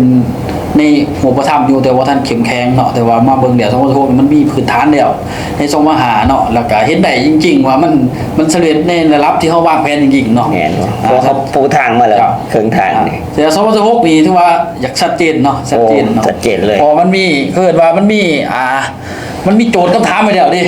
ในหัวประทับอยู่แต่ว่าท่านเข้มแข็งเนาะแต่ว่ามาเบิ่งเดี๋ยว2016มันมีพื้นฐานแล้วในทรงมหาเนาะแล้วก็เฮ็ดได้จริงๆว่ามันสำเร็จในระดับที่เฮาวางแผนจริงๆเนาะ แม่นเพราะเขาปูทางมาแล้วครึ่งทางนี่ แต่2016ปีที่ว่าอยากชัดเจนเนาะชัดเจนเนาะ ชัดเจนเลย พอมันมีเกิดว่ามันมีโจทย์คำถามไปแล้วดิ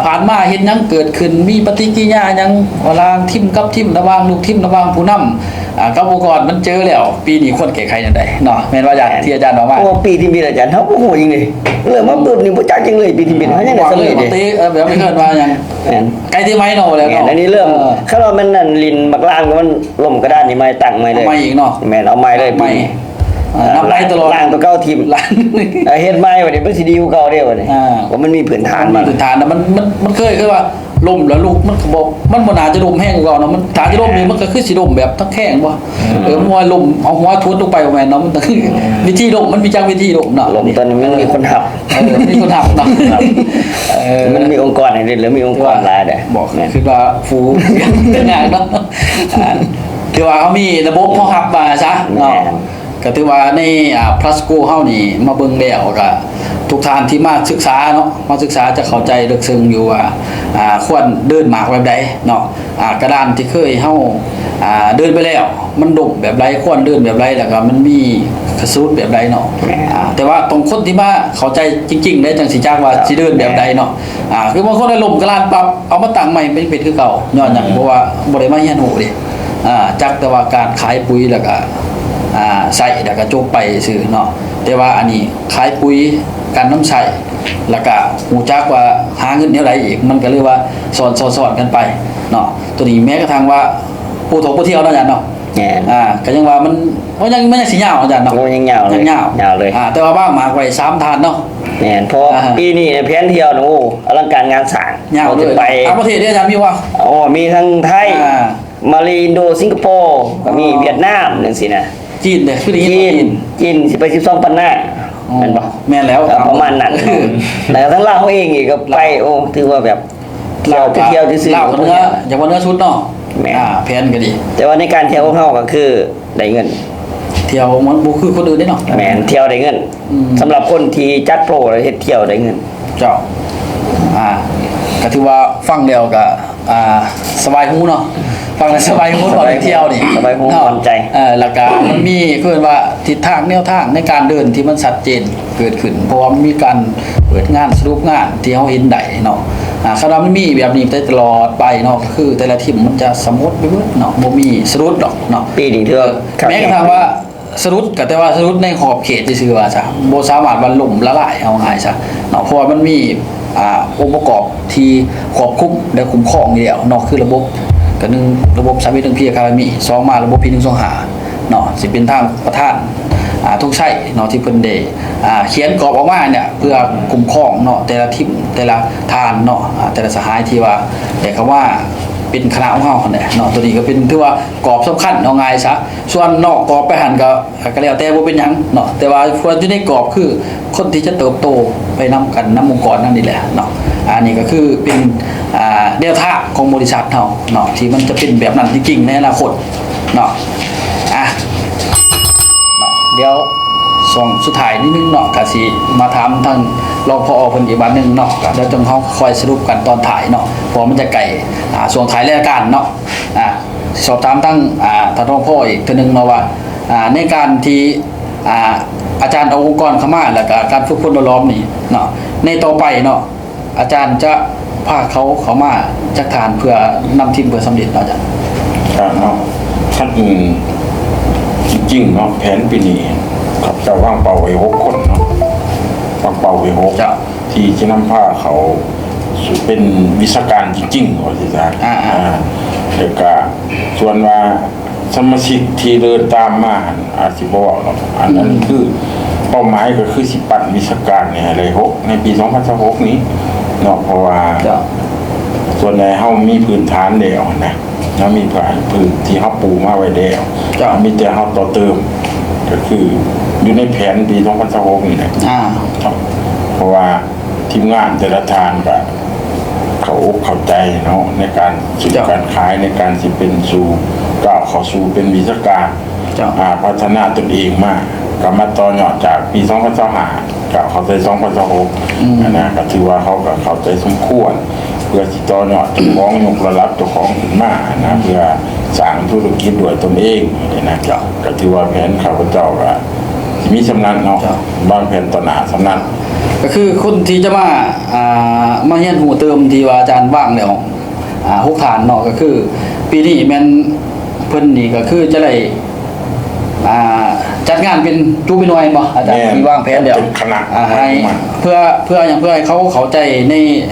ผ่านมาเห็นยังเกิดขึ้นมีปฏิกิริยายังเวลาทิมกับทิมระหว่างลูกทิมระหว่างผู้นำกับองค์กรมันเจอแล้วปีนี้ควรแก้ไขจังไดเนาะแม่นว่าอย่างที่อาจารย์บอกว่า โอ้ปีที่มีอาจารย์เฮาบ่ฮู้จริงเลยเริ่มมาปึ๊บนี่บ่จักจริงเลยปีที่มีเฮายังได้สำเร็จ ป เด้ กติแบบไม่เกินว่าอย่าง แม่น ไกลที่ไม้เนาะแล้ว แม่น เนาะ อันนี้เริ่มคันว่ามันนั่นลินบักล่างมันล่มกระดานนี่ไม้ตั้งไม้เลย เอาไม้อีกเนาะ แม่นเอาไม้เลย ไม้ นับไปตลอด ล่างตัวเก่าทีม ล้าน เฮ็ดใหม่บัดนี้มันสิดีกว่าเก่าเด้บัดนี้ อ่า ว่ามันมีพื้นฐาน มี มา พื้นฐานนะมันเคยคือว่าล่มแล้วลูกมันก็บอกมันบ่น่าจะล่มแห้งกว่าเนาะมันฐานที่ล่มนี่มันก็คือสิล่มแบบทั้งแข้งบ่มันว่าล่มเอาหัวทุบลงไปบ่แม่นเนาะมันต้องวิธีล่มมันมีจังวิธีล่มเนาะ ลมตอนนี้มันมีคนทับ มีคนทำเนาะ มันมีองค์กรให้เล่นหรือมีองค์กรหลายเด้ บอกคือว่าฟูเป็นงานเนาะคือว่าเขามีระบบเขาหับมาซะเนาะก็ถือว่าในพลัสโกเฮานี่มาเบิ่งแล้วก็ทุกท่านที่มาศึกษาเนาะมาศึกษาจะเข้าใจลึกซึ้งอยู่ว่าควรเดินหมากแบบใดเนาะกระดานที่เคยเฮาเดินไปแล้ว มันดกแบบไรควรเดินแบบไรแล้วก็มันมีกระสุดแบบไรเนาะแต่ว่าตรงคนที่มาเข้าใจจริงๆได้จังสิจ้างว่าสิเดินแบบใดเนาะคือบางคนได้ลมกระดานปรับเอามาตั้งใหม่เป็นคือเก่าย้อนหยังเพราะว่าบ่ได้มาเรียนรู้ดิจักแต่ว่าการขายปุ๋ยแล้วก็ใส่แล้วก็จบไปซื่อเนาะแต่ว่าอันนี้ขายปุ๋ยการน้ำใส่แล้วก็หูจักว่าหาเงินเท่าไหร่อีกมันก็เลยว่าสอนกันไปเนาะตัวนี้แม้กระทั่งว่าผู้ถกผู้เที่ยวเนาะอาจารย์เนาะ แม่น ก็ยังว่ามันยังสิยาวอาจารย์เนาะ โอ้ยังยาวเลย ยังยาวย าวเลย แต่ว่าบ้างหมากไว้3ทานเนาะ แม่นเพราะปีนี้แผนเที่ยวโอ้อลังการงานสร้าง ยาว เรา เล จะ ย ไป ต่างประเทศเนี่ยอาจารย์มีว่า มีทั้งไทย อ่า มาเลอินโดสิงคโปร์ก็มีเวียดนามจังซี่นะ จีนเนี่ยคือได้ยิน จี ว่าน จีนสิไป12 ปันหน้า อ๋อ แม่นบ่ แม่นแล้ว ประมาณนั้นแล้วทั้งลาวเองอีกก็ไปโอ้ถือว่าแบบเที่ยวไปเที่ยวซื่อ ลาวกับเนื้ออย่างว่าเนื้อชุดเนาะ แม่น แพนก็ดี แต่ว่าในการเที่ยวของเฮาก็คือได้เงิน เที่ยวมันบ่คือคนอื่นได้เนาะ แม่นเที่ยวได้เงิน อืม สำหรับคนที่จัดโปรแล้วเฮ็ดเที่ยวได้เงิน เจ้าก็ถือว่าฟังแล้วก็สบายหูเนาะฟังแล้วสบายหูตอนไปเที่ยวนี่ สบายหู เนาะ อ่อนใจ แล้วก็มันมีคือว่าทิศทางแนวทางในการเดินที่มันชัดเจนเกิดขึ้นเพราะว่ามันมีการเปิดงานสรุปงานที่เฮาเห็นได้เนาะคณะมันมีแบบนี้ไปตลอดไปเนาะก็คือแต่ละทีมมันจะสมมุติไปเบิดเนาะบ่มีสรุปดอกเนาะ ปีนี้ถือว่า แม้กระทั่งว่าสรุปก็แต่ว่าสรุปในขอบเขตซื่อๆว่าซะบ่สามารถบรรลุละลายเอาง่ายซะเนาะเพราะว่ามันมีองค์ประกอบที่ควบคุมและคุ้มครองอยู่แล้วเนาะคือระบบก็หนึ่งระบบ3 1 P Academy 2มาระบบ P125เนาะสิเป็นทางประธานทุกใช้เนาะที่เพิ่นได้เขียนกรอบออกมาเนี่ยเพื่อคุ้มครองเนาะแต่ละทีมแต่ละทานเนาะแต่ละสหายที่ว่าแต่คำว่าเป็นคณะของเฮาเนี่ยเนาะตัวนี้ก็เป็นถือว่ากรอบสำคัญเอาง่ายซะส่วนนอกกรอบไปหันก็แล้วแต่บ่เป็นหยังเนาะแต่ว่าควรอยู่ในกรอบคือคนที่จะเติบโตไปนำกันนำองค์กรนั่นนี่แหละเนาะอันนี้ก็คือเป็นแนวทางของบริษัทเฮาเนาะที่มันจะเป็นแบบนั้นจริงๆในอนาคตเนาะเดี๋ยวส่งสุดท้ายนิดนึงเนาะก็สิมาถามทางรองผอเพิ่นอีกบัดนึงเนาะก็เดี๋ยวจังเฮาคอยสรุปกันตอนถ่ายเนาะเพราะมันจะไกลช่วงท้ายรายการเนาะสอบถามทั้งท่านรองผออีกเทื่อนึงเนาะว่าในการที่อาจารย์เอาองค์กรเข้ามาแล้วก็การฝึกฝนอบรมนี่เนาะในต่อไปเนาะอาจารย์จะพาเขาเข้ามาจักฐานเพื่อนำทีมเพื่อสำเร็จเนาะอาจารย์ เนาะท่านอื่นจริงๆเนาะแผนปีนี้ครับจะว่างเป่าไว้6 คนเนาะว่างเป่าไว้6 จ้ะ ที่จะนำผ้าเขาสู่เป็นวิชาการจริงๆว่าสิจ๊ะแล้วก็ส่วนว่าสมาชิกที่เดินตามมาอาจสิบ่ว่าหรอกอันนั้นคือเป้าหมายก็คือสิปั่นวิชาการเนี่ยเลย6ในปี2026นี้เนาะเพราะว่า จ้ะ ส่วนใหญ่เฮามีพื้นฐานแล้วนะแล้วมีพื้นที่เฮาปูมาไว้แล้ว จ้ะ มีแต่เฮาต่อเติม ก็คืออยู่ในแผนปี2026นี่แหละครับเพราะว่าทีมงานแต่ละทางก็เขาอกเข้าใจเนาะในการสู่ จ้ะ การขายในการสิเป็นสู่ก้าวเข้าสู่เป็นวิชาการ จ้ะ พัฒนาตนเองมากก็มาต่อยอดจากปี2025กับเข้าใจ2026นะก็ถือว่าเขาก็เข้าใจสมควร เพื่อสิต่อยอดเจ้าของยกระดับเจ้าของขึ้นมานะเพื่อสร้างธุรกิจด้วยตนเองเนี่ยนะก็ถือว่าแผนข้าพเจ้าก็มีสำนักเนาะบางแผนต่อหน้าสำนัก ก็คือคนที่จะมามาเรียนหูเติมที่ว่าอาจารย์ว่างแล้ว6ฐานเนาะก็คือ ปีนี้แม่นเพิ่นนี่ก็คือจะได้จัดงานเป็นจูบินอยบ่อาจารย์ที่วางแผนแล้ว เป็นคณะ ให้เพื่ออย่างเพื่อให้เขาเข้าใจ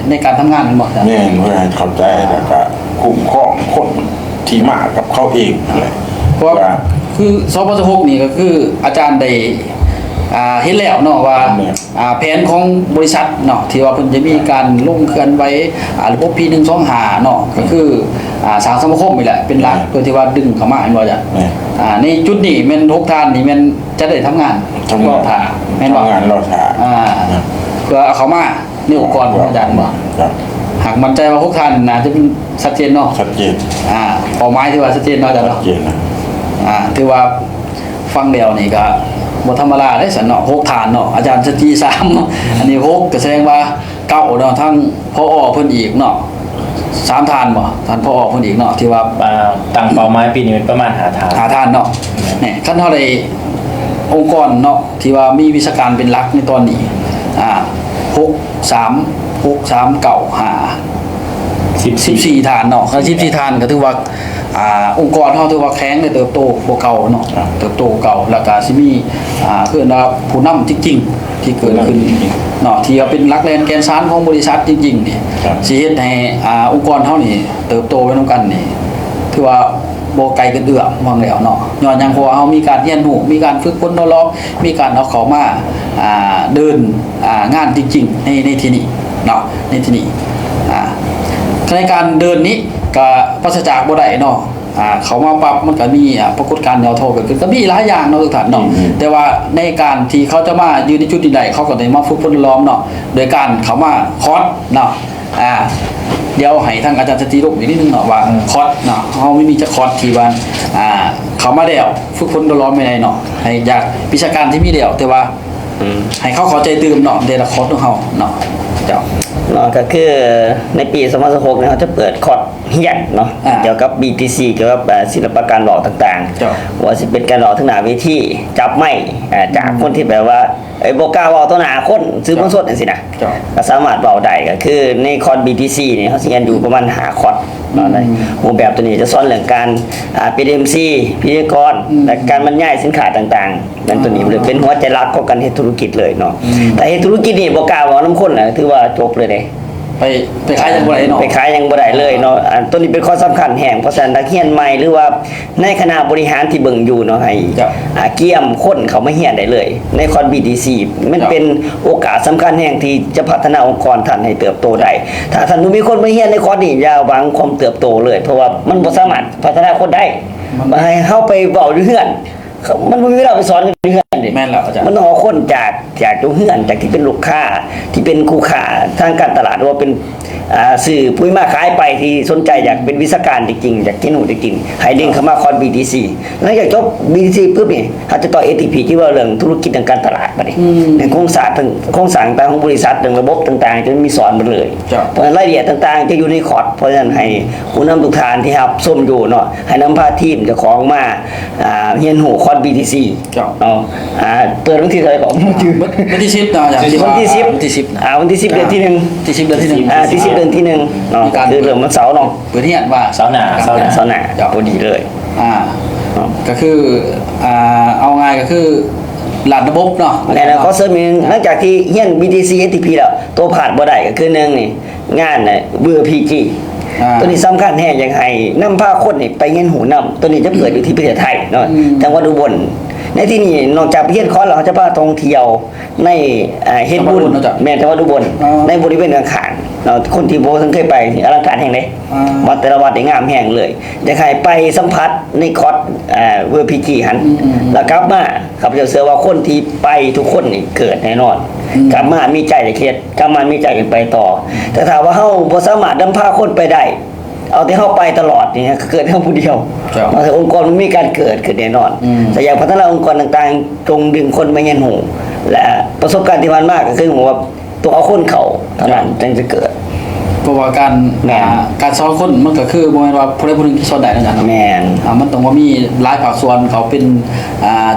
ในการทำงานบ่อาจารย์ แม่นเพื่อให้เข้าใจแล้วก็คุ้มครองคนที่มากับเขาเองนั่นแหละ เพราะว่า คือสปส6นี่ก็คืออาจารย์ได้เห็นแล้วเนาะว่าแผนของบริษัทเนาะที่ว่าเพิ่นจะมีการลงเคลื่อนไว้ระบบ P125 เนาะก็คือสร้างสมาคมนี่แหละเป็นหลักเพื่อที่ว่าดึงเข้ามาให้บ่จ้ะในจุดนี้แม่น6ท่านนี่แม่นจะได้ทำงานรอท่าแม่นบ่ ทำงานรอท่า เพื่อเอาเข้ามาในองค์กรของอาจารย์บ่ ครับ หากมั่นใจว่า6ท่านน่าจะเป็นชัดเจนเนาะ ชัดเจน เป้าหมายที่ว่าชัดเจนเนาะอาจารย์ ชัด เนาะ เจนนะ ถือว่าฟังเดียวนี่ก็บ่ธรรมดาได้สันเนาะ6ฐานเนาะอาจารย์สตี3เนาะอันนี้6ก็แสดงว่าเก้าเนาะทั้งพอเพิ่นอีกเนาะ3ฐานบ่ท่านพอเพิ่นอีกเนาะที่ว่า ตั้งเป้าหมายปีนี้เป็นประมาณหาทาง หาฐานเนาะนี่คันเฮาได้องค์กรเนาะที่ว่ามีวิชาการเป็นหลักในตอนนี้14ฐานเนาะ14ฐานก็ถือว่าองค์กรเฮาถือว่าแข็งได้เติบโตกว่าเก่าเนาะเติบโตกว่าเก่าแล้วก็สิมีคือว่าผู้นำจริงๆที่เกิดขึ้นเนาะที่ว่าเป็นหลักแกนสารของบริษัทจริงๆนี่สิเฮ็ดให้องค์กรเฮานี่เติบโตไปนํกันนี่ถือว่าบ่ไกลกันเอื้อมว่าแล้วเนาะย้อนหยังเพราะว่าเฮามีการเรียนรู้มีการฝึกฝนทดลองมีการเอาเข้ามาเดินงานจริงๆในที่นี้เนาะในที่นี้ในการเดินนี้ก็ปราศจากบ่ได้เนาะเขามาปรับมันก็มีปรากฏการณ์แนวโทรเกิดขึ้นก็มีหลายอย่างเนาะทุกท่านเนาะแต่ว่าในการที่เขาจะมายืนในจุดนี้ได้เขาก็ได้มาฝึกฝนล้อมเนาะโดยการเขามาคอร์สเนาะเดี๋ยวให้ทางอาจารย์สติรูปอีกนิดนึงเนาะว่าคอร์สเนาะเฮาไม่มีจะคอร์สที่ว่าเขามาแล้วฝึกฝนล้อมไม่ได้เนาะให้อยากวิชาการที่มีแล้วแต่ว่าให้เขาเข้าใจตื่มเนาะแต่ละคอร์สของเฮาเนาะเจ้า เนาะก็คือในปี2016เนี่ยเขาจะเปิดคอร์สเฮียนเนาะเกี่ยวกับ BTC เกี่ยวกับศิลปะการหล่อต่างๆว่าสิเป็นการหล่อทั้งหน้าเวทีจับไม้จากคนที่แบบว่าบ่กล้าเว้าต่อหน้าคนซื้อมันสดจังซี่นะก็สามารถเว้าได้ก็คือในคอร์ส BTC นี่เขาสิเรียนอยู่ประมาณ5คอร์สเนาะในรูปแบบตัวนี้จะสอนเรื่องการเป็น MC พิธีกรและการบรรยายสินค้าต่างๆนั่นตัวนี้เลยเป็นหัวใจหลักของการเฮ็ดธุรกิจเลยเนาะแต่เฮ็ดธุรกิจนี่บ่กล้าเว้านำคนน่ะถือว่าจบเลยเด้ไปขายยังบ่ได้เนาะไปขายยังบ่ได้เลยเนาะตัวนี้เป็นข้อสำคัญแห่งเพราะฉะนั้นนักเรียนใหม่หรือว่าในคณะบริหารที่เบิ่งอยู่เนาะให้เกี่ยมคนเขามาเรียนได้เลยในคอร์ส BTC มันเป็นโอกาสสำคัญแห่งที่จะพัฒนาองค์กรท่านให้เติบโตได้ถ้าท่านบ่มีคนมาเรียนในคอร์สนี้อย่าหวังความเติบโตเลยเพราะว่ามันบ่สามารถพัฒนาคนได้ให้เฮาไปเว้าอยู่เฮือนมันบ่มีเวลาไปสอนอยู่เฮือนดิ แม่นแล้วอาจารย์ มันต้องเอาคนจากอยู่เฮือนจากที่เป็นลูกค้าที่เป็นคู่ค้าทางการตลาดหรือว่าเป็นสื่อผู้มาขายไปที่สนใจอยากเป็นวิชาการจริงๆอยากกินหูจริงๆให้เด้งเข้ามาคอน BTC แล้วอยากจบ BTC ปุ๊บนี่เขาจะต่อ ATP ที่ว่าเรื่องธุรกิจทางการตลาดบัดนี้ในโครงสร้างต่างของบริษัทเรื่องระบบต่างๆจะมีสอนหมดเลยเพราะฉะนั้นรายละเอียดต่างๆจะอยู่ในคอร์สเพราะฉะนั้นให้ผู้นำทุกท่านที่รับชมอยู่เนาะให้นำพาทีมเจ้าของมาเรียนรู้คอร์ส BTC เนาะเปิดวันที่เท่าไหร่ก่อนวันที่10เนาะอาจารย์วันที่10วันที่10วันที่10เดือนที่1ที่10เดือนที่1ที่10เดือนที่1เนาะคือเริ่มวันเสาร์เนาะเปิดเฮียนว่า เสาร์หน้า พอดีเลยก็คือเอาง่ายก็คือหลัดระบบเนาะแล้วก็เสริมอีกหลังจากที่เฮียน BTC ATP แล้วตัวผ่านบ่ได้ก็คือ1นี่งานน่ะเบื่อ PG ตัวนี้สำคัญแฮงอย่างให้นำพาคนนี่ไปเรียนหูนำตัวนี้จะเปิดอยู่ที่ประเทศไทยเนาะจังหวัดอุบลในที่นี้นอกจากเรียนคอร์สแล้วเขาจะพาท่องเที่ยวในเฮ็ดบุญแม่นจังหวัดอุบลในบริเวณข้างๆเนาะคนที่บ่เคยไปอลังการแห่งใดวัดแต่ละวัดนี่งามแห่งเลยอยากให้ไปสัมผัสในคอร์สเวอร์พีจีหันแล้วกลับมาข้าพเจ้าเชื่อว่าคนที่ไปทุกคนนี่เกิดแน่นอนกลับมามีใจจะเครียดกลับมามีใจไปต่อแต่ถ้าว่าเฮาบ่สามารถนำพาคนไปได้เอาที่เข้าไปตลอดนี่เกิดเท่าผู้เดียวมาถึงองค์กรมันมีการเกิดขึ้นแน่นอนแต่อยากพัฒนาองค์กรต่างๆจงดึงคนมาเรียนรู้และประสบการณ์ที่ผ่านมาก็คือว่าตัวเอาคนเขาเท่านั้นจึงจะเกิดเพราะว่าการสอนคนมันก็คือบ่แม่นว่าผู้ใดผู้หนึงที่สอนได้นั่นน่ะ แม่นมันต้องว่ามีหลายภาคส่วนเขาเป็น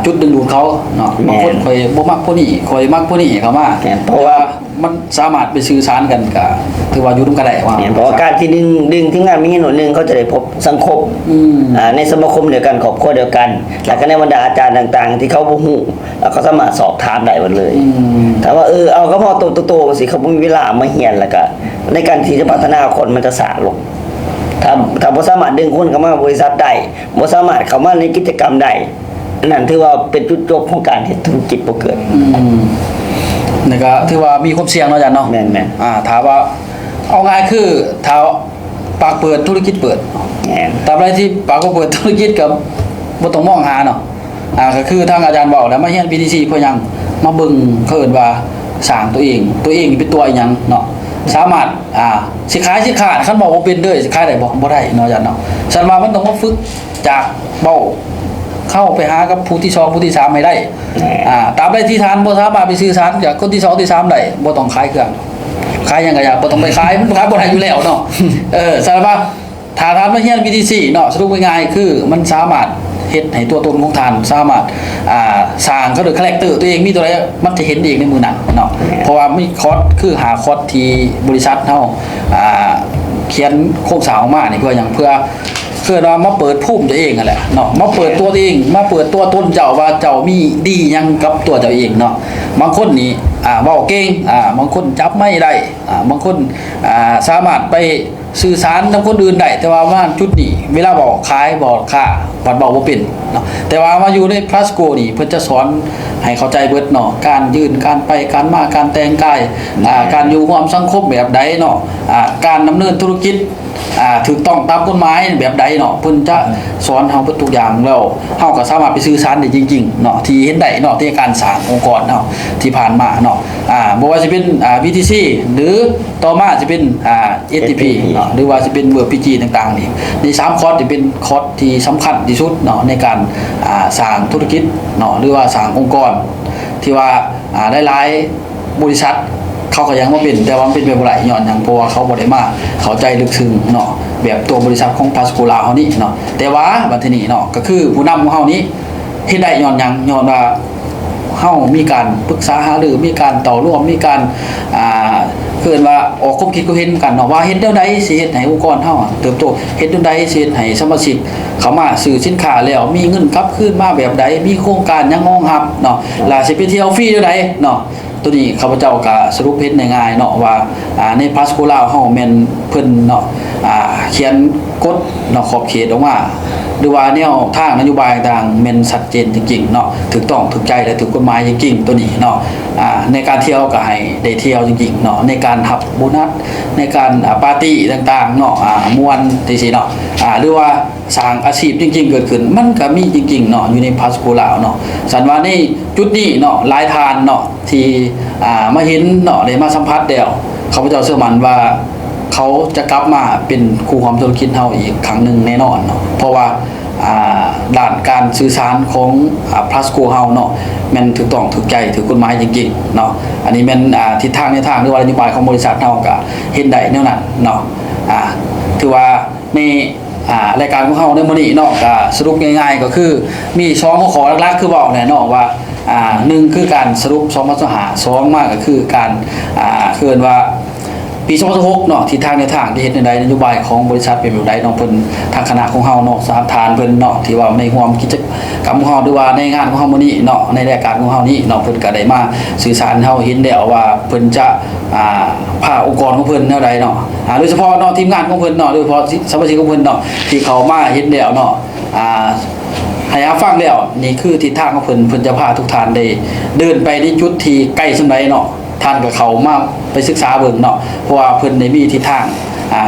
จุดดึงดูดเขาเนาะบางคนค่อยบ่มักผู้นี้ค่อยมักผู้นี้เข้ามาเพราะว่ามันสามารถไปสื่อสารกันก็ถือว่าอยู่ร่วมกันได้ว่าเพราะว่าการที่ดึงที่งานมีเงินหน่วยนึงเขาจะได้พบสังคมในสมาคมเดียวกันครอบครัวเดียวกันแล้วก็ในบรรดาอาจารย์ต่างๆที่เขาบ่ฮู้แล้วเขาสามารถสอบถามได้หมดเลยถามว่าเอาก็พอโตๆสิเขาบ่มีเวลามาเรียนแล้วก็ในการที่จะพัฒนาคนมันจะสาลง ถ้าบ่สามารถดึงคนเข้ามาบริษัทได้บ่สามารถเข้ามาในกิจกรรมได้อันนั้นถือว่าเป็นจุดจบของการเฮ็ดธุรกิจบ่เกิด นี่ก็ถือว่ามีความเสี่ยงเนาะอาจารย์เนาะ แม่น ถามว่าเอาง่ายคือถ้าปากเปิดธุรกิจเปิด แม่น ตามใดที่ปากก็เปิดธุรกิจกับบ่ต้องมองหาเนาะก็คือทางอาจารย์บอกแล้วมาเรียน PTC เพื่อหยังมาเบิ่งเขาเอิ้นว่าสร้างตัวเองนี่เป็นตัวอีหยังเนาะสามารถสิขายสิขาดคันบอกว่าเป็นเด้อสิขายได้บ่ได้เนาะอาจารย์เนาะฉันว่ามันต้องมาฝึกจากเบ้าเข้าไปหากับผู้ที่2ผู้ที่3ให้ได้ตามใดที่ทานบ่สามารถไปสื่อสารกับคนที่2ที่3ได้บ่ต้องขายเครื่องขายหยังก็อย่าบ่ต้องไปขายมันขายบ่ได้อยู่แล้วเนาะสารว่าถ้าทานมาเรียน PTC เนาะสรุปง่ายๆคือมันสามารถเฮ็ดให้ตัวตนของทานสามารถสร้างเขาโดยคาแรคเตอร์ตัวเองมีตัวใดมันจะเห็นเองในมือนั้นเนาะเพราะว่ามีคอร์สคือหาคอร์สที่บริษัทเฮาเขียนโครงสร้างออกมานี่เพื่อหยังเพื่อว่ามาเปิดภูมิตัวเองนั่นแหละเนาะมาเปิดตัวเองมาเปิดตัวตนเจ้าว่าเจ้ามีดีหยังกับตัวเจ้าเองเนาะบางคนนี่เว้าเก่งบางคนจับไม่ได้บางคนสามารถไปสื่อสารกับคนอื่นได้แต่ว่าจุดนี้เวลาบอกขายบอกค่าบัดบอกบ่เป็นเนาะแต่ว่ามาอยู่ในพลัสโกนี่เพิ่นจะสอนให้เข้าใจเบิดเนาะการยืนการไปการมาการแต่งกายการอยู่ร่วมสังคมแบบใดเนาะการดำเนินธุรกิจถูกต้องตามกฎหมายแบบใดเนาะเพิ่นจะสอนเฮาเบิดทุกอย่างแล้วเฮาก็สามารถไปสื่อสารได้จริงๆเนาะที่เห็นได้เนาะที่การสร้างองค์กรเนาะที่ผ่านมาเนาะบ่ว่าสิเป็นPTC หรือต่อมาสิเป็นSTP เนาะหรือว่าสิเป็นเวิร์ด PG ต่างๆนี่ใน3คอร์สที่เป็นคอร์สที่สำคัญที่สุดเนาะในการสร้างธุรกิจเนาะหรือว่าสร้างองค์กรที่ว่าหลายๆบริษัทเขาก็ยังบ่เป็นแต่ว่ามันเป็นไปบ่ได้ย้อนหยังเพราะว่าเขาบ่ได้มาเข้าใจลึกซึ้งเนาะแบบตัวบริษัทของ Pascola เฮานี่เนาะแต่ว่าบัดทีนี้เนาะก็คือผู้นำของเฮานี้เฮ็ดได้ย้อนหยังย้อนว่าเฮามีการปรึกษาหารือมีการต่อร่วมมีการเกินว่าออกความคิดความเห็นกันเนาะว่าเฮ็ดแนวใดสิเฮ็ดให้องค์กรเฮาเติบโตเฮ็ดแนวใดสิเฮ็ดให้สมาชิกเข้ามาซื้อสินค้าแล้วมีเงินกลับคืนมาแบบใดมีโครงการหยังรองรับเนาะล่ะสิไปเที่ยวฟรีแนวใดเนาะตัวนี้ข้าพเจ้าก็สรุปเฮ็ดง่ายๆเนาะว่าในพาสโกลาเฮาแม่นเพิ่นเนาะเขียนกฎเนาะขอบเขตออกมาหรือว่าแนวทางนโยบายต่างแม่นชัดเจนจริงๆเนาะถูกต้องถูกใจและถูกกฎหมายจริงๆตัวนี้เนาะในการเที่ยวก็ให้ได้เที่ยวจริงๆเนาะในการรับโบนัสในการปาร์ตี้ต่างๆเนาะม่วนจังซี่เนาะหรือว่าสร้างอาชีพจริงๆเกิดขึ้นมันก็มีจริงๆเนาะอยู่ในพาสโกลาเนาะสันว่าในจุดนี้เนาะหลายทานเนาะที่มาเห็นเนาะได้มาสัมผัสแล้วข้าพเจ้าเชื่อมั่นว่าเขาจะกลับมาเป็นครูความธุรกิจเฮาอีกครั้งหนึ่งแน่นอนเนาะเพราะว่าด้านการสื่อสารของพลัสโกเฮาเนาะแม่นถูกต้องถูกใจถูกกฎหมายจริงๆเนาะอันนี้แม่นทิศทางในทางหรือว่านโยบายของบริษัทเฮาก็เห็นได้แนวนั้นเนาะถือว่าในรายการของเฮาในมื้อนี้เนาะก็สรุปง่ายๆก็คือมี2ข้อหลักๆคือบอกแน่เนาะว่า1คือการสรุป2025 2มากก็คือการคือว่าปี2026เนาะทิศทางในทางที่เฮ็ดในใดนโยบายของบริษัทเป็นแบบใดเนาะเพิ่นทางคณะของเฮาเนาะสามฐานเพิ่นเนาะที่ว่าในร่วมกิจกรรมของเฮาหรือว่าในงานของเฮามื้อนี้เนาะในรายการของเฮานี้เนาะเพิ่นก็ได้มาสื่อสารเฮาเห็นแล้วว่าเพิ่นจะพาองค์กรของเพิ่นแนวใดเนาะโดยเฉพาะเนาะทีมงานของเพิ่นเนาะโดยเฉพาะสมาชิกของเพิ่นเนาะที่เขามาเห็นแล้วเนาะให้ฟังแล้วนี่คือทิศทางของเพิ่นจะพาทุกท่านได้เดินไปในจุดที่ใกล้ส่าใดเนาะท่านกับเขามาไปศึกษาเบิ่งเนาะเพราะว่าเพิ่นได้มีทิศทาง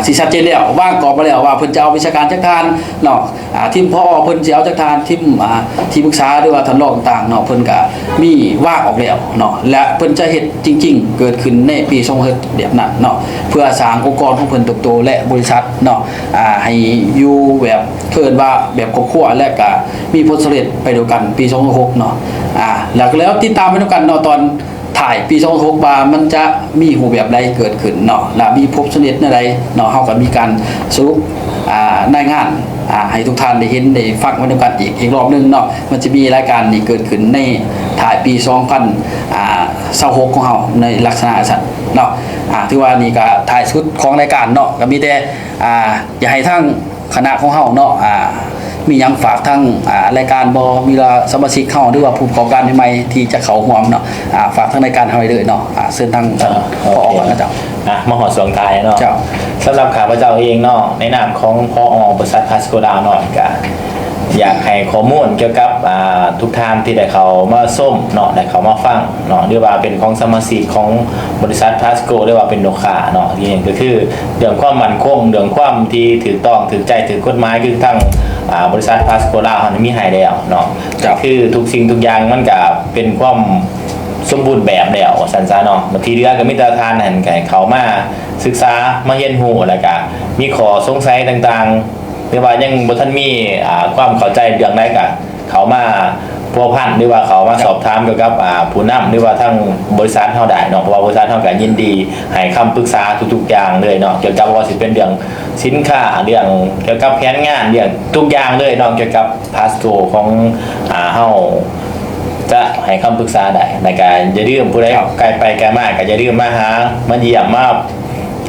สิชัดเจนแล้วว่างกรอบมาแล้วว่าเพิ่นจะเอาวิชาการจักทานเนาะทีมพ่อเพิ่นสิเอาจักทานทีมที่ปรึกษาหรือว่าท่านรองต่างเนาะเพิ่นก็มีว่างออกแล้วเนาะและเพิ่นจะเฮ็ดจริงๆเกิดขึ้นในปี2026แบบนั้นเนาะเพื่อสร้างองค์กรของเพิ่นเติบโตและบริษัทเนาะให้อยู่แบบเพิ่นว่าแบบครอบครัวและก็มีผลสำเร็จไปด้วยกันปี2026เนาะแล้วติดตามไปด้วยกันเนาะตอนถ่ายปี2026ว่ามันจะมีรูปแบบใดเกิดขึ้นเนาะและมีพบสำเร็จในใดเนาะเฮาก็มีการสรุปในงานให้ทุกท่านได้เห็นได้ฟังไว้ด้วยกันอีกรอบนึงเนาะมันจะมีรายการนี้เกิดขึ้นในถ่ายปี2026ของเฮาในลักษณะนั้นเนาะถือว่านี่ก็ถ่ายสุดของรายการเนาะก็มีแต่อยากให้ทั้งคณะของเฮาเนาะมีหยังฝากทั้งรายการบ่มีสมาชิกเข้าหรือว่าผู้ประกอบการใหม่ๆที่จะเข้าร่วมเนาะฝากทั้งรายการเฮาไว้เลยเนาะเชิญทางพอก่อนนะจ๊ะ มาหอดสวงท้ายเนาะ เจ้า สำหรับข้าพเจ้าเองเนาะในนามของพอบริษัทพาสโกดาวเนาะก็อยากให้ข้อมูลเกี่ยวกับทุกท่านที่ได้เขามาส้มเนาะได้เขามาฟังเนาะหรือว่าเป็นของสมาชิกของบริษัทพาสโกหรือว่าเป็นลูกค้าเนาะที่เห็นก็คือเรื่องความมั่นคงเรื่องความที่ถูกต้องถูกใจถูกกฎหมายคือทั้งบริษัทพาสโกดาวมีให้แล้วเนาะก็คือทุกสิ่งทุกอย่างมันก็เป็นความสมบูรณ์แบบแล้วสันซาเนาะบางทีเรือก็มีตรฐานนั่นไงเขามาศึกษามาเรียนรู้แล้วก็มีข้อสงสัยต่างๆหรือว่ายังบ่ทันมีความเข้าใจเรื่องใดก็เขามาพัวพันหรือว่าเขามาสอบถามเกี่ยวกับผู้นำหรือว่าทั้งบริษัทเฮาได้เนาะเพราะว่าบริษัทเฮาก็ยินดีให้คำปรึกษาทุกๆอย่างเลยเนาะเกี่ยวกับว่าสิเป็นเรื่องสินค้าเรื่องเกี่ยวกับแผนงานเรื่องทุกอย่างเลยเนาะเกี่ยวกับพาสโกของเฮาจะให้คำปรึกษาได้ในการอย่าลืมผู้ใดไกลไปไกลมากก็อย่าลืมมาหามาเยี่ยมมา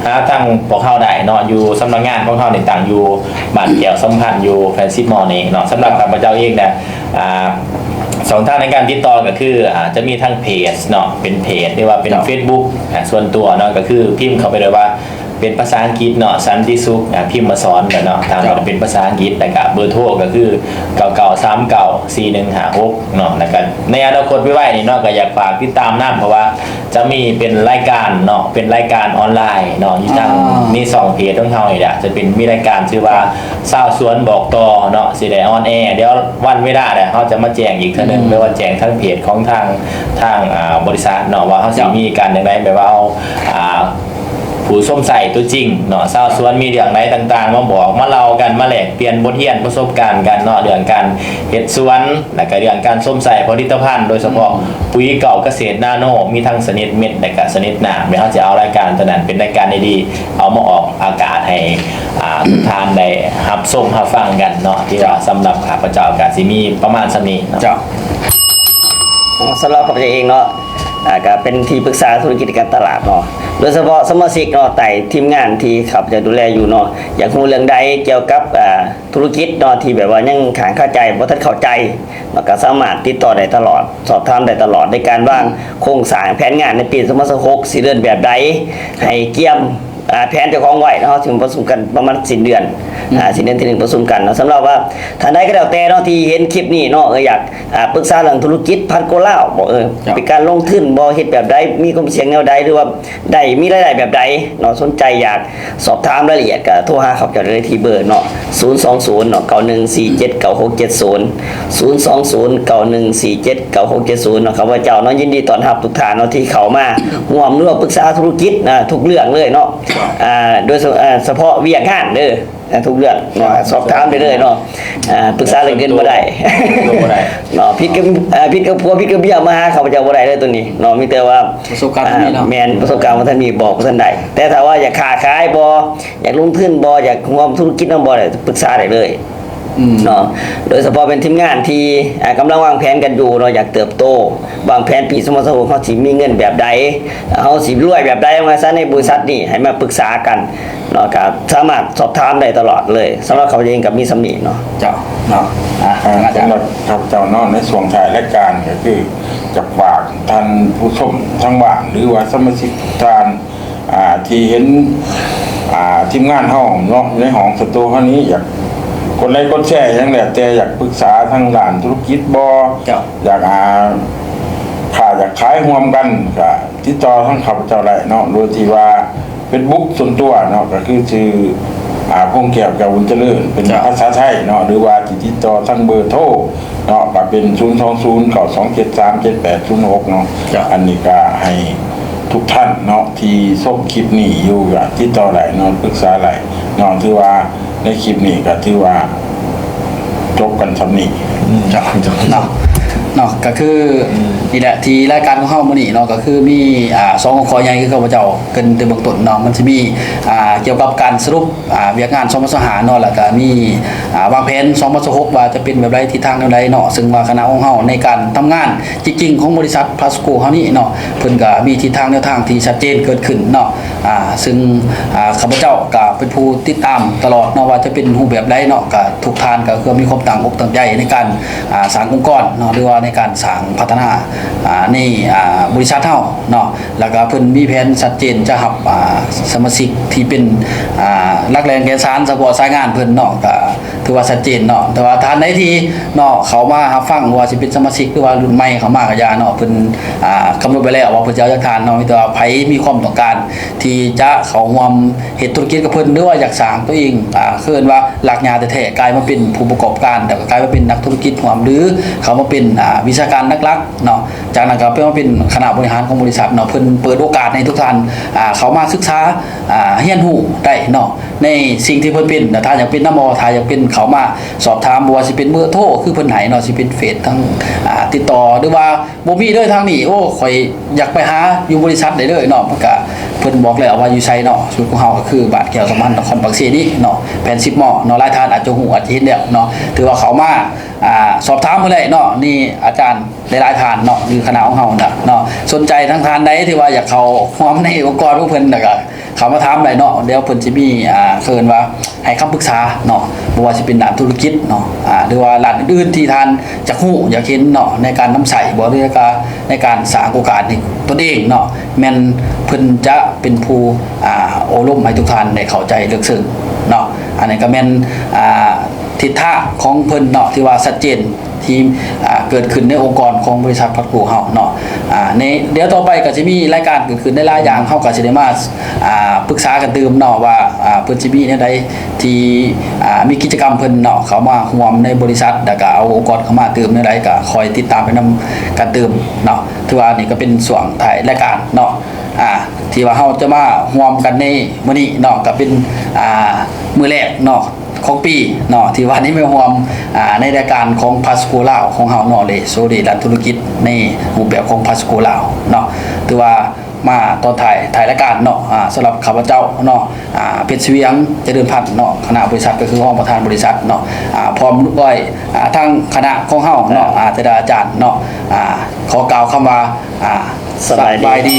หาทางพวกเขาได้เนาะอยู่สำนักงานของเขาในต่างอยู่บ้านแก้วสัมพันธ์อยู่แฟนซิมอลนี่เนาะสำหรับข้าพเจ้าเองเนี่ยสองทางในการติดต่อก็คือจะมีทั้งเพจเนาะเป็นเพจหรือว่าเป็น Facebook ส่วนตัวเนาะก็คือพิมพ์เข้าไปเลยว่าเป็นภาษาอังกฤษเนาะสันติสุขพิมพ์มาสอนกันเนาะทางเราเป็นภาษาอังกฤษแต่กับเบอร์โทรก็คือ99394156เนาะแล้วกันในอนาคตไว้นี่เนาะก็อยากฝากติดตามน้ำเพราะว่าจะมีเป็นรายการเนาะเป็นรายการออนไลน์เนาะอยู่ทางมี2เพจของเรานี่แหละจะเป็นมีรายการชื่อว่าสาวสวนบอกต่อเนาะสิได้ออนแอร์เดี๋ยววันเวลาเนี่ยเขาจะมาแจ้งอีกทีนึงไม่ว่าแจ้งทั้งเพจของทางบริษัทเนาะว่าเขาสิมีการอย่างไรแบบว่าเอาผู้ส้มใส่ตัวจริงเนาะชาวสวนมีเรื่องไหนต่างๆมาบอกมาเล่ากันมาแลกเปลี่ยนบทเรียนประสบการณ์กันเนาะเรื่องการเฮ็ดสวนและก็เรื่องการส้มใส่ผลิตภัณฑ์โดยเฉพาะปุ๋ยเก่าเกษตรนาโนมีทั้งชนิดเม็ดและก็ชนิดน้ำเดี๋ยวเขาจะเอารายการตัวนั้นเป็นรายการดีๆเอามาออกอากาศให้ทุกท่านได้รับชมรับฟังกันเนาะที่ว่าสำหรับข้าพเจ้าก็สิมีประมาณส่ำนี้เนาะ เจ้า สำหรับข้าพเจ้าเองเนาะก็เป็นที่ปรึกษาธุรกิจการตลาดเนาะโดยเฉพาะสมาชิกเนาะแต่ทีมงานที่ขับจะดูแลอยู่เนาะอยากรู้เรื่องใดเกี่ยวกับธุรกิจเนาะที่แบบว่ายังขางเข้าใจบ่ทันเข้าใจมันก็สามารถติดต่อได้ตลอดสอบถามได้ตลอดในการวางโครงสร้างแผนงานในปี2026สิเดินแบบใดให้เกี่ยมแผนเจ้าของไว้เนาะถึงประชุมกันประมาณสิ้นเดือนสิ้นเดือนที่1ประชุมกันเนาะสำหรับว่าท่านใดก็แล้วแต่เนาะที่เห็นคลิปนี้เนาะอยากปรึกษาเรื่องธุรกิจพันโกลาวบ่เป็นการลงทุนบ่เฮ็ดแบบใดมีความเสี่ยงแนวใดหรือว่าได้มีรายได้แบบใดเนาะสนใจอยากสอบถามรายละเอียดก็โทรหาเขาได้เลยที่เบอร์เนาะ020เนาะ91479670 02091479670เนาะครับว่าเจ้าเนาะยินดีต้อนรับทุกท่านเนาะที่เข้ามาร่วมปรึกษาธุรกิจทุกเรื่องเลยเนาะโดยเฉพาะเวียกงานเด้อทุกเรื่องเนาะสอบถามได้เลยเนาะปรึกษาเรื่องเงินบ่ได้เนาะพิดกับผัวพิดกับเบี้ยมาหาเขาจะบ่ได้เลยตัวนี้เนาะมีแต่ว่า ประสบการณ์ท่านมีเนาะ แม่นประสบการณ์ท่านมีบอกท่านได้แต่ถ้าว่าอยากค้าขายบ่อยากลงทุนบ่อยากร่วมธุรกิจนำบ่ได้ปรึกษาได้เลยเนาะโดยเฉพาะเป็นทีมงานที่กำลังวางแผนกันอยู่เนาะอยากเติบโตวางแผนปี2026เฮาสิมีเงินแบบใดเฮาสิรวยแบบใดมาซะในบริษัทนี่ให้มาปรึกษากันเนาะก็สามารถสอบถามได้ตลอดเลยสำหรับเขาเองกับมีสำนีเนาะ เจ้าเนาะอาจาร สำหรับ ย์ ข้าพเจ้านอนในส่วนถ่ายรายการก็คือจะฝากท่านผู้ชมทั้งบ้านหรือว่าสมาชิกทุกท่านที่เห็นทีมงานห้องเนาะในห้องสตูเฮานี้อยากกดไลค์กดแชร์อย่างแหละแต่อยากปรึกษาทางด้านธุรกิจบ่อยากอยากขายร่วมกันก็ติดต่อทางข้าพเจ้าได้เนาะโดยที่ว่าFacebook ส่วนตัวเนาะก็คือชื่อพงแก้วแก้วบุญเจริญเป็นภาษาไทยเนาะหรือว่าติดต่อทางเบอร์โทรเนาะก็เป็น02092737806เนาะอันนี้ก็ให้ทุกท่านเนาะที่ส่งคลิปนี้อยู่ก็ติดต่อได้เนาะปรึกษาได้เนาะถือว่าในคลิปนี้ก็ถือว่าจบกันสำนี้ เจ้าเนาะก็คือนี่แหละที่รายการของเฮามื้อนี้เนาะก็คือมีสองข้อใหญ่คือข้าพเจ้าเกินแต่เบื้องต้นเนาะมันสิมีเกี่ยวกับการสรุปเวียกงาน2025เนาะแล้วก็มีวางแผน2026ว่าจะเป็นแบบใดทิศทางแนวใดเนาะซึ่งว่าคณะของเฮาในการทำงานจริงๆของบริษัทพาสโกเฮานี่เนาะเพิ่นก็มีทิศทางแนวทางที่ชัดเจนเกิดขึ้นเนาะซึ่งข้าพเจ้าก็เป็นผู้ติดตามตลอดเนาะว่าจะเป็นรูปแบบใดเนาะก็ทุกท่านก็คือมีความตั้งอกตั้งใจในการสร้างองค์กรเนาะหรือว่าใน ในการสร้างพัฒนาในบริษัทเฮาเนาะแล้วก็เพิ่นมีแผนชัดเจนจะรับสมาชิกที่เป็นนักแรงแกนสารเฉพาะสายงานเพิ่นเนาะก็ถือว่าชัดเจนเนาะแต่ว่าท่านใดที่เนาะเขามารับฟังว่าสิเป็นสมาชิกหรือว่ารุ่นใหม่เขามาก็อย่าเนาะเพิ่นกำหนดไปแล้วว่าเพิ่นจะเอาจักทานเนาะมีแต่ว่าไผมีความต้องการที่จะเข้าร่วมเฮ็ดธุรกิจกับเพิ่นหรือว่าอยากสร้างตัวเองคือว่าหลักญาแท้ๆกลายมาเป็นผู้ประกอบการแต่ก็กลายมาเป็นนักธุรกิจร่วมหรือเขามาเป็นวิชาการนักลักเนาะจากนั้นก็เป็นมาเป็นคณะบริหารของบริษัทเนาะเพิ่นเปิดโอกาสให้ทุกท่านเขามาศึกษาเรียนรู้ได้เนาะในสิ่งที่เพิ่นเป็นถ้าอยากเป็นนม.ถ้าอยากเป็นเขามาสอบถามบ่ว่าสิเป็นเบอร์โทรคือเพิ่นให้เนาะสิเป็นเฟซทั้งติดต่อหรือว่าบ่มีเด้อทางนี้โอ้ข่อยอยากไปหาอยู่บริษัทได้เลยเนาะมันก็เพิ่นบอกแล้วว่าอยู่ไสเนาะชุดของเฮาก็คือบาทแก้วสมันนครปักเสนี่เนาะแผ่น10หม้อเนาะหลายท่านอาจจะฮู้อาจจะเห็นแล้วเนาะถือว่าเขามาสอบถามเพิ่นได้เนาะนี่อาจารย์หลายๆท่านเนาะหรือคณะของเฮาน่ะเนาะสนใจทั้งท่านใดที่ว่าอยากเข้าร่วมในองค์กรของเพิ่นน่ะก็เขามาถามได้เนาะเดี๋ยวเพิ่นสิมีเชิญว่าให้คำปรึกษาเนาะบ่ว่าสิเป็นด้านธุรกิจเนาะหรือว่าด้านอื่นๆที่ท่านจะฮู้อยากเห็นเนาะในการนำใช้บ่หรือในการสร้างโอกาสให้ตนเองเนาะแม่นเพิ่นจะเป็นผู้อบรมให้ทุกท่านได้เข้าใจลึกซึ้งเนาะอันนี้ก็แม่นทิศทางของเพิ่นเนาะที่ว่าชัดเจนที่เกิดขึ้นในองค์กรของบริษัทพัดกูเฮาเนาะในเดี๋ยวต่อไปก็จะมีรายการเกิดขึ้นในหลายอย่างเฮาก็สิได้มาปรึกษากันตื่มเนาะว่าเพิ่นสิมีแนวใดที่มีกิจกรรมเพิ่นเนาะเขามาร่วมในบริษัทแล้วก็เอาองค์กรเข้ามาตื่มในใดก็คอยติดตามไปนำการตื่มเนาะถือว่านี่ก็เป็นส่วนถ่ายรายการเนาะที่ว่าเฮาจะมาร่วมกันในมื้อนี้เนาะก็เป็นมื้อแรกเนาะของปีเนาะที่วันนี้ไม่ห่วงในรายการของพาสโกลาวของเฮาเนาะเลยโซเดด้านธุรกิจในรูปแบบของพาสโกลาวเนาะถือว่ามาตอนถ่ายรายการเนาะสำหรับข้าพเจ้าเนาะเพชรเวียงเจริญพันธุ์เนาะคณะบริษัทก็คือห้องประธานบริษัทเนาะพร้อมด้วยทางคณะของเฮาเนาะอาจารย์เนาะขอกล่าวคำว่าสบายดี